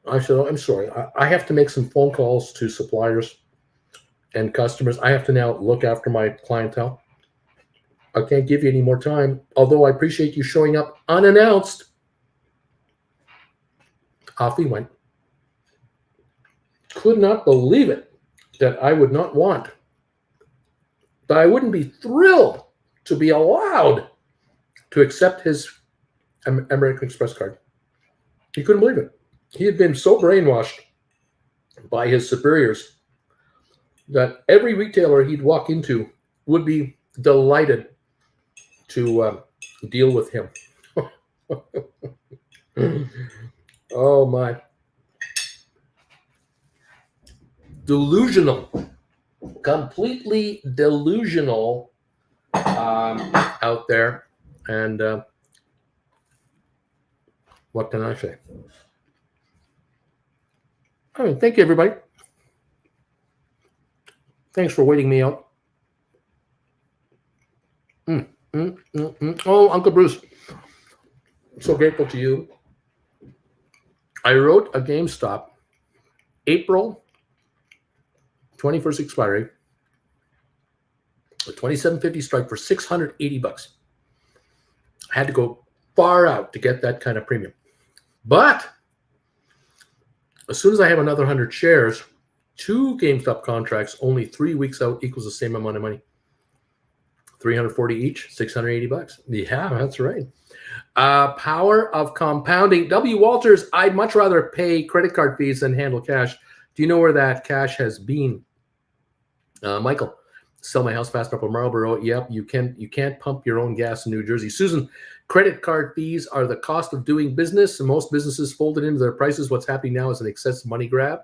I said, I'm sorry. I have to make some phone calls to suppliers and customers. I have to now look after my clientele. I can't give you any more time, although I appreciate you showing up unannounced. Off he went. Could not believe it that I would not want, that I wouldn't be thrilled to be allowed to accept his American Express card. He couldn't believe it. He had been so brainwashed by his superiors that every retailer he'd walk into would be delighted to deal with him. Oh my. Delusional. Completely delusional out there. And what can I say? I mean, thank you, everybody. Thanks for waiting me out. Oh, Uncle Bruce, I'm so grateful to you. I wrote a GameStop April 21st expiry, a 27.50 strike for $680. I had to go far out to get that kind of premium. But as soon as I have another 100 shares, 2 GameStop contracts only 3 weeks out equals the same amount of money. 340 each, $680. Yeah, that's right. Power of compounding. W. Walters, I'd much rather pay credit card fees than handle cash. Do you know where that cash has been? Michael, sell my house fast up in Marlboro. Yep, you can't pump your own gas in New Jersey. Susan, credit card fees are the cost of doing business, and most businesses folded into their prices. What's happening now is an excessive money grab.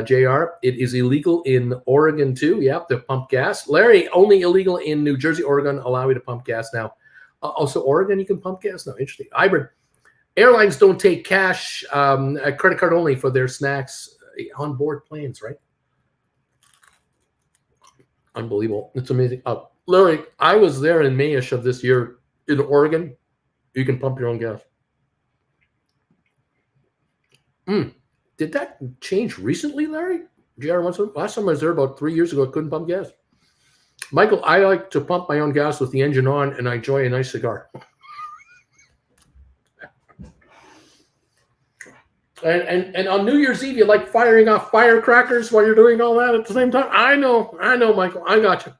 JR, it is illegal in Oregon too. Yep, to pump gas. Larry, only illegal in New Jersey, Oregon. Allow you to pump gas now. Also, Oregon, you can pump gas now. Interesting. Ibrid, airlines don't take cash, a credit card only for their snacks on board planes, right? Unbelievable. It's amazing. Larry, I was there in Mayish of this year in Oregon. You can pump your own gas. Did that change recently, Larry? JR, last time I was there about 3 years ago, I couldn't pump gas. Michael, I like to pump my own gas with the engine on, and I enjoy a nice cigar. And on New Year's Eve, you like firing off firecrackers while you're doing all that at the same time? I know, Michael. I got you.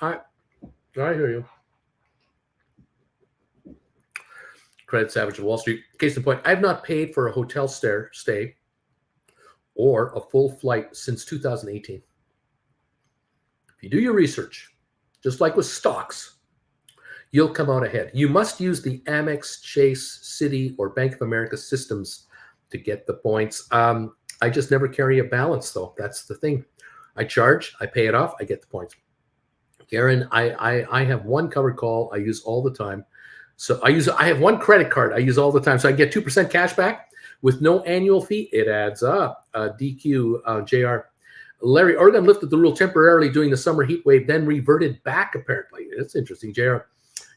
I hear you. Credit Savage of Wall Street. Case in point, I have not paid for a hotel stay or a full flight since 2018. If you do your research, just like with stocks, you'll come out ahead. You must use the Amex, Chase, Citi, or Bank of America systems to get the points. I just never carry a balance, though. That's the thing. I charge, I pay it off, I get the points. Karen, I have one covered call I use all the time. So I have one credit card I use all the time. So I get 2% cash back with no annual fee. It adds up. DQ, JR. Larry, Oregon lifted the rule temporarily during the summer heat wave, then reverted back, apparently. That's interesting, JR.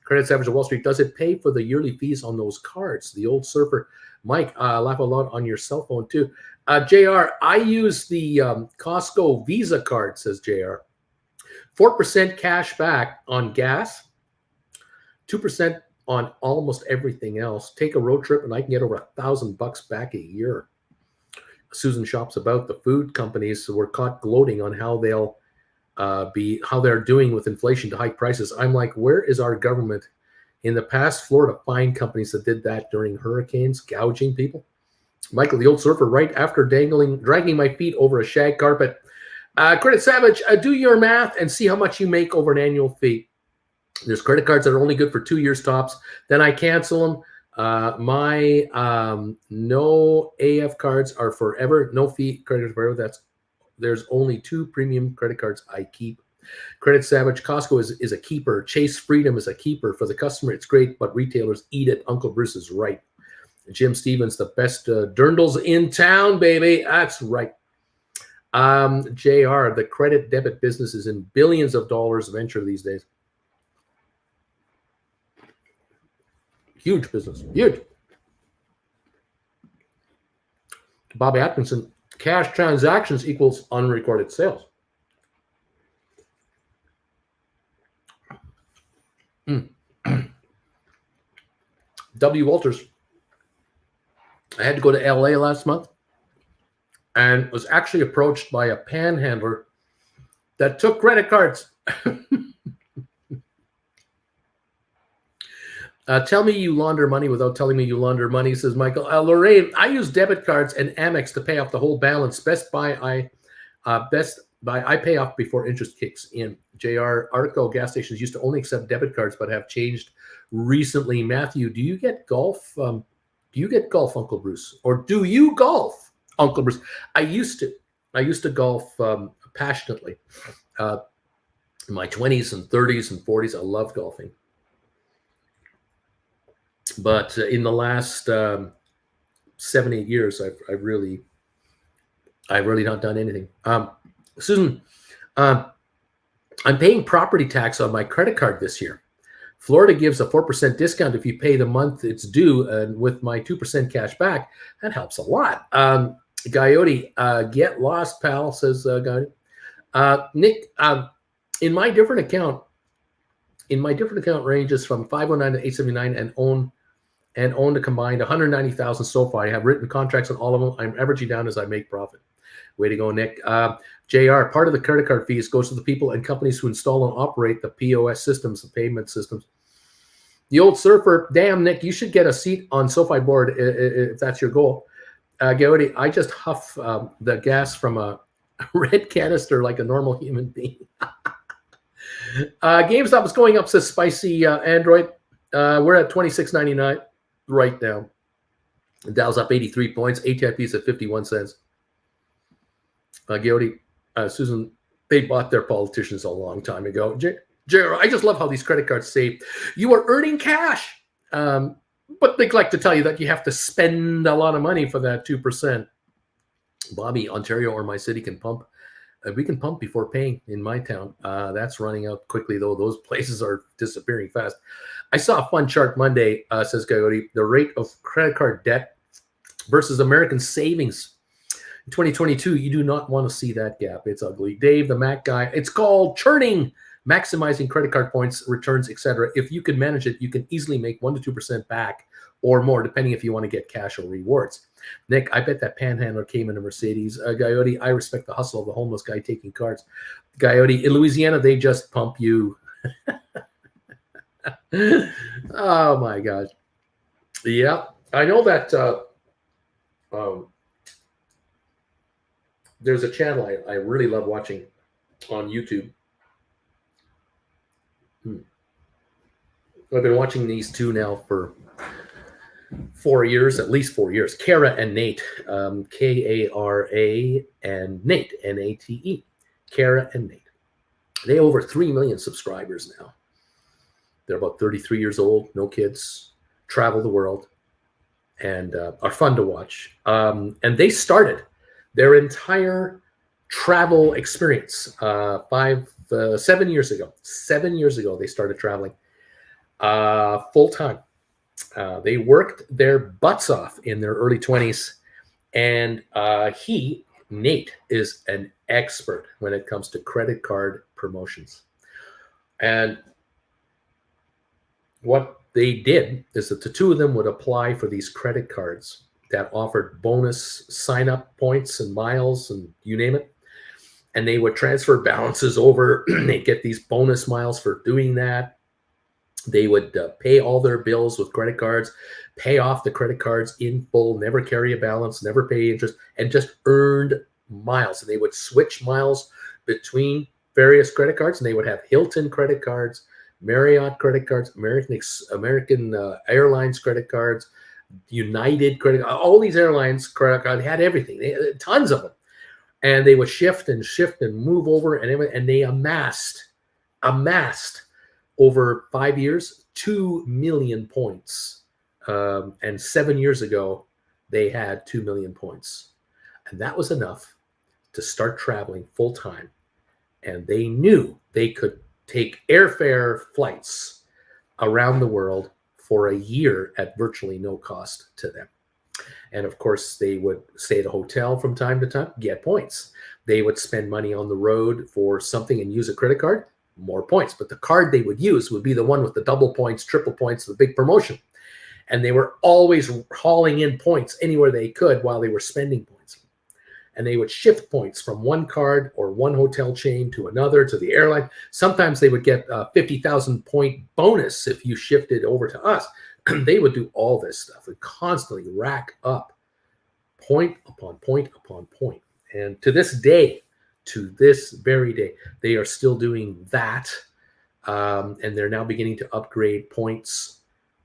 Credit Savage of Wall Street. Does it pay for the yearly fees on those cards? The old surfer. Mike, laugh a lot on your cell phone, too. JR, I use the Costco Visa card, says JR. 4% cash back on gas, 2% on almost everything else. Take a road trip and I can get over $1,000 back a year. Susan shops about the food companies who were caught gloating on how how they're doing with inflation to hike prices. I'm like, where is our government? In the past, Florida fined companies that did that during hurricanes, gouging people. Michael, the old surfer, right after dragging my feet over a shag carpet. Credit Savage, do your math and see how much you make over an annual fee. There's credit cards that are only good for 2 years tops. Then I cancel them. My no AF cards are forever. No fee credit forever. There's only 2 premium credit cards I keep. Credit Savage, Costco is a keeper. Chase Freedom is a keeper. For the customer, it's great, but retailers eat it. Uncle Bruce is right. Jim Stevens, the best dirndls in town, baby. That's right. JR, the credit debit business is in billions of dollars venture these days. Huge business. Huge. Bobby Atkinson, cash transactions equals unrecorded sales. W. Walters, I had to go to LA last month and was actually approached by a panhandler that took credit cards. Tell me you launder money without telling me you launder money, says Michael. Lorraine, I use debit cards and Amex to pay off the whole balance. Best Buy, I pay off before interest kicks in. JR, Arco gas stations used to only accept debit cards, but have changed recently. Matthew, do you get golf? Do you get golf, Uncle Bruce? Or do you golf, Uncle Bruce? I used to golf passionately. In my 20s and 30s and 40s, I loved golfing. But in the last 7-8 years, I've really not done anything. Susan, I'm paying property tax on my credit card this year. Florida gives a 4% discount if you pay the month it's due, and with my 2% cash back, that helps a lot. Coyote, get lost, pal, says Coyote. Nick, in my different account ranges from 509 to 879 and owned a combined 190,000 so far. I have written contracts on all of them. I'm averaging down as I make profit. Way to go, Nick. JR, part of the credit card fees goes to the people and companies who install and operate the POS systems, the payment systems. The old surfer, damn, Nick, you should get a seat on SoFi board if that's your goal. Gowdy, I just huff the gas from a red canister like a normal human being. GameStop is going up, says Spicy Android. We're at $26.99 right now. The Dow's up 83 points. ATIP is at 51 cents. Gowdy, Susan, they bought their politicians a long time ago. I just love how these credit cards say you are earning cash, but they like to tell you that you have to spend a lot of money for that 2%. Bobby, Ontario or my city can pump. We can pump before paying in my town. That's running out quickly, though. Those places are disappearing fast. I saw a fun chart Monday, says Coyote, the rate of credit card debt versus American savings. In 2022, you do not want to see that gap. It's ugly. Dave, the Mac guy, it's called churning, maximizing credit card points, returns, etc. If you can manage it, you can easily make 1% to 2% back or more, depending if you want to get cash or rewards. Nick, I bet that panhandler came in a Mercedes. Coyote, I respect the hustle of the homeless guy taking cards. Coyote, in Louisiana, they just pump you. Oh, my God. Yeah, I know that there's a channel I really love watching on YouTube. I've been watching these two now for 4 years, at least 4 years. Kara and Nate, Kara and Nate, Nate. Kara and Nate. They have over 3 million subscribers now. They're about 33 years old, no kids, travel the world, and are fun to watch. And they started their entire travel experience 7 years ago. 7 years ago, they started traveling full time. They worked their butts off in their early 20s, and Nate, is an expert when it comes to credit card promotions. And what they did is that the two of them would apply for these credit cards that offered bonus sign-up points and miles and you name it. And they would transfer balances over. They'd get these bonus miles for doing that. They would pay all their bills with credit cards, pay off the credit cards in full, never carry a balance, never pay interest, and just earned miles. And they would switch miles between various credit cards, and they would have Hilton credit cards, Marriott credit cards, American Airlines credit cards, United credit, all these airlines credit cards had everything. They had tons of them, and they would shift and move over, and they amassed over 5 years 2 million points. And 7 years ago, they had 2 million points, and that was enough to start traveling full time. And they knew they could take airfare flights around the world for a year at virtually no cost to them. And of course, they would stay at a hotel from time to time, get points. They would spend money on the road for something and use a credit card, more points. But the card they would use would be the one with the double points, triple points, the big promotion. And they were always hauling in points anywhere they could while they were spending points. And they would shift points from one card or one hotel chain to another, to the airline. Sometimes they would get a 50,000 point bonus if you shifted over to us. They would do all this stuff and constantly rack up point upon point upon point. And to this very day, they are still doing that. And they're now beginning to upgrade points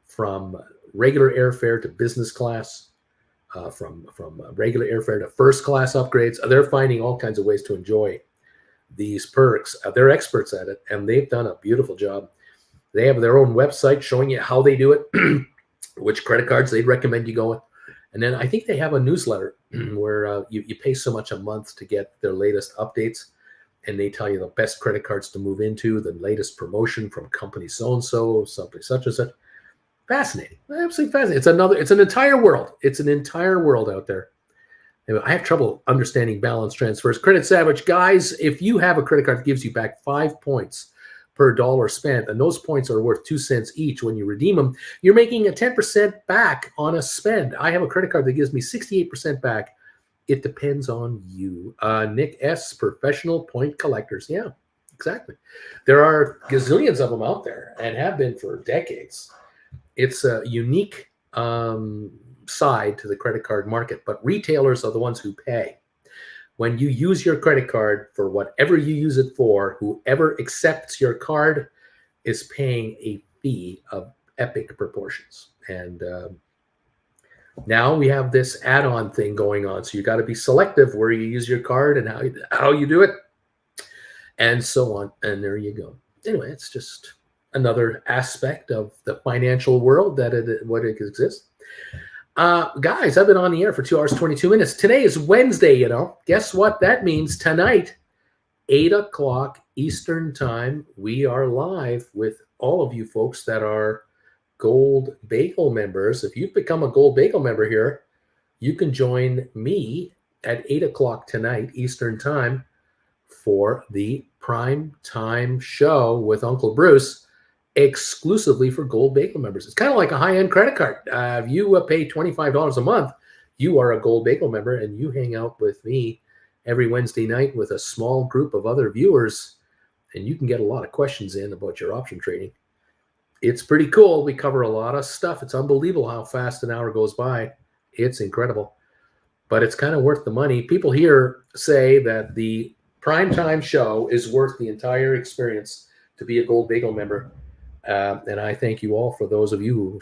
from regular airfare to business class, from regular airfare to first class upgrades. They're finding all kinds of ways to enjoy these perks. They're experts at it, and they've done a beautiful job. They have their own website showing you how they do it, which credit cards they'd recommend you go with. And then I think they have a newsletter where you pay so much a month to get their latest updates. And they tell you the best credit cards to move into, the latest promotion from company so-and-so, something such and such. Fascinating. Absolutely fascinating. It's an entire world. It's an entire world out there. Anyway, I have trouble understanding balance transfers. Credit Savage, guys, if you have a credit card that gives you back 5 points per dollar spent, and those points are worth 2 cents each when you redeem them, you're making a 10% back on a spend. I have a credit card that gives me 68% back. It depends on you. Nick S., professional point collectors. Yeah, exactly. There are gazillions of them out there and have been for decades. It's a unique side to the credit card market, but retailers are the ones who pay. When you use your credit card for whatever you use it for, whoever accepts your card is paying a fee of epic proportions. And now we have this add-on thing going on. So you got to be selective where you use your card and how you do it, and so on. And there you go. Anyway, it's just another aspect of the financial world that it exists. Guys, I've been on the air for 2 hours, 22 minutes. Today is Wednesday, Guess what that means? Tonight, 8 o'clock Eastern time, we are live with all of you folks that are Gold Bagel members. If you've become a Gold Bagel member here, you can join me at 8 o'clock tonight Eastern time for the prime time show with Uncle Bruce, exclusively for Gold Bagel members. It's kind of like a high-end credit card. If you pay $25 a month, you are a Gold Bagel member, and you hang out with me every Wednesday night with a small group of other viewers, and you can get a lot of questions in about your option trading. It's pretty cool. We cover a lot of stuff. It's unbelievable how fast an hour goes by. It's incredible, but it's kind of worth the money. People here say that the primetime show is worth the entire experience to be a Gold Bagel member. And I thank you all for those of you who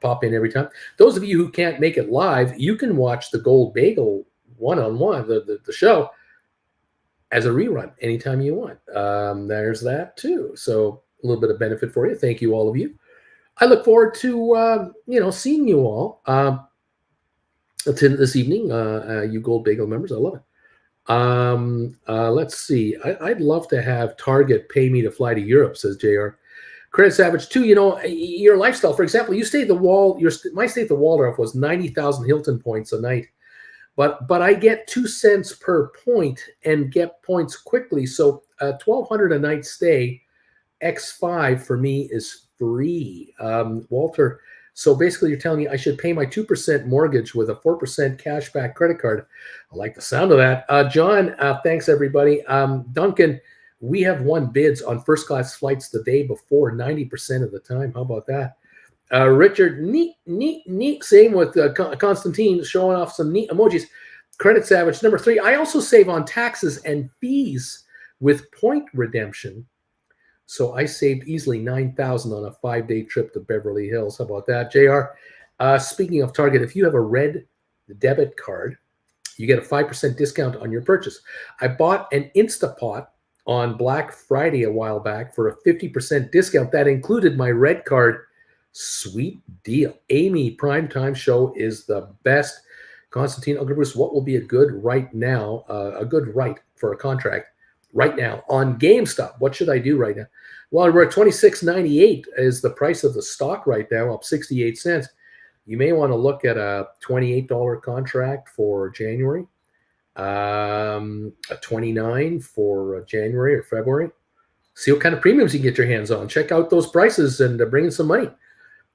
pop in every time. Those of you who can't make it live, you can watch the Gold Bagel one-on-one, the show, as a rerun anytime you want. There's that too. So a little bit of benefit for you. Thank you, all of you. I look forward to seeing you all this evening. You Gold Bagel members, I love it. Let's see. I'd love to have Target pay me to fly to Europe, says JR. Credit Savage, too, your lifestyle. For example, my stay at the Waldorf was 90,000 Hilton points a night. But I get 2 cents per point and get points quickly. So $1,200 a night stay, X5 for me is free. Walter, so basically you're telling me I should pay my 2% mortgage with a 4% cashback credit card. I like the sound of that. John, thanks everybody. Duncan, we have won bids on first class flights the day before 90% of the time. How about that? Richard, neat. Same with Constantine showing off some neat emojis. Credit Savage, number 3. I also save on taxes and fees with point redemption. So I saved easily $9,000 on a 5-day trip to Beverly Hills. How about that, JR? Speaking of Target, if you have a red debit card, you get a 5% discount on your purchase. I bought an Instapot on Black Friday a while back for a 50% discount. That included my red card. Sweet deal. Amy, primetime show is the best. Constantine, Uncle Bruce, what will be a good right now, a good right for a contract right now on GameStop? What should I do right now? Well, we're at $26.98 is the price of the stock right now, up 68 cents. You may want to look at a $28 contract for January, a $29 for January or February. See what kind of premiums you can get your hands on. Check out those prices and bring in some money.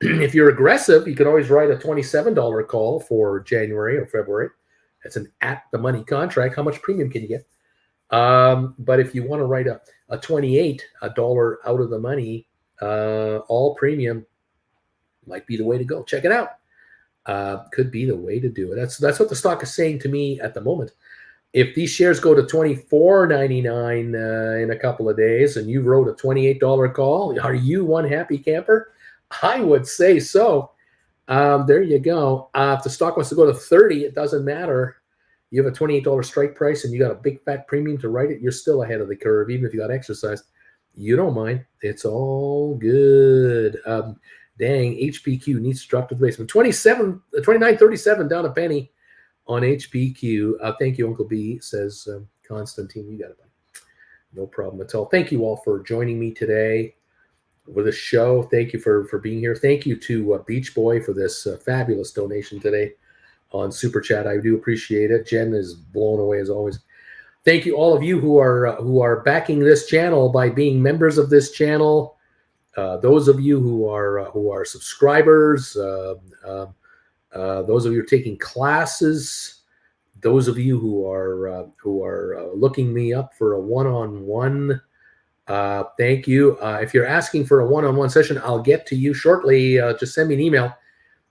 If you're aggressive, you can always write a $27 call for January or February. That's an at-the-money contract. How much premium can you get? But if you want to write a $28 out of the money, all premium, might be the way to go. Check it out. Could be the way to do it. That's what the stock is saying to me at the moment. If these shares go to $24.99 in a couple of days and you wrote a $28 call, are you one happy camper? I would say so. There you go. If the stock wants to go to 30, it doesn't matter. You have a $28 strike price and you got a big fat premium to write it, you're still ahead of the curve, even if you got exercised. You don't mind. It's all good. Dang, HPQ needs to drop to the basement. 29.37 down a penny on HPQ. Thank you, Uncle B, says Constantine. You got it, buddy. No problem at all. Thank you all for joining me today with the show. Thank you for being here. Thank you to Beach Boy for this fabulous donation today on Super Chat. I do appreciate it. Jen is blown away as always. Thank you all of you who are backing this channel by being members of this channel. Those of you who are subscribers, those of you who are taking classes, those of you who are looking me up for a one-on-one. Thank you. If you're asking for a one-on-one session, I'll get to you shortly. Just send me an email,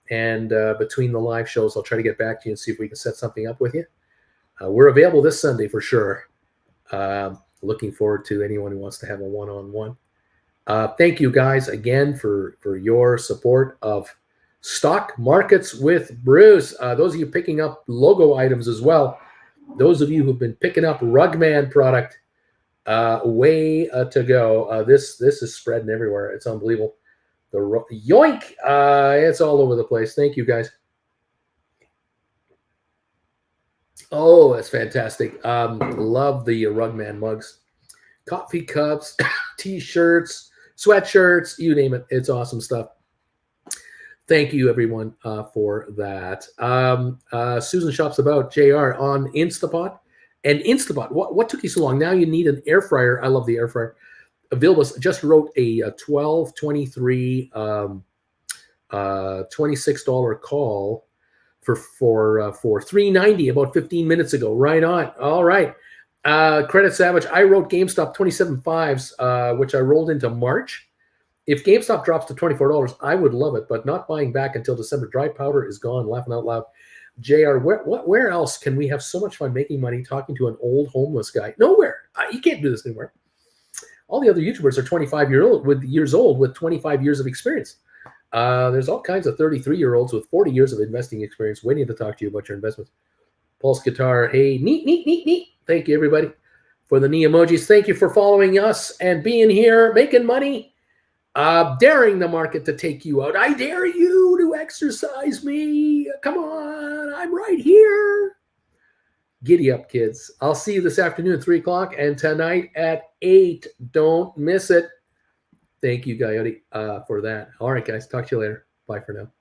and between the live shows, I'll try to get back to you and see if we can set something up with you. We're available this Sunday for sure. Looking forward to anyone who wants to have a one-on-one. Thank you guys again for your support of Stock Markets with Bruce. Those of you picking up logo items as well. Those of you who've been picking up Rugman product, way to go. This is spreading everywhere. It's unbelievable. The yoink! It's all over the place. Thank you guys. Oh, that's fantastic. Love the Rugman mugs, coffee cups, t-shirts, sweatshirts, you name it. It's awesome stuff. Thank you, everyone, for that. Susan shops about JR on Instapot. And Instapot, what took you so long? Now you need an air fryer. I love the air fryer. Available. Just wrote a $12.23 $26 call for $3.90 about 15 minutes ago. Right on. All right. Credit Savage. I wrote GameStop 27.5s, which I rolled into March. If GameStop drops to $24, I would love it, but not buying back until December. Dry powder is gone. Laughing out loud. JR, where else can we have so much fun making money talking to an old homeless guy? Nowhere. You can't do this anywhere. All the other YouTubers are 25 years old with 25 years of experience. There's all kinds of 33-year-olds with 40 years of investing experience waiting to talk to you about your investments. Pulse Guitar, hey, neat. Thank you, everybody, for the knee emojis. Thank you for following us and being here, making money, daring the market to take you out. I dare you to exercise me. Come on, I'm right here. Giddy up, kids. I'll see you this afternoon at 3 o'clock and tonight at 8. Don't miss it. Thank you, Coyote, for that. All right, guys. Talk to you later. Bye for now.